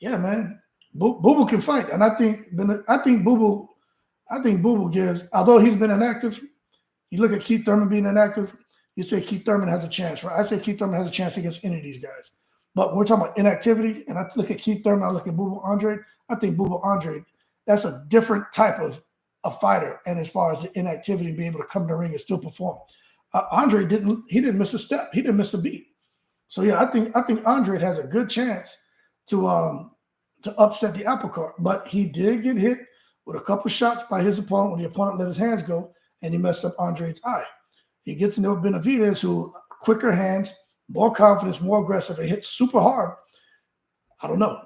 [SPEAKER 1] Yeah, man. Boo Boo can fight. And I think Boo Boo gives, although he's been inactive, you look at Keith Thurman being inactive, you say Keith Thurman has a chance, right? I say Keith Thurman has a chance against any of these guys. But when we're talking about inactivity, and I look at Keith Thurman, I look at Boo Boo Andre, I think Boo Boo Andre, that's a different type of a fighter. And as far as the inactivity and being able to come to the ring and still perform, Andre didn't miss a step. He didn't miss a beat. So yeah, I think Andre has a good chance to upset the apple cart. But he did get hit with a couple shots by his opponent when the opponent let his hands go, and he messed up Andre's eye. He gets in there with Benavidez, who quicker hands, more confidence, more aggressive, and hits super hard. I don't know.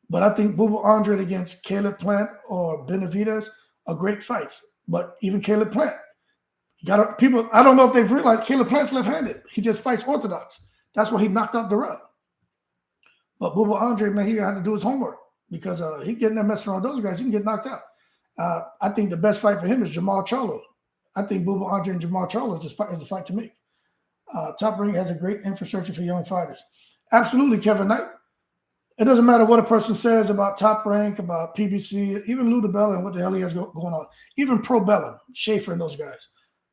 [SPEAKER 1] But I think Boo Boo Andre against Caleb Plant or Benavidez are great fights. But even Caleb Plant, I don't know if they've realized Caleb Plant's left-handed. He just fights orthodox. That's why he knocked out the rub. But Boo Boo Andre, man, he had to do his homework because he getting there messing around with those guys. He can get knocked out. I think the best fight for him is Jamal Charlo. I think Boo Boo Andre and Jamal Charlo is the fight to make. Top Rank has a great infrastructure for young fighters. Absolutely, Kevin Knight. It doesn't matter what a person says about Top Rank, about PBC, even Lou DiBella and what the hell he has going on. Even Pro Bellum, Schaefer and those guys.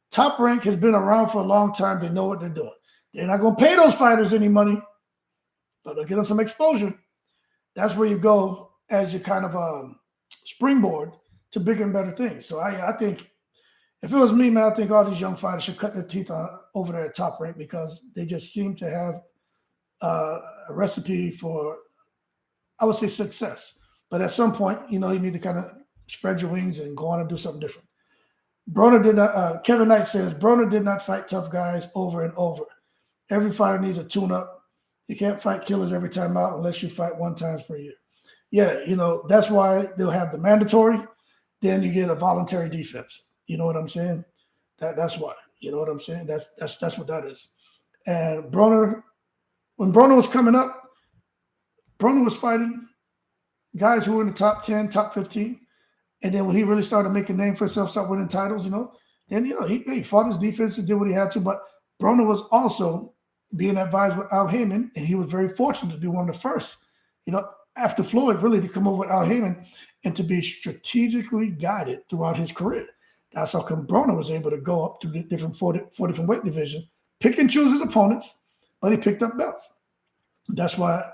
[SPEAKER 1] Top Rank has been around for a long time. They know what they're doing. They're not going to pay those fighters any money, but they'll get them some exposure. That's where you go as your kind of springboard to bigger and better things. So I think if it was me, man, I think all these young fighters should cut their teeth over there at Top Rank because they just seem to have a recipe for, I would say, success. But at some point, you need to kind of spread your wings and go on and do something different. Kevin Knight says, Broner did not fight tough guys over and over. Every fighter needs a tune-up. You can't fight killers every time out unless you fight 1 time per year. Yeah, that's why they'll have the mandatory. Then you get a voluntary defense. You know what I'm saying? That's why. You know what I'm saying? That's what that is. And Broner, when Broner was coming up, Broner was fighting guys who were in the top 10, top 15. And then when he really started making a name for himself, start winning titles, then, he fought his defense and did what he had to. But Broner was also being advised with Al Heyman, and he was very fortunate to be one of the first, after Floyd, really to come over with Al Heyman and to be strategically guided throughout his career. That's how come Broner was able to go up to the different four different weight divisions, pick and choose his opponents, but he picked up belts. That's why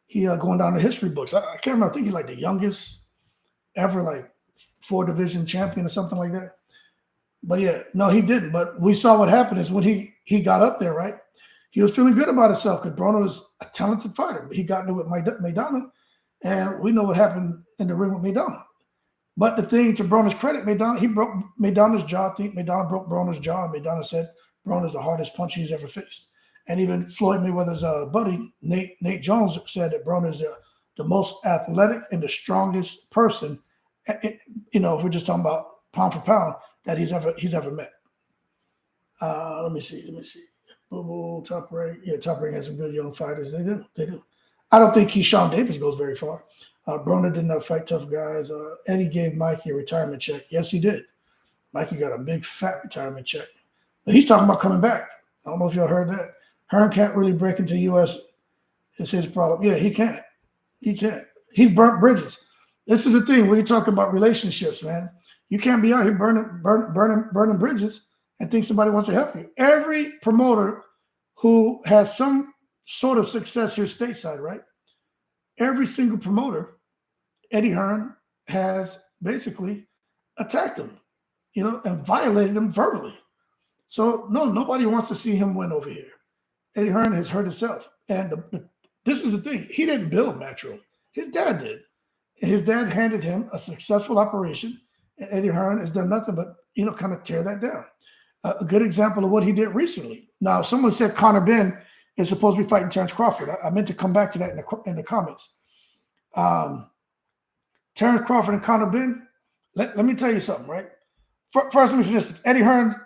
[SPEAKER 1] he going down the history books. I can't remember. I think he's like the youngest ever 4-division champion or something like that. But yeah, no, he didn't. But we saw what happened is when he got up there, right? He was feeling good about himself because Broner was a talented fighter. He got into it with Maidana, and we know what happened in the ring with Maidana. But the thing, to Broner's credit, he broke Maidana's jaw. I think Maidana broke Broner's jaw, and Maidana said Broner's the hardest punch he's ever faced. And even Floyd Mayweather's buddy, Nate Jones, said that Broner's the most athletic and the strongest person, if we're just talking about pound for pound, that he's ever met. Let me see. Boo, Top Rank. Yeah, Top Rank has some good young fighters. They do. I don't think Keyshawn Davis goes very far. Broner did not fight tough guys. Eddie gave Mikey a retirement check. Yes, he did. Mikey got a big fat retirement check. But he's talking about coming back. I don't know if y'all heard that. Hearn can't really break into the U.S. It's his problem. Yeah, he can't. He's burnt bridges. This is the thing when you talk about relationships, man. You can't be out here burning bridges and think somebody wants to help you. Every promoter who has some sort of success here stateside, right? Every single promoter, Eddie Hearn has basically attacked him, and violated him verbally. So no, nobody wants to see him win over here. Eddie Hearn has hurt himself. And this is the thing. He didn't build Matchroom. His dad did. And his dad handed him a successful operation, and Eddie Hearn has done nothing but, kind of tear that down. A good example of what he did recently. Now, someone said Conor Benn is supposed to be fighting Terrence Crawford. I meant to come back to that in the comments. Terrence Crawford and Conor Benn, let me tell you something, right? First, let me finish this. Eddie Hearn,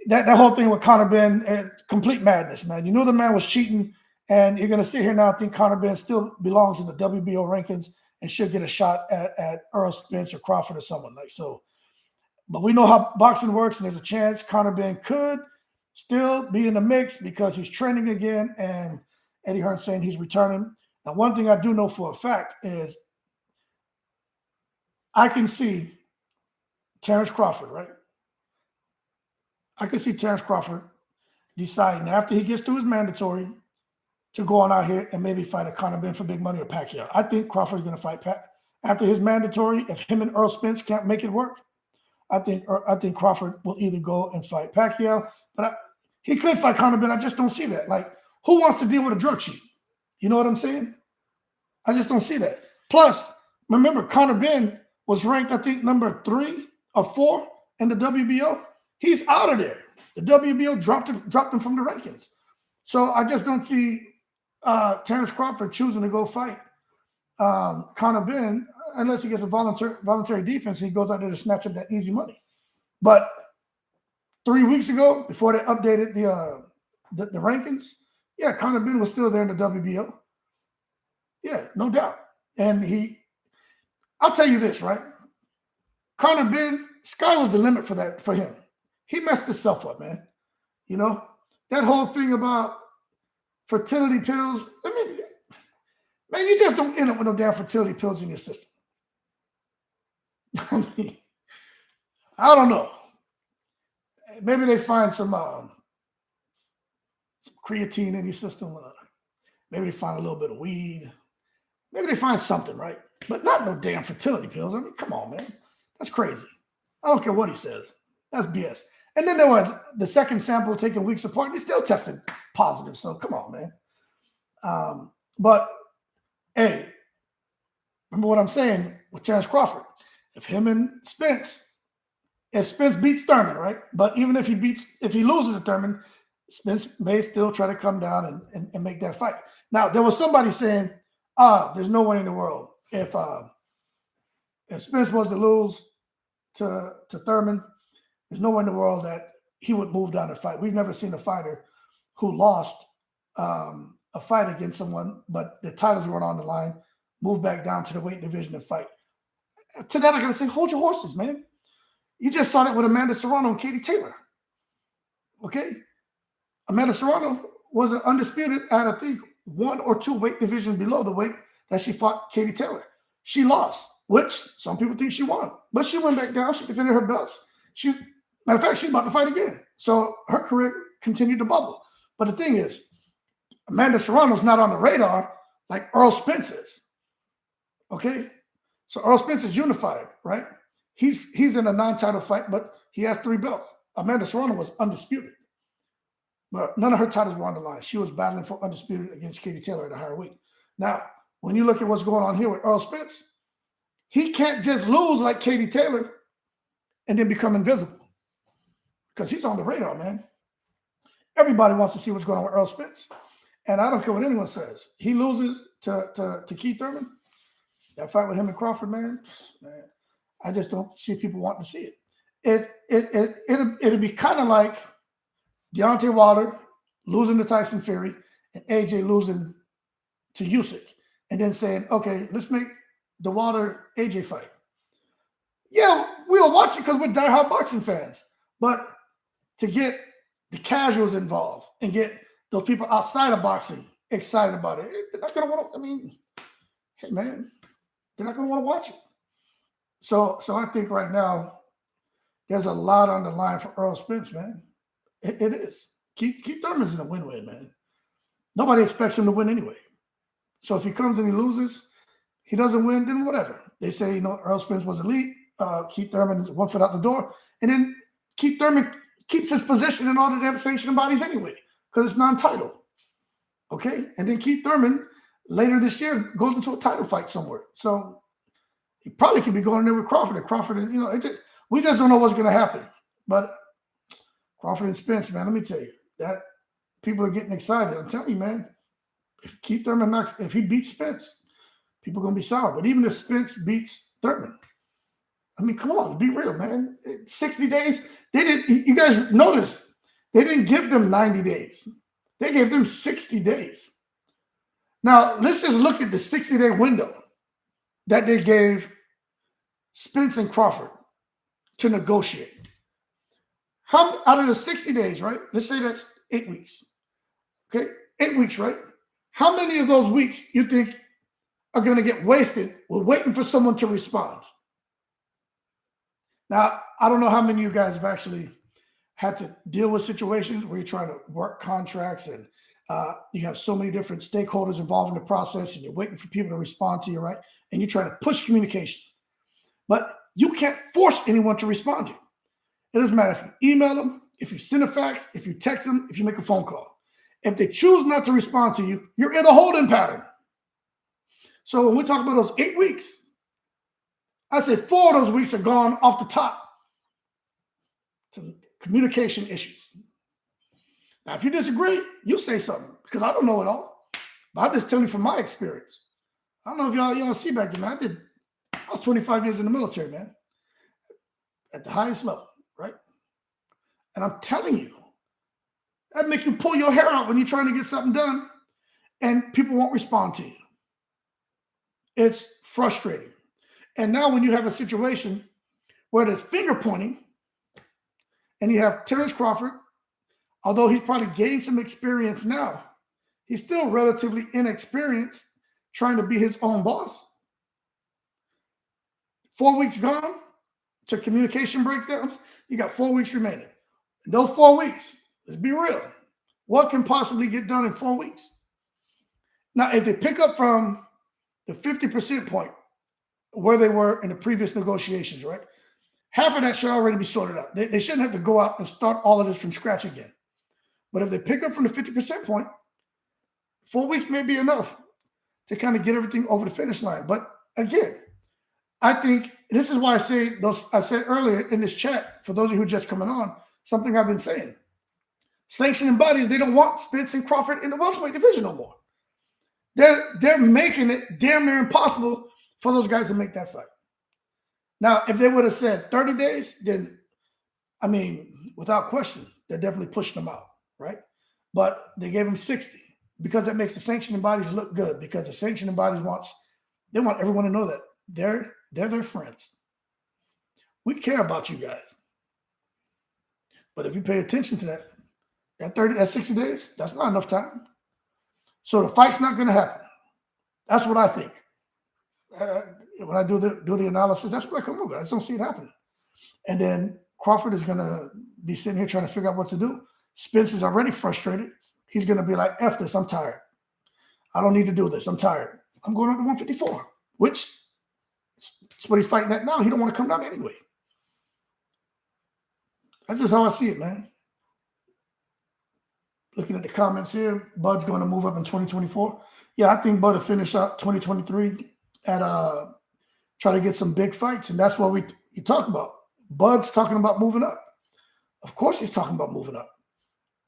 [SPEAKER 1] that whole thing with Conor Benn, complete madness, man. You know the man was cheating, and you're going to sit here now and think Conor Benn still belongs in the WBO rankings and should get a shot at Errol Spence or Crawford or someone like so. But we know how boxing works, and there's a chance Conor Benn could still be in the mix because he's training again, and Eddie Hearn saying he's returning. Now, one thing I do know for a fact is I can see Terrence Crawford, right? I can see Terrence Crawford deciding after he gets through his mandatory to go on out here and maybe fight a Conor Benn for big money or Pacquiao. I think Crawford's going to fight after his mandatory. If him and Errol Spence can't make it work, I think Crawford will either go and fight Pacquiao, but he could fight Conor Benn. I just don't see that. Like, who wants to deal with a drug cheat? You know what I'm saying? I just don't see that. Plus, remember, Conor Benn was ranked, I think, number 3 or 4 in the WBO. He's out of there. The WBO dropped him from the rankings. So I just don't see Terrence Crawford choosing to go fight Conor Benn unless he gets a voluntary defense and he goes out there to snatch up that easy money. But 3 weeks ago, before they updated the rankings, yeah, Conor Benn was still there in the WBO. Yeah, no doubt. And I'll tell you this, right? Conor Benn, sky was the limit for him. He messed himself up, man. That whole thing about fertility pills. Man, you just don't end up with no damn fertility pills in your system. I mean, I don't know. Maybe they find some creatine in your system. Maybe they find a little bit of weed. Maybe they find something, right? But not no damn fertility pills. I mean, come on, man. That's crazy. I don't care what he says. That's BS. And then there was the second sample taken weeks apart, and he still tested positive. So come on, man. But hey, remember what I'm saying with Terrence Crawford. If Spence beats Thurman, right? But even if he loses to Thurman, Spence may still try to come down and make that fight. Now, there was somebody saying, there's no way in the world if Spence was to lose to Thurman, there's no way in the world that he would move down and fight. We've never seen a fighter who lost a fight against someone, but the titles weren't on the line, move back down to the weight division and fight. To that, I got to say, hold your horses, man. You just saw that with Amanda Serrano and Katie Taylor. Okay? Amanda Serrano was undisputed at, I think, 1 or 2 weight divisions below the weight that she fought Katie Taylor. She lost, which some people think she won. But she went back down. She defended her belts. Matter of fact, she's about to fight again. So her career continued to bubble. But the thing is, Amanda Serrano's not on the radar like Errol Spence is. Okay? So Errol Spence is unified, right? He's in a non-title fight, but he has 3 belts. Amanda Serrano was undisputed. But none of her titles were on the line. She was battling for undisputed against Katie Taylor at a higher weight. Now, when you look at what's going on here with Errol Spence, he can't just lose like Katie Taylor and then become invisible. Because he's on the radar, man. Everybody wants to see what's going on with Errol Spence. And I don't care what anyone says. He loses to Keith Thurman. That fight with him and Crawford, man, I just don't see people wanting to see it. It'll be kind of like Deontay Wilder losing to Tyson Fury and AJ losing to Usyk, and then saying, okay, let's make the Wilder AJ fight. Yeah, we'll watch it because we're diehard boxing fans. But to get the casuals involved and get those people outside of boxing excited about it, they're not going to want to, hey, man, they're not going to want to watch it. So I think right now there's a lot on the line for Errol Spence, man. It is. Keith Thurman's in a win-win, man. Nobody expects him to win anyway. So if he comes and he loses, he doesn't win, then whatever. They say, Errol Spence was elite. Keith Thurman is 1 foot out the door. And then Keith Thurman keeps his position in all the damn sanctioning bodies anyway, because it's non-title. Okay? And then Keith Thurman, later this year, goes into a title fight somewhere. So he probably could be going there with Crawford. And Crawford, we just don't know what's going to happen. But Crawford and Spence, man, let me tell you, that people are getting excited. I'm telling you, man, if Keith Thurman if he beats Spence, people are going to be sour. But even if Spence beats Thurman, come on, be real, man. 60 days. You guys noticed, they didn't give them 90 days. They gave them 60 days. Now, let's just look at the 60-day window that they gave Spence and Crawford to negotiate. How out of the 60 days, right? Let's say that's 8 weeks. Okay, 8 weeks, right? How many of those weeks you think are going to get wasted with waiting for someone to respond? Now, I don't know how many of you guys have actually had to deal with situations where you're trying to work contracts and you have so many different stakeholders involved in the process and you're waiting for people to respond to you, right? And you're trying to push communication. But you can't force anyone to respond to you. It doesn't matter if you email them, if you send a fax, if you text them, if you make a phone call. If they choose not to respond to you, you're in a holding pattern. So when we talk about those 8 weeks, I say 4 of those weeks are gone off the top to communication issues. Now, if you disagree, you say something because I don't know it all. But I'm just telling you from my experience. I don't know if y'all see back then, man. I was 25 years in the military, man, at the highest level, right? And I'm telling you, that make you pull your hair out when you're trying to get something done and people won't respond to you. It's frustrating. And now when you have a situation where there's finger pointing and you have Terrence Crawford, although he's probably gained some experience now, he's still relatively inexperienced trying to be his own boss. 4 weeks gone to communication breakdowns. You got 4 weeks remaining. In those 4 weeks, let's be real. What can possibly get done in 4 weeks? Now, if they pick up from the 50% point where they were in the previous negotiations, right? Half of that should already be sorted out. They shouldn't have to go out and start all of this from scratch again. But if they pick up from the 50% point, 4 weeks may be enough to kind of get everything over the finish line. But again, I think this is why I said earlier in this chat, for those of you who are just coming on, something I've been saying. Sanctioning bodies, they don't want Spence and Crawford in the welterweight division no more. They're making it damn near impossible for those guys to make that fight. Now, if they would have said 30 days, then, without question, they're definitely pushing them out, right? But they gave them 60 because that makes the sanctioning bodies look good, because the sanctioning bodies wants They want everyone to know that they're their friends. We care about you guys. But if you pay attention to that 60 days, that's not enough time. So the fight's not going to happen. That's what I think. When I do the analysis, that's what I come up with. I just don't see it happening. And then Crawford is going to be sitting here trying to figure out what to do. Spence is already frustrated. He's going to be like, F this, I'm tired. I don't need to do this. I'm tired. I'm going up to 154, which is what he's fighting at now. He don't want to come down anyway. That's just how I see it, man. Looking at the comments here, Bud's going to move up in 2024. Yeah, I think Bud will finish out 2023 at try to get some big fights, and that's what you talk about. Bud's talking about moving up. Of course, he's talking about moving up.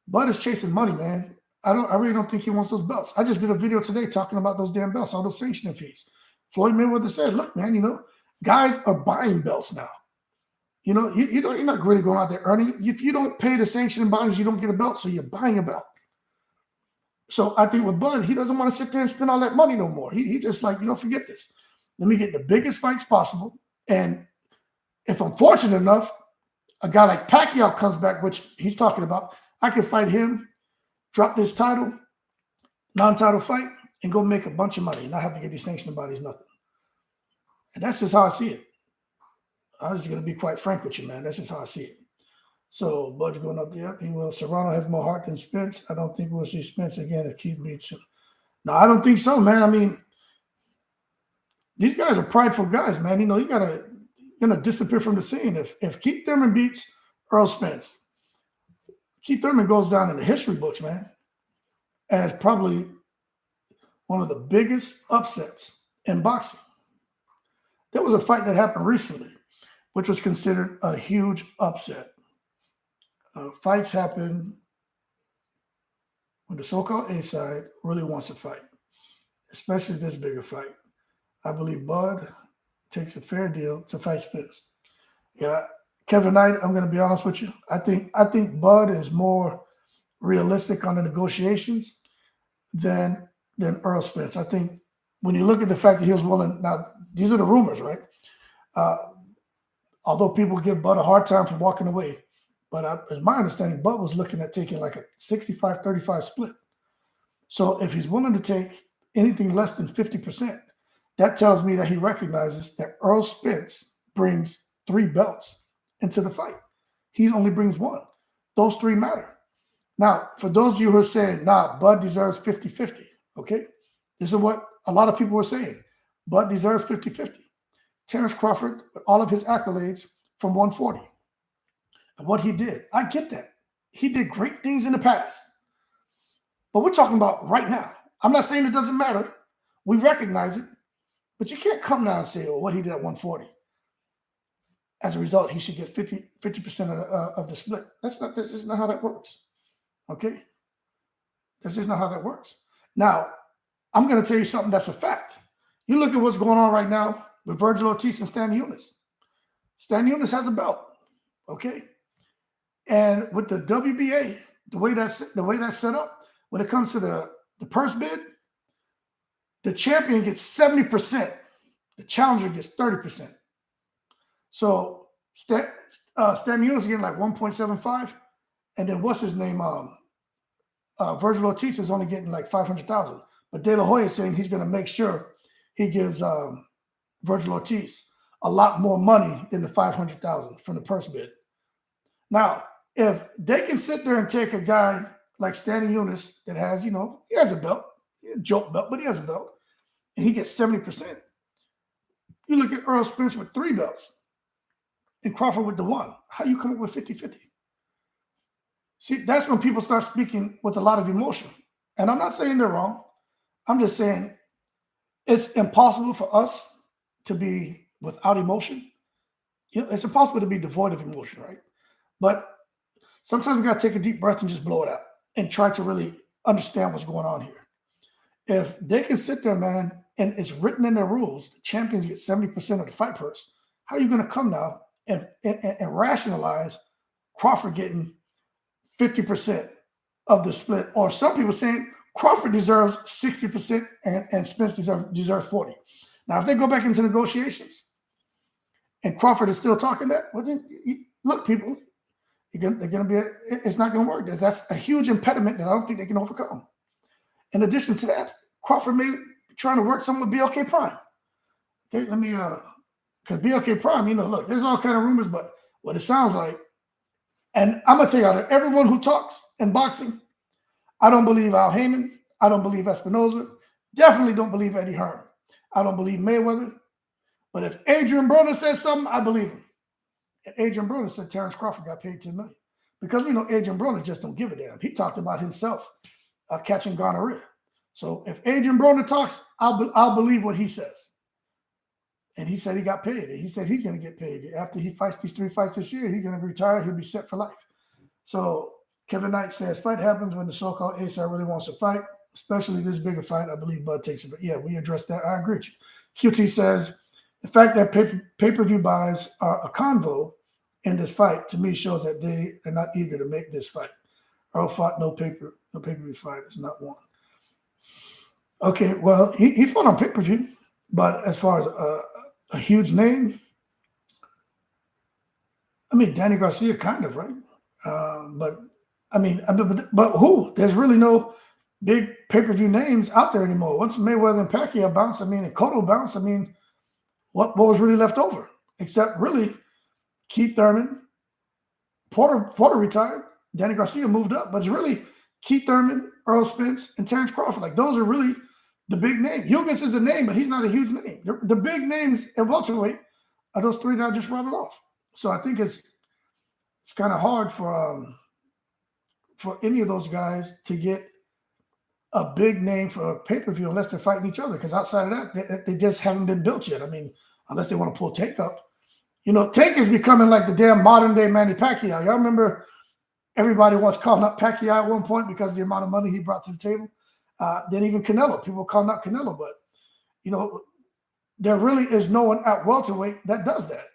[SPEAKER 1] Bud is chasing money, man. I really don't think he wants those belts. I just did a video today talking about those damn belts, all those sanctioning fees. Floyd Mayweather said, "Look, man, guys are buying belts now. You're not really going out there earning. If you don't pay the sanctioning bodies, you don't get a belt. So you're buying a belt. So I think with Bud, he doesn't want to sit there and spend all that money no more. He just like, forget this. Let me get the biggest fights possible. And if I'm fortunate enough, a guy like Pacquiao comes back, which he's talking about, I can fight him, drop this title, non-title fight, and go make a bunch of money, not have to get these sanctioning bodies, nothing. And that's just how I see it. I'm just going to be quite frank with you, man. That's just how I see it. So Bud's going up. Yep, he will. Serrano has more heart than Spence. I don't think we'll see Spence again if Keith beats him. No, I don't think so, man. I mean, these guys are prideful guys, man. You gonna disappear from the scene. If Keith Thurman beats Errol Spence, Keith Thurman goes down in the history books, man, as probably one of the biggest upsets in boxing. There was a fight that happened recently, which was considered a huge upset. Fights happen when the so-called A-side really wants to fight, especially this bigger fight. I believe Bud takes a fair deal to fight Spence. Yeah, Kevin Knight, I'm going to be honest with you. I think Bud is more realistic on the negotiations than Errol Spence. I think when you look at the fact that he was willing, now these are the rumors, right? Although people give Bud a hard time for walking away, but as my understanding, Bud was looking at taking like a 65-35 split. So if he's willing to take anything less than 50%, that tells me that he recognizes that Errol Spence brings 3 belts into the fight. He only brings 1. Those 3 matter. Now, for those of you who are saying, nah, Bud deserves 50-50, okay? This is what a lot of people were saying. Bud deserves 50-50. Terrence Crawford, with all of his accolades from 140. And what he did, I get that. He did great things in the past. But we're talking about right now. I'm not saying it doesn't matter. We recognize it. But you can't come now and say, well, what he did at 140. As a result, he should get 50% of the split. That's just not how that works. Okay? That's just not how that works. Now, I'm going to tell you something that's a fact. You look at what's going on right now with Virgil Ortiz and Stan Eunice. Stan Eunice has a belt. Okay? And with the WBA, the way that's set up, when it comes to the purse bid, the champion gets 70%. The challenger gets 30%. So Stan Eunice is getting like 1.75, and then what's his name? Virgil Ortiz is only getting like 500,000. But De La Hoya is saying he's going to make sure he gives Virgil Ortiz a lot more money than the 500,000 from the purse bid. Now, if they can sit there and take a guy like Stan Eunice that has, he has a belt, a joke belt, but he has a belt, and he gets 70%. You look at Errol Spence with 3 belts and Crawford with the 1. How you come up with 50-50? See, that's when people start speaking with a lot of emotion. And I'm not saying they're wrong. I'm just saying it's impossible for us to be without emotion. It's impossible to be devoid of emotion, right? But sometimes we got to take a deep breath and just blow it out and try to really understand what's going on here. If they can sit there, man, and it's written in their rules, the champions get 70% of the fight purse, how are you going to come now and rationalize Crawford getting 50% of the split? Or some people saying Crawford deserves 60% and Spence deserves 40%. Now, if they go back into negotiations and Crawford is still talking that, well, then, look, people, they're going to be, it's not going to work. That's a huge impediment that I don't think they can overcome. In addition to that, Crawford may be trying to work something with BLK Prime. Okay, let me, because BLK Prime, look, there's all kind of rumors, but what it sounds like, and I'm going to tell you, out of everyone who talks in boxing, I don't believe Al Heyman. I don't believe Espinoza. Definitely don't believe Eddie Hearn. I don't believe Mayweather. But if Adrian Broner says something, I believe him. And Adrian Broner said Terrence Crawford got paid $10 million. Because we know Adrian Broner just don't give a damn. He talked about himself catching gonorrhea. So if Adrian Broner talks, I'll believe what he says. And he said he got paid. And he said he's going to get paid. After he fights these 3 fights this year, he's going to retire. He'll be set for life. So Kevin Knight says fight happens when the so-called ASAP really wants to fight, especially this bigger fight. I believe Bud takes it. But yeah, we addressed that. I agree with you. QT says the fact that pay-per-view buys are a convo in this fight to me shows that they are not eager to make this fight. Earl fought no pay-per-view fight. It's not one. Okay, well, he fought on pay-per-view, but as far as a huge name, I mean, Danny Garcia kind of, right? But who? There's really no big pay-per-view names out there anymore. Once Mayweather and Pacquiao bounced, and Cotto bounced, what was really left over? Except really Keith Thurman, Porter retired, Danny Garcia moved up, but it's really Keith Thurman, Errol Spence, and Terrence Crawford. Like, those are really the big names. Huggins is a name, but he's not a huge name. The big names at welterweight are those 3 that I just rattled off. So I think it's kind of hard for any of those guys to get a big name for a pay-per-view unless they're fighting each other. Because outside of that, they just haven't been built yet. Unless they want to pull Tank up. Tank is becoming like the damn modern-day Manny Pacquiao. Y'all remember everybody was calling up Pacquiao at one point because of the amount of money he brought to the table? Then even Canelo. People were calling out Canelo. But, there really is no one at welterweight that does that.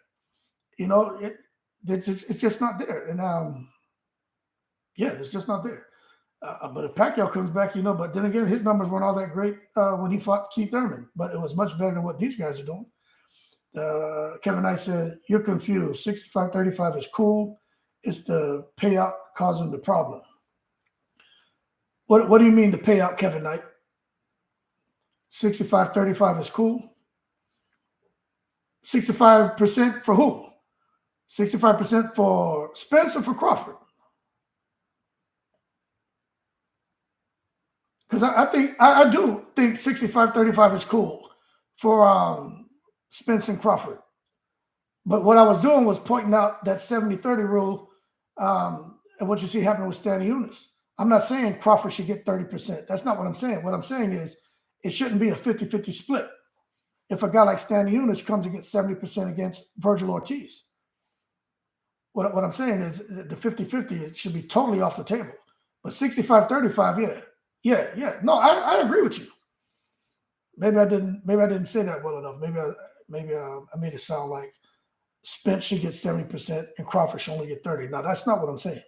[SPEAKER 1] It's just not there. And, it's just not there. But if Pacquiao comes back, but then again, his numbers weren't all that great when he fought Keith Thurman. But it was much better than what these guys are doing. Kevin Knight said, you're confused. 65-35 is cool. It's the payout causing the problem. What do you mean the payout, Kevin Knight? 65-35 is cool. 65% for who? 65% for Spence or for Crawford? Because I do think 65-35 is cool for Spence and Crawford. But what I was doing was pointing out that 70-30 rule and what you see happening with Stanley Eunice. I'm not saying Crawford should get 30%. That's not what I'm saying. What I'm saying is it shouldn't be a 50-50 split. If a guy like Stanley Eunice comes and gets 70% against Virgil Ortiz. What I'm saying is the 50-50 should be totally off the table. But 65-35, yeah. No, I agree with you. Maybe I didn't say that well enough. Maybe I made it sound like Spence should get 70% and Crawford should only get 30%. No, that's not what I'm saying.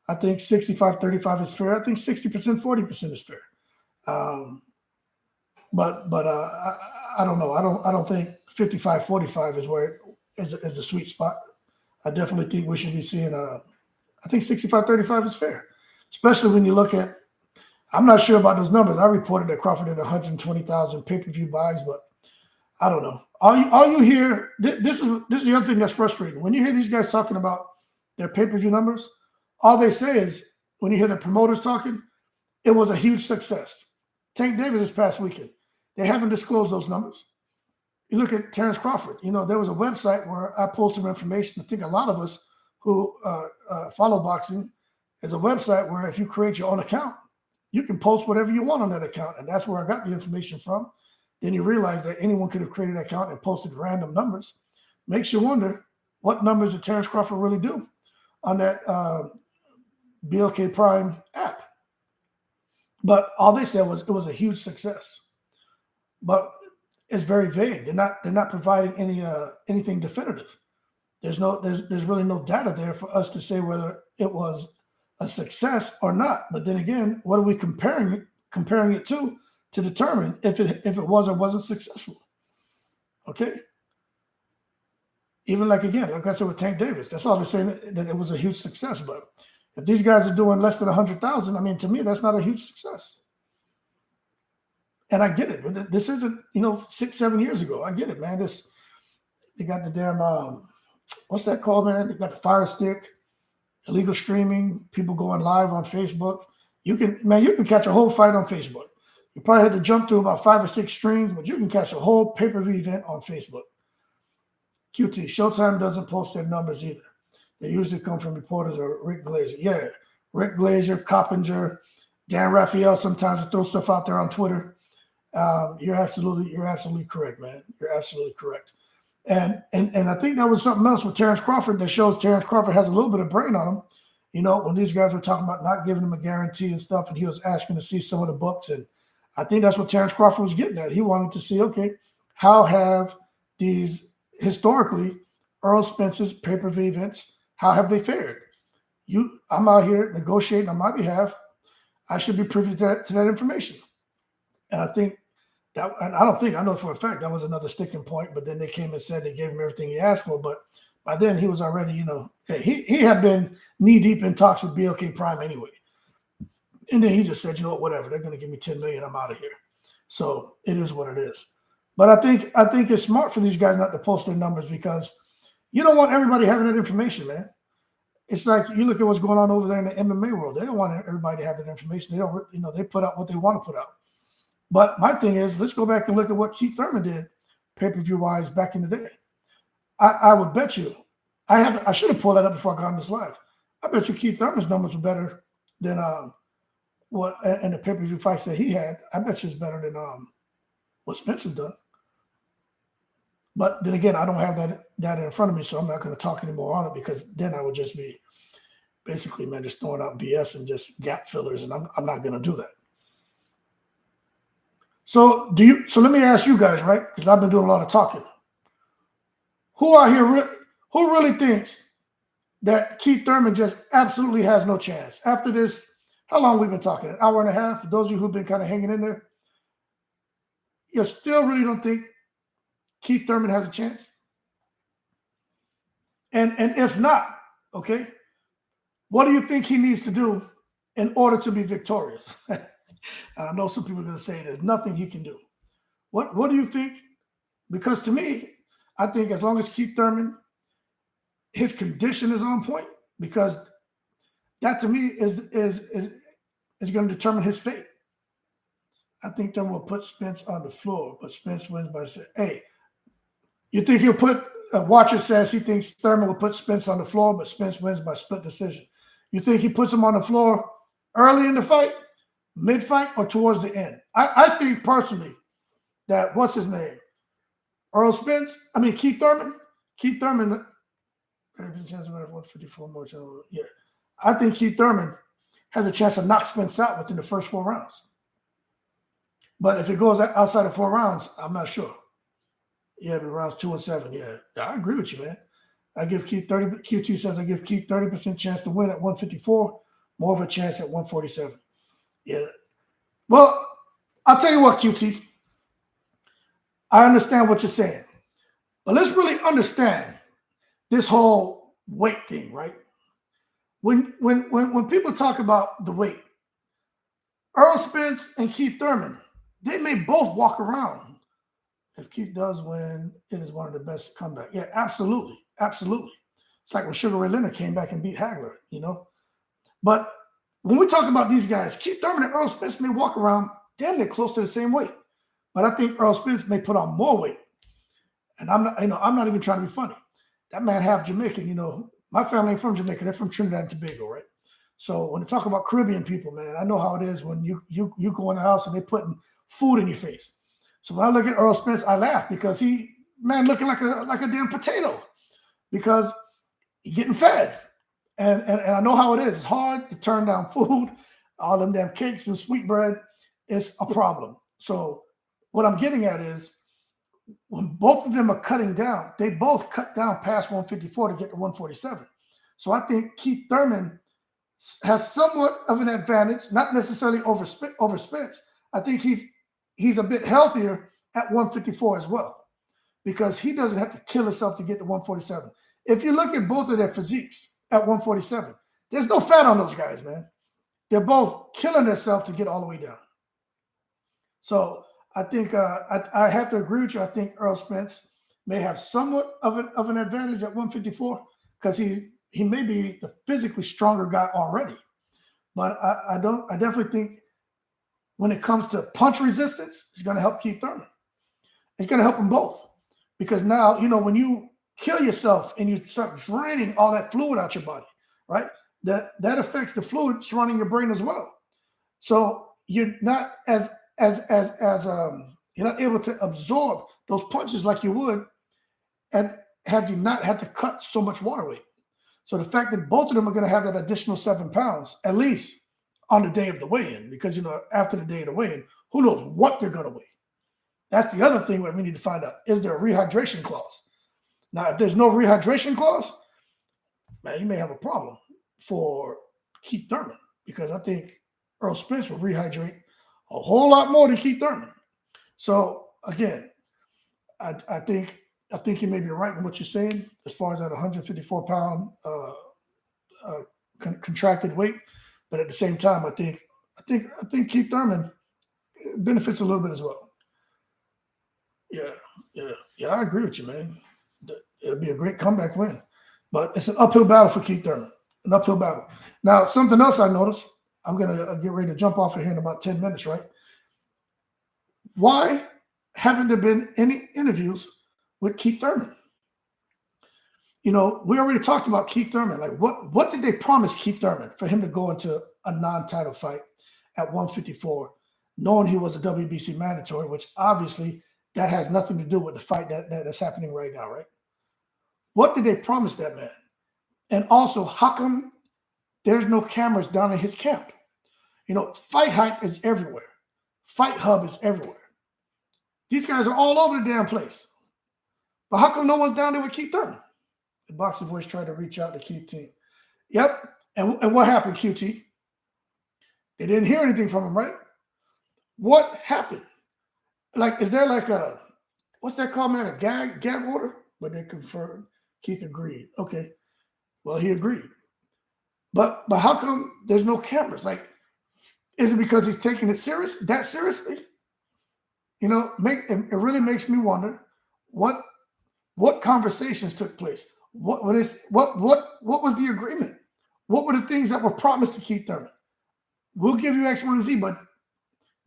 [SPEAKER 1] I think 65-35 is fair. I think 60%, 40% is fair. But I don't know. I don't think 55-45 is where is the sweet spot. I definitely think we should be seeing I think 65-35 is fair, especially when you look at. I'm not sure about those numbers. I reported that Crawford had 120,000 pay-per-view buys, but I don't know. All you hear. This is the other thing that's frustrating. When you hear these guys talking about their pay-per-view numbers, all they say is when you hear the promoters talking, it was a huge success. Tank Davis this past weekend. They haven't disclosed those numbers. You look at Terrence Crawford. There was a website where I pulled some information. I think a lot of us who follow boxing, there's a website where if you create your own account, you can post whatever you want on that account. And that's where I got the information from. Then you realize that anyone could have created an account and posted random numbers. Makes you wonder what numbers did Terrence Crawford really do on that BLK Prime app. But all they said was it was a huge success. But it's very vague. They're not providing anything definitive. There's really no data there for us to say whether it was a success or not. But then again, what are we comparing it to determine if it was or wasn't successful? Okay. Even like I said with Tank Davis, that's all they're saying, that it was a huge success. But if these guys are doing less than 100,000, I mean, to me, that's not a huge success. And I get it, but this isn't 6, 7 years ago. I get it, man. They got the damn what's that called, man? They got the Fire Stick, illegal streaming, people going live on Facebook. You can catch a whole fight on Facebook. You probably had to jump through about 5 or 6 streams, but you can catch a whole pay-per-view event on Facebook. QT, Showtime doesn't post their numbers either. They usually come from reporters or Rick Glazer. Yeah, Rick Glazer, Coppinger, Dan Raphael sometimes will throw stuff out there on Twitter. You're absolutely correct, man. You're absolutely correct. And I think that was something else with Terrence Crawford that shows Terrence Crawford has a little bit of brain on him. When these guys were talking about not giving him a guarantee and stuff, and he was asking to see some of the books, and I think that's what Terrence Crawford was getting at. He wanted to see, okay, how have these historically Errol Spence's pay-per-view events, how have they fared? I'm out here negotiating on my behalf. I should be privy to that information. And I think that, and I know for a fact that was another sticking point, but then they came and said they gave him everything he asked for. But by then he was already, he had been knee deep in talks with BLK Prime anyway. And then he just said, whatever, they're going to give me $10 million, I'm out of here. So it is what it is. But I think it's smart for these guys not to post their numbers, because you don't want everybody having that information, man. It's like you look at what's going on over there in the MMA world. They don't want everybody to have that information. They don't, they put out what they want to put out. But my thing is, let's go back and look at what Keith Thurman did pay-per-view wise back in the day. I would bet you, I should have pulled that up before I got on this live. I bet you Keith Thurman's numbers were better than what and the pay-per-view fights that he had. I bet you it's better than what Spence has done. But then again, I don't have that in front of me, so I'm not going to talk anymore on it, because then I would just be basically, man, just throwing out BS and just gap fillers, and I'm not going to do that. So let me ask you guys, right? Because I've been doing a lot of talking. Who out here who really thinks that Keith Thurman just absolutely has no chance after this? How long we've been talking? An hour and a half. For those of you who've been kind of hanging in there, you still really don't think Keith Thurman has a chance? And if not, okay, what do you think he needs to do in order to be victorious? And I know some people are going to say there's nothing he can do. What do you think? Because to me, I think as long as Keith Thurman, his condition is on point, because that to me is going to determine his fate. I think Thurman will put Spence on the floor, but Spence wins by saying, hey, you think he'll put, Watcher says he thinks Thurman will put Spence on the floor, but Spence wins by split decision. You think he puts him on the floor early in the fight, mid-fight, or towards the end? I think personally that, what's his name? Keith Thurman, 154 more. Yeah. I think Keith Thurman has a chance to knock Spence out within the first 4 rounds. But if it goes outside of 4 rounds, I'm not sure. Yeah, but rounds 2 and 7. Yeah, I agree with you, man. I give Keith 30. QT says I give Keith 30% chance to win at 154, more of a chance at 147. Yeah. Well, I'll tell you what, QT. I understand what you're saying, but let's really understand this whole weight thing, right? When people talk about the weight, Errol Spence and Keith Thurman, they may both walk around. If Keith does win, it is one of the best comebacks. Yeah, absolutely. Absolutely. It's like when Sugar Ray Leonard came back and beat Hagler, But when we talk about these guys, Keith Thurman and Errol Spence may walk around damn near close to the same weight. But I think Errol Spence may put on more weight. And I'm not even trying to be funny. That man half Jamaican, My family ain't from Jamaica. They're from Trinidad and Tobago, right? So when they talk about Caribbean people, man, I know how it is when you go in the house and they putting food in your face. So when I look at Errol Spence, I laugh because looking like a damn potato, because he's getting fed. And I know how it is. It's hard to turn down food. All them damn cakes and sweetbread is a problem. So what I'm getting at is, when both of them are cutting down, they both cut down past 154 to get to 147. So I think Keith Thurman has somewhat of an advantage, not necessarily over Spence. I think he's a bit healthier at 154 as well, because he doesn't have to kill himself to get to 147. If you look at both of their physiques at 147, there's no fat on those guys, man. They're both killing themselves to get all the way down. So I think I have to agree with you. I think Errol Spence may have somewhat of an advantage at 154 because he may be the physically stronger guy already. But I definitely think when it comes to punch resistance, it's going to help Keith Thurman. It's going to help them both. Because now, when you kill yourself and you start draining all that fluid out your body, right? That affects the fluid surrounding your brain as well. So you're not you're not able to absorb those punches like you would and have you not had to cut so much water weight. So the fact that both of them are going to have that additional 7 pounds, at least on the day of the weigh-in, because, after the day of the weigh-in, who knows what they're going to weigh. That's the other thing that we need to find out. Is there a rehydration clause? Now, if there's no rehydration clause, man, you may have a problem for Keith Thurman, because I think Errol Spence will rehydrate a whole lot more than Keith Thurman. So, again, I think you may be right in what you're saying as far as that 154-pound contracted weight. But at the same time, I think Keith Thurman benefits a little bit as well. Yeah, I agree with you, man. It'll be a great comeback win. But it's an uphill battle for Keith Thurman, an uphill battle. Now, something else I noticed, I'm going to get ready to jump off of here in about 10 minutes, right? Why haven't there been any interviews with Keith Thurman? We already talked about Keith Thurman. Like, what did they promise Keith Thurman for him to go into a non-title fight at 154, knowing he was a WBC mandatory, which obviously that has nothing to do with the fight that's happening right now, right? What did they promise that man? And also, how come there's no cameras down in his camp? Fight Hype is everywhere. Fight Hub is everywhere. These guys are all over the damn place. But how come no one's down there with Keith Thurman? The Boxing Voice tried to reach out to Keith team. Yep. And what happened, QT? They didn't hear anything from him, right? What happened? Like, is there like what's that called, man? A gag order? But they confirmed Keith agreed. Okay. Well, he agreed. But how come there's no cameras? Like, is it because he's taking it that seriously? It really makes me wonder what conversations took place. What was the agreement? What were the things that were promised to Keith Thurman? We'll give you X, Y, and Z, but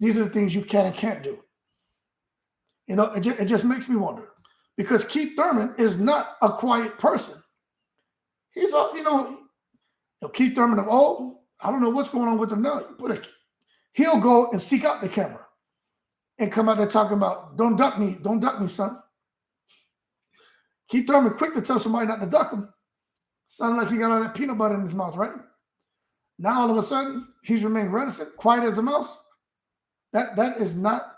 [SPEAKER 1] these are the things you can and can't do. It just makes me wonder, because Keith Thurman is not a quiet person. He's Keith Thurman of old. I don't know what's going on with him now. He'll go and seek out the camera and come out there talking about, don't duck me, son. Keith Thurman quick to tell somebody not to duck him. Sounded like he got all that peanut butter in his mouth, right? Now all of a sudden he's remained reticent, quiet as a mouse. That is not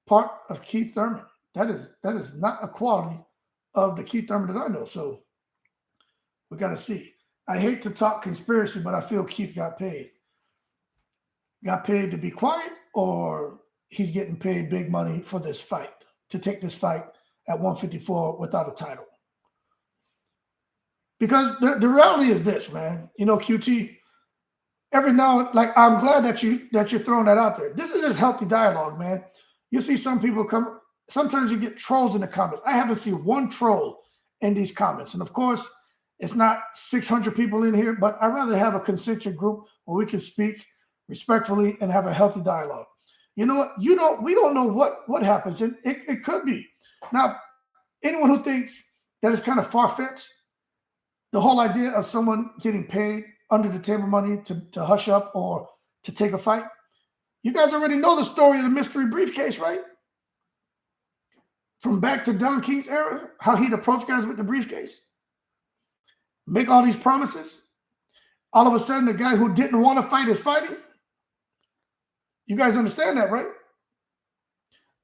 [SPEAKER 1] part of Keith Thurman. That is not a quality of the Keith Thurman that I know. So we got to see. I hate to talk conspiracy, but I feel Keith got paid. Got paid to be quiet, or he's getting paid big money for this fight, to take this fight at 154 without a title. Because the reality is this, man. QT, every now, like, I'm glad that you're throwing that out there. This is just healthy dialogue, man. You see some people come, sometimes you get trolls in the comments. I haven't seen one troll in these comments. And of course, it's not 600 people in here, but I'd rather have a concentric group where we can speak respectfully and have a healthy dialogue. You know what? We don't know what happens. And it could be. Now, anyone who thinks that is kind of far-fetched, the whole idea of someone getting paid under the table money to hush up or to take a fight, you guys already know the story of the mystery briefcase, right? From back to Don King's era, how he'd approach guys with the briefcase, make all these promises. All of a sudden, the guy who didn't want to fight is fighting. You guys understand that, right?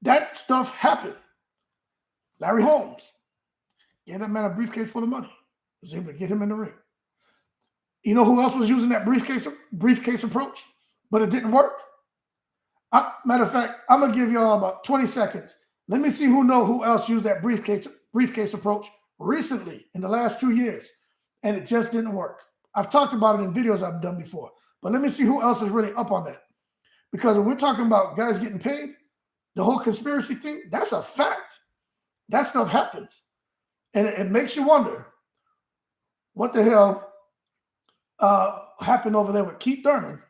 [SPEAKER 1] That stuff happened. Larry Holmes gave that man a briefcase full of money. Was able to get him in the ring. You know who else was using that briefcase approach, but it didn't work? Matter of fact, I'm going to give y'all about 20 seconds. Let me see who else used that briefcase briefcase approach recently in the last 2 years, and it just didn't work. I've talked about it in videos I've done before, but let me see who else is really up on that. Because when we're talking about guys getting paid, the whole conspiracy thing, that's a fact. That stuff happens. And it makes you wonder what the hell happened over there with Keith Thurman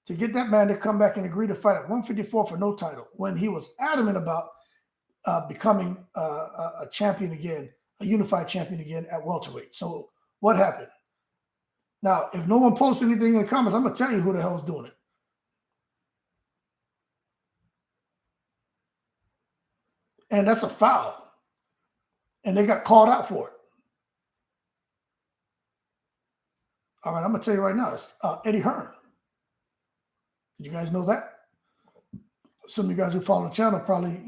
[SPEAKER 1] to get that man to come back and agree to fight at 154 for no title when he was adamant about becoming a champion again, a unified champion again at welterweight. So what happened? Now, if no one posts anything in the comments, I'm going to tell you who the hell is doing it. And that's a foul. And they got called out for it. All right, I'm going to tell you right now, it's Eddie Hearn. Did you guys know that? Some of you guys who follow the channel probably,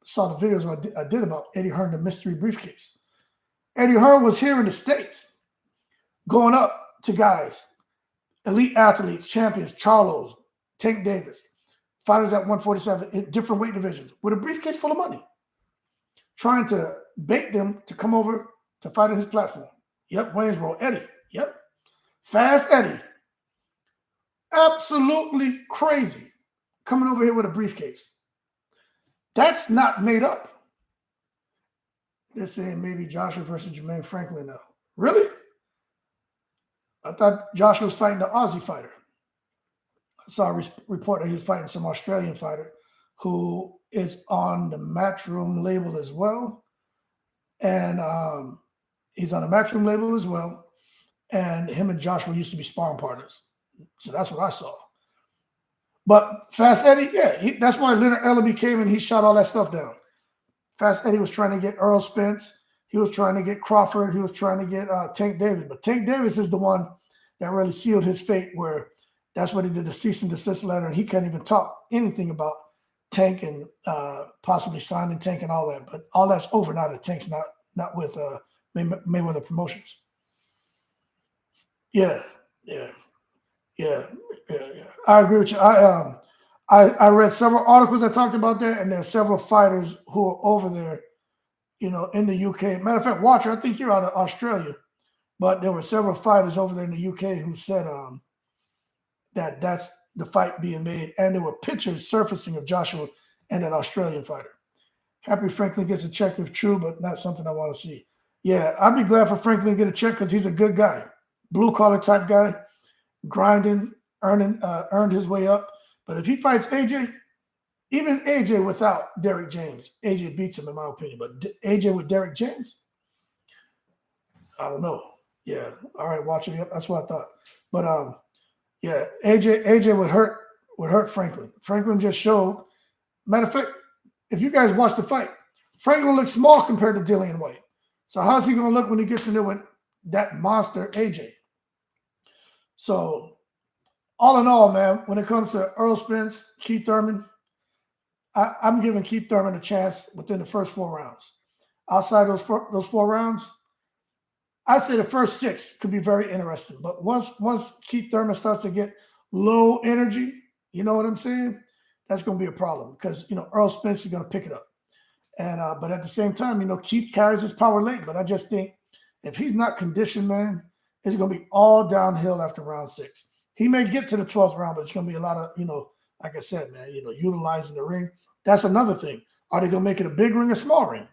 [SPEAKER 1] saw the videos I did about Eddie Hearn, the mystery briefcase. Eddie Hearn was here in the States, going up to guys, elite athletes, champions, Charlos, Tank Davis, fighters at 147 in different weight divisions with a briefcase full of money, trying to bait them to come over to fight on his platform. Yep, Wayne's Roll, Eddie. Yep, Fast Eddie. Absolutely crazy coming over here with a briefcase. That's not made up. They're saying maybe Joshua versus Jermaine Franklin now. Really? I thought Joshua was fighting the Aussie fighter. I saw a report that he was fighting some Australian fighter who is on the Matchroom label as well. And he's on the Matchroom label as well. And him and Joshua used to be sparring partners. So that's what I saw. But Fast Eddie, yeah, that's why Leonard Ellaby came and he shot all that stuff down. Fast Eddie was trying to get Errol Spence. He was trying to get Crawford. He was trying to get Tank Davis. But Tank Davis is the one that really sealed his fate, where that's what he did, the cease and desist letter. And he can't even talk anything about Tank and possibly signing Tank and all that. But all that's over now that Tank's not with Mayweather Promotions. Yeah. I agree with you. I read several articles that talked about that, and there's several fighters who are over there, in the UK. Matter of fact, Watcher, I think you're out of Australia, but there were several fighters over there in the UK who said that that's the fight being made, and there were pictures surfacing of Joshua and that Australian fighter. Happy Franklin gets a check if true, but not something I want to see. Yeah, I'd be glad for Franklin to get a check because he's a good guy, blue collar type guy, grinding, earned his way up. But if he fights AJ, even AJ without Derek James, AJ beats him in my opinion. But AJ with Derek James, I don't know. Yeah, all right, watching. Yep, that's what I thought. But yeah, AJ would hurt Franklin. Franklin just showed. Matter of fact, if you guys watch the fight, Franklin looks small compared to Dillian White. So how's he going to look when he gets in there with that monster AJ? So all in all, man, when it comes to Errol Spence, Keith Thurman, I'm giving Keith Thurman a chance within the first 4 rounds. Outside those 4 rounds, I'd say the first 6 could be very interesting. But once Keith Thurman starts to get low energy, you know what I'm saying? That's going to be a problem because, Errol Spence is going to pick it up. And but at the same time, Keith carries his power late. But I just think if he's not conditioned, man, it's going to be all downhill after round 6. He may get to the 12th round, but it's going to be a lot of, like I said, man, utilizing the ring. That's another thing. Are they going to make it a big ring or small ring?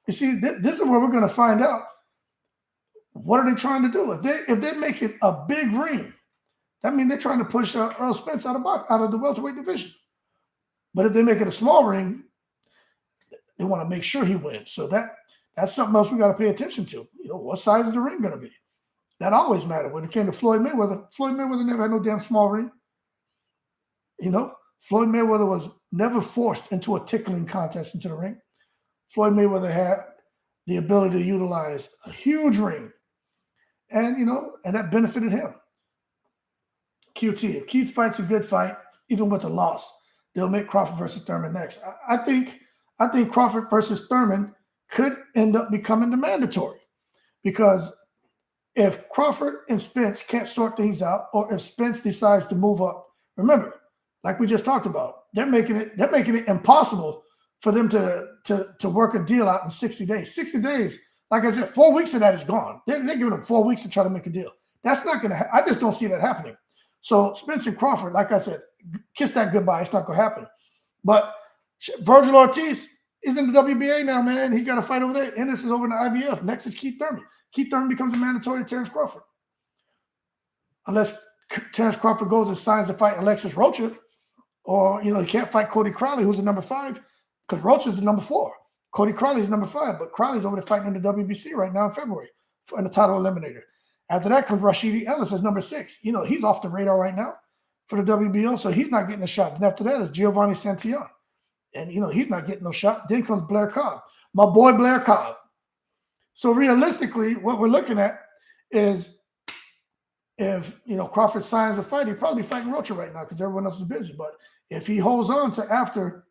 [SPEAKER 1] You see, this is where we're going to find out. What are they trying to do? If they make it a big ring, that means they're trying to push Errol Spence out of the welterweight division. But if they make it a small ring, they want to make sure he wins. So that's something else we got to pay attention to. What size is the ring going to be? That always mattered. When it came to Floyd Mayweather never had no damn small ring. Floyd Mayweather was never forced into a tickling contest into the ring. Floyd Mayweather had the ability to utilize a huge ring. And, and that benefited him. QT, if Keith fights a good fight, even with a loss, they'll make Crawford versus Thurman next. I think Crawford versus Thurman could end up becoming the mandatory because if Crawford and Spence can't sort things out, or if Spence decides to move up, remember, like we just talked about, they're making it impossible for them to to work a deal out in 60 days. 60 days, like I said, 4 weeks of that is gone. They're giving them 4 weeks to try to make a deal. That's not going to I just don't see that happening. So Spence and Crawford, like I said, kiss that goodbye. It's not going to happen. But Virgil Ortiz is in the WBA now, man. He got a fight over there. Ennis is over in the IBF. Next is Keith Thurman. Keith Thurman becomes a mandatory to Terrence Crawford. Unless Terrence Crawford goes and signs to fight Alexis Rocha, or, he can't fight Cody Crowley, who's the number 5, because Rocha's the number 4. Cody Crowley's number 5, but Crowley's over there fighting in the WBC right now in February in the title eliminator. After that comes Rashidi Ellis as number 6. He's off the radar right now for the WBO, so he's not getting a shot. And after that is Giovanni Santillon. And, he's not getting no shot. Then comes Blair Cobb, my boy Blair Cobb. So realistically, what we're looking at is if, Crawford signs a fight, he'd probably be fighting Rocha right now because everyone else is busy. But if he holds on to after,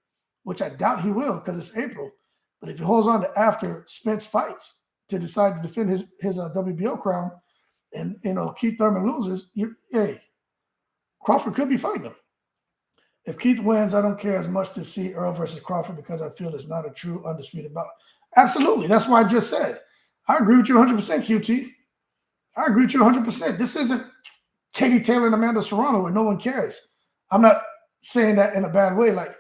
[SPEAKER 1] which I doubt he will because it's April, but if he holds on to after Spence fights to decide to defend his WBO crown and, Keith Thurman loses, Crawford could be fighting him. If Keith wins, I don't care as much to see Earl versus Crawford because I feel it's not a true undisputed bout. Absolutely. That's why I just said. I agree with you 100%, QT. I agree with you 100%. This isn't Katie Taylor and Amanda Serrano where no one cares. I'm not saying that in a bad way. Like,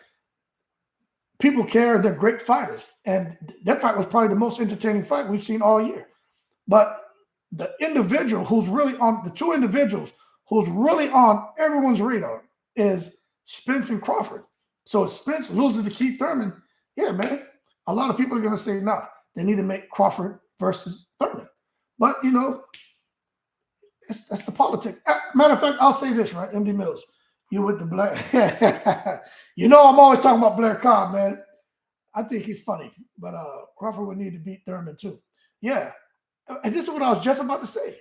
[SPEAKER 1] people care. They're great fighters. And that fight was probably the most entertaining fight we've seen all year. But the individual who's really on, the two individuals who's really on everyone's radar is Spence and Crawford. So if Spence loses to Keith Thurman, yeah, man, a lot of people are going to say, nah, they need to make Crawford versus Thurman. But, that's the politics. Matter of fact, I'll say this, right, MD Mills. You with the Blair. I'm always talking about Blair Cobb, man. I think he's funny. But Crawford would need to beat Thurman, too. Yeah. And this is what I was just about to say.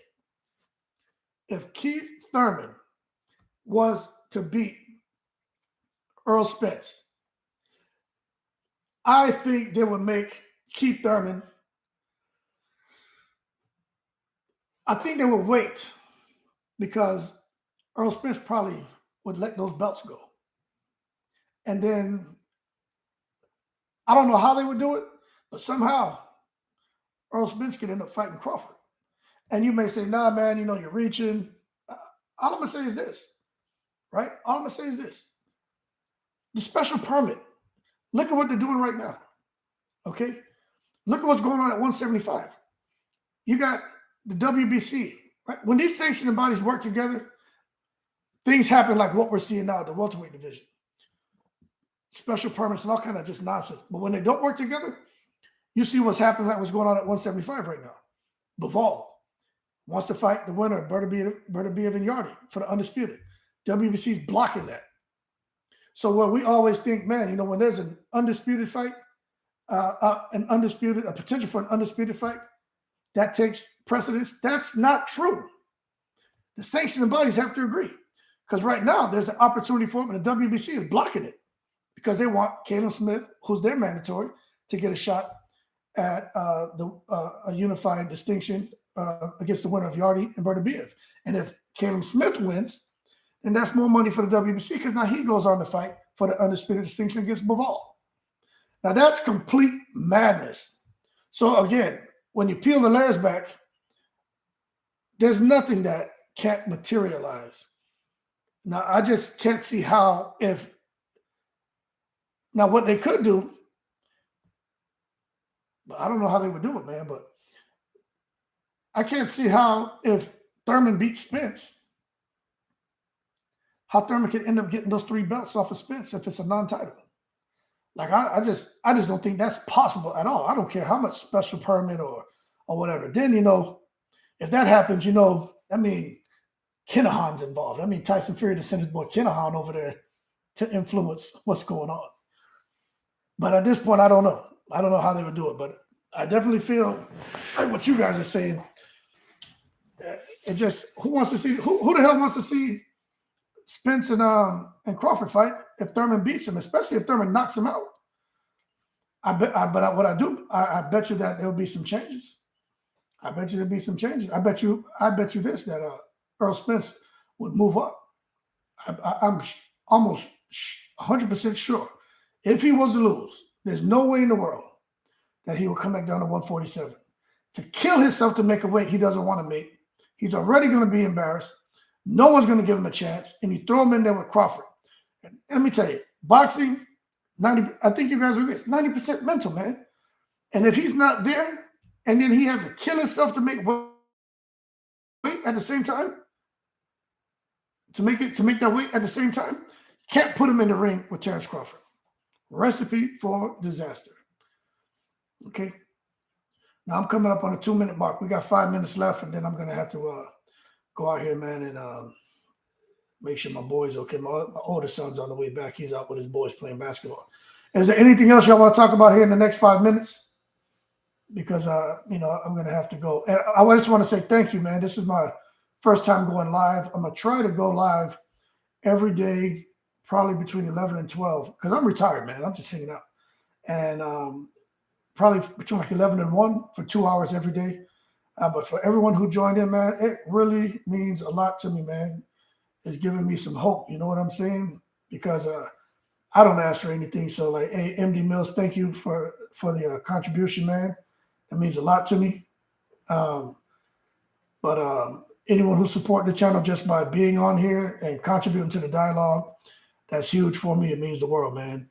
[SPEAKER 1] If Keith Thurman was to beat Errol Spence, I think they would make Keith Thurman. I think they would wait because Errol Spence probably would let those belts go. And then I don't know how they would do it, but somehow Errol Spence could end up fighting Crawford. And you may say, nah, man, you're reaching. All I'm going to say is this, right? All I'm going to say is this. The special permit. Look at what they're doing right now. Okay? Look at what's going on at 175. You got the WBC, right? When these sanctioning bodies work together, things happen like what we're seeing now at the welterweight division. Special permits and all kind of just nonsense. But when they don't work together, you see what's happening, like what's going on at 175 right now. Bivol wants to fight the winner of Bertabiev and Yardy for the undisputed. WBC's blocking that. So what we always think, man, when there's an undisputed fight, a potential for an undisputed fight, that takes precedence. That's not true. The sanctioning bodies have to agree. Because right now, there's an opportunity for them, and the WBC is blocking it because they want Caleb Smith, who's their mandatory, to get a shot at a unified distinction against the winner of Yardy and Bertabiev. And if Caleb Smith wins, then that's more money for the WBC because now he goes on to fight for the undisputed distinction against Bivol. Now, that's complete madness. So, again, when you peel the layers back, there's nothing that can't materialize. Now, I just can't see how now what they could do, but I don't know how they would do it, man, but I can't see how if Thurman beats Spence, how Thurman could end up getting those 3 belts off of Spence if it's a non-title. Like, I just don't think that's possible at all. I don't care how much special permit or whatever. Then, if that happens, Kinahan's involved. Tyson Fury to send his boy Kinahan over there to influence what's going on. But at this point, I don't know. I don't know how they would do it. But I definitely feel like what you guys are saying. It just, who the hell wants to see Spence and Crawford fight if Thurman beats him, especially if Thurman knocks him out? I bet you that there'll be some changes. I bet you there'll be some changes. I bet you this, that Errol Spence would move up. I'm almost 100% sure. If he was to lose, there's no way in the world that he will come back down to 147. To kill himself to make a weight he doesn't want to make. He's already going to be embarrassed. No one's going to give him a chance. And you throw him in there with Crawford. And let me tell you, boxing, 90, I think you guys are this, 90% mental, man. And if he's not there, and then he has to kill himself to make weight at the same time, to make that weight at the same time, can't put him in the ring with Terrence Crawford. Recipe for disaster. Okay. Now I'm coming up on a 2-minute mark. We got 5 minutes left, and then I'm gonna have to go out here, man, and make sure my boy's okay. My oldest son's on the way back. He's out with his boys playing basketball. Is there anything else y'all want to talk about here in the next 5 minutes? Because I'm gonna have to go. And I just want to say thank you, man. This is my first time going live. I'm gonna try to go live every day, probably between 11 and 12, because I'm retired, man. I'm just hanging out. And probably between like 11 and 1 for 2 hours every day. But for everyone who joined in, man, it really means a lot to me, man. It's giving me some hope. You know what I'm saying? Because I don't ask for anything. So like, hey, MD Mills, thank you for the contribution, man. That means a lot to me. But anyone who support the channel just by being on here and contributing to the dialogue, that's huge for me. It means the world, man.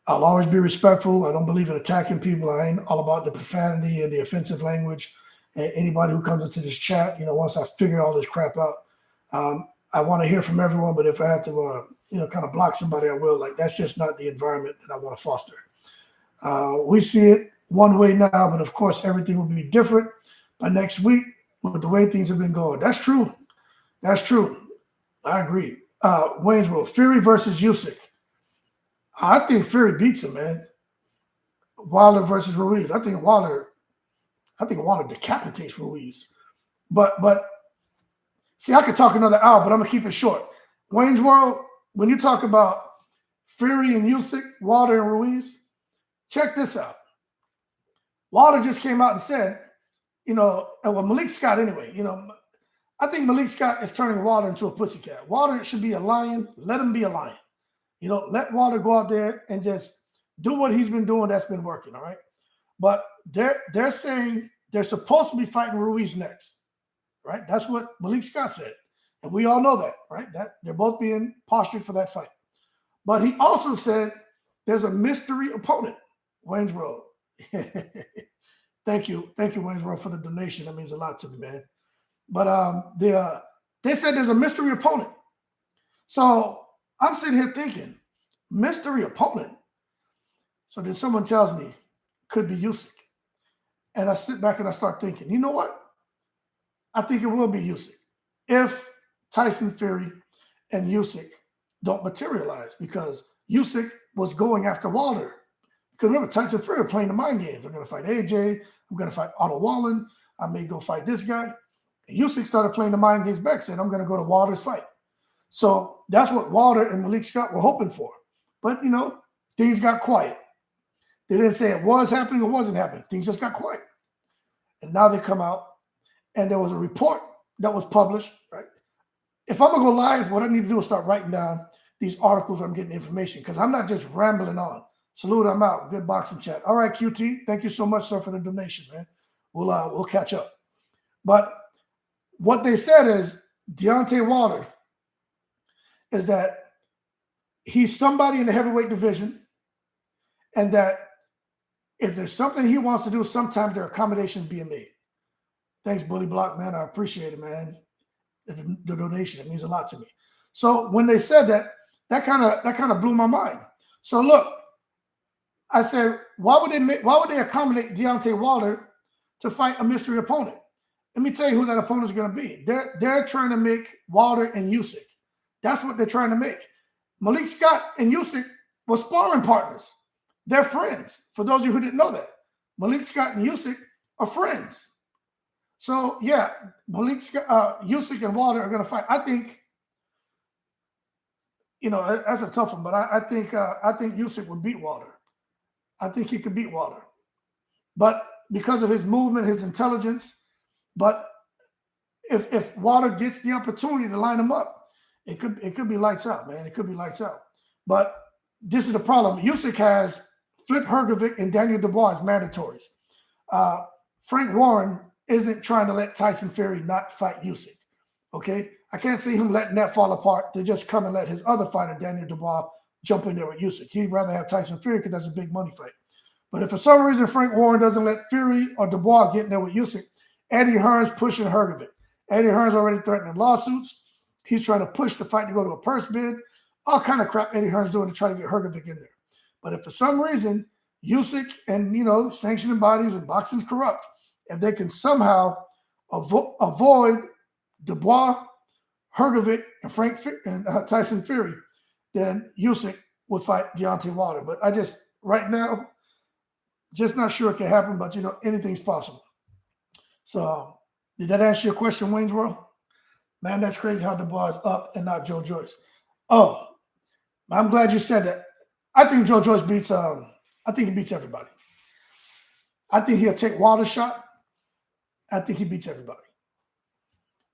[SPEAKER 1] I'll always be respectful. I don't believe in attacking people. I ain't all about the profanity and the offensive language. And anybody who comes into this chat, once I figure all this crap out, I want to hear from everyone. But if I have to, kind of block somebody, I will. Like, that's just not the environment that I want to foster. We see it one way now, but of course, everything will be different by next week with the way things have been going. That's true. That's true. I agree. Wayne's World, Fury versus Usyk. I think Fury beats him, man. Wilder versus Ruiz. I think Wilder decapitates Ruiz. But see, I could talk another hour, but I'm gonna keep it short. Wayne's World, when you talk about Fury and Usyk, Wilder and Ruiz, check this out. Wilder just came out and said, Malik Scott anyway, I think Malik Scott is turning Wilder into a pussycat. Wilder should be a lion. Let him be a lion. Let Wilder go out there and just do what he's been doing that's been working, all right? But they're saying they're supposed to be fighting Ruiz next, right? That's what Malik Scott said. And we all know that, right? That they're both being postured for that fight. But he also said there's a mystery opponent, Wayne's World. Thank you, Wayne's World, for the donation. That means a lot to me, man. But they said there's a mystery opponent. So I'm sitting here thinking, mystery opponent. So then someone tells me, could be Usyk. And I sit back and I start thinking, you know what? I think it will be Usyk if Tyson Fury and Usyk don't materialize, because Usyk was going after Wilder. Because remember, Tyson Fury are playing the mind games. I'm going to fight AJ. I'm going to fight Otto Wallen. I may go fight this guy. And Usyk started playing the mind games back, said, I'm going to go to Wilder's fight. So that's what Wilder and Malik Scott were hoping for. But, things got quiet. They didn't say it was happening or wasn't happening. Things just got quiet. And now they come out, and there was a report that was published, right? If I'm going to go live, what I need to do is start writing down these articles where I'm getting information, because I'm not just rambling on. Salute, I'm out. Good boxing chat. All right, QT, thank you so much, sir, for the donation, man. We'll catch up. But what they said is Deontay Wilder is that he's somebody in the heavyweight division, and that if there's something he wants to do, sometimes there are accommodations being made. Thanks, Bully Block, man. I appreciate it, man. The donation, it means a lot to me. So when they said that kind of blew my mind. So look, I said, why would they accommodate Deontay Wilder to fight a mystery opponent? Let me tell you who that opponent is going to be. They're trying to make Wilder and Usyk. That's what they're trying to make. Malik Scott and Usyk were sparring partners. They're friends. For those of you who didn't know that, Malik Scott and Usyk are friends. So yeah, Malik Scott, Usyk and Wilder are going to fight. I think, that's a tough one, but I think Usyk would beat Wilder. I think he could beat Wilder, but because of his movement, his intelligence. But if Wilder gets the opportunity to line him up, it could be lights out, man. It could be lights out. But this is the problem. Usyk has Flip Hrgovic and Daniel Dubois as mandatories. Frank Warren isn't trying to let Tyson Fury not fight Usyk. Okay? I can't see him letting that fall apart to just come and let his other fighter, Daniel Dubois, jump in there with Usyk. He'd rather have Tyson Fury because that's a big money fight. But if for some reason Frank Warren doesn't let Fury or Dubois get in there with Usyk, Eddie Hearn's pushing Hrgovic. Eddie Hearn's already threatening lawsuits. He's trying to push the fight to go to a purse bid. All kind of crap Eddie Hearn's doing to try to get Hrgovic in there. But if for some reason Usyk and, sanctioning bodies and boxing's corrupt, if they can somehow avoid Dubois, Hrgovic, and Tyson Fury, then Usyk would fight Deontay Wilder. But right now, just not sure it can happen, but, anything's possible. So, did that answer your question, Wayne's World? Man, that's crazy how Dubois is up and not Joe Joyce. Oh, I'm glad you said that. I think Joe Joyce beats he beats everybody. I think he'll take Wilder's shot. I think he beats everybody.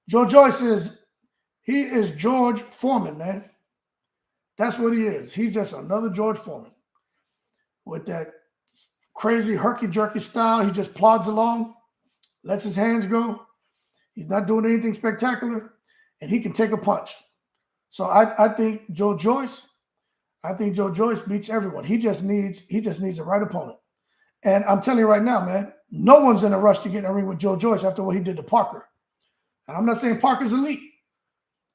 [SPEAKER 1] Joe Joyce is George Foreman, man. That's what he is. He's just another George Foreman. With that crazy herky-jerky style, he just plods along, lets his hands go. He's not doing anything spectacular, and he can take a punch. So I think Joe Joyce beats everyone. He just needs the right opponent. And I'm telling you right now, man, no one's in a rush to get in a ring with Joe Joyce after what he did to Parker. And I'm not saying Parker's elite,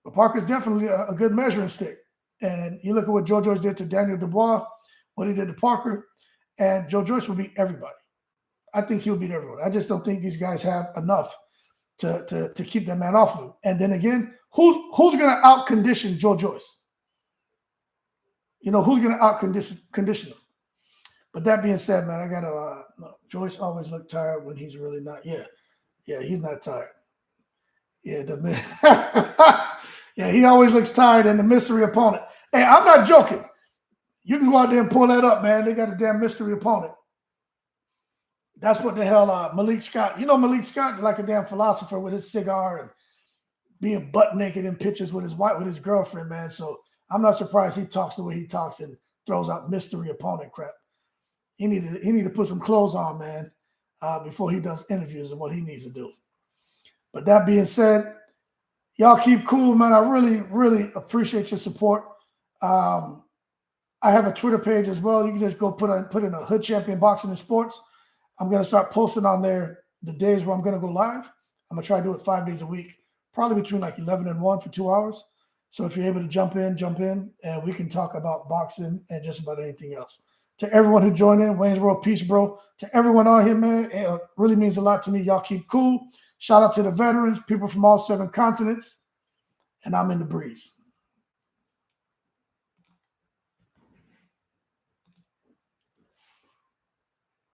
[SPEAKER 1] but Parker's definitely a good measuring stick. And you look at what Joe Joyce did to Daniel Dubois, what he did to Parker, and Joe Joyce will beat everybody. I think he'll beat everyone. I just don't think these guys have enough to keep that man off of him. And then again, who's going to out-condition Joe Joyce? Who's going to out-condition him? But that being said, man, I got to Joyce always look tired when he's really not. Yeah, he's not tired. Yeah, yeah, he always looks tired and the mystery opponent. Hey, I'm not joking. You can go out there and pull that up, man. They got a damn mystery opponent. That's what the hell Malik Scott. Malik Scott, like a damn philosopher with his cigar and being butt naked in pictures with his girlfriend, man. So I'm not surprised he talks the way he talks and throws out mystery opponent crap. He need to put some clothes on, man, before he does interviews and what he needs to do. But that being said, y'all keep cool, man. I really, really appreciate your support. I have a Twitter page as well. You can just go put in a Hood Champion Boxing and Sports. I'm going to start posting on there the days where I'm going to go live. I'm going to try to do it 5 days a week, probably between like 11 and 1 for 2 hours. So if you're able to jump in, and we can talk about boxing and just about anything else. To everyone who joined in, Wayne's World, peace, bro. To everyone on here, man, it really means a lot to me. Y'all keep cool. Shout out to the veterans, people from all 7 continents, and I'm in the breeze.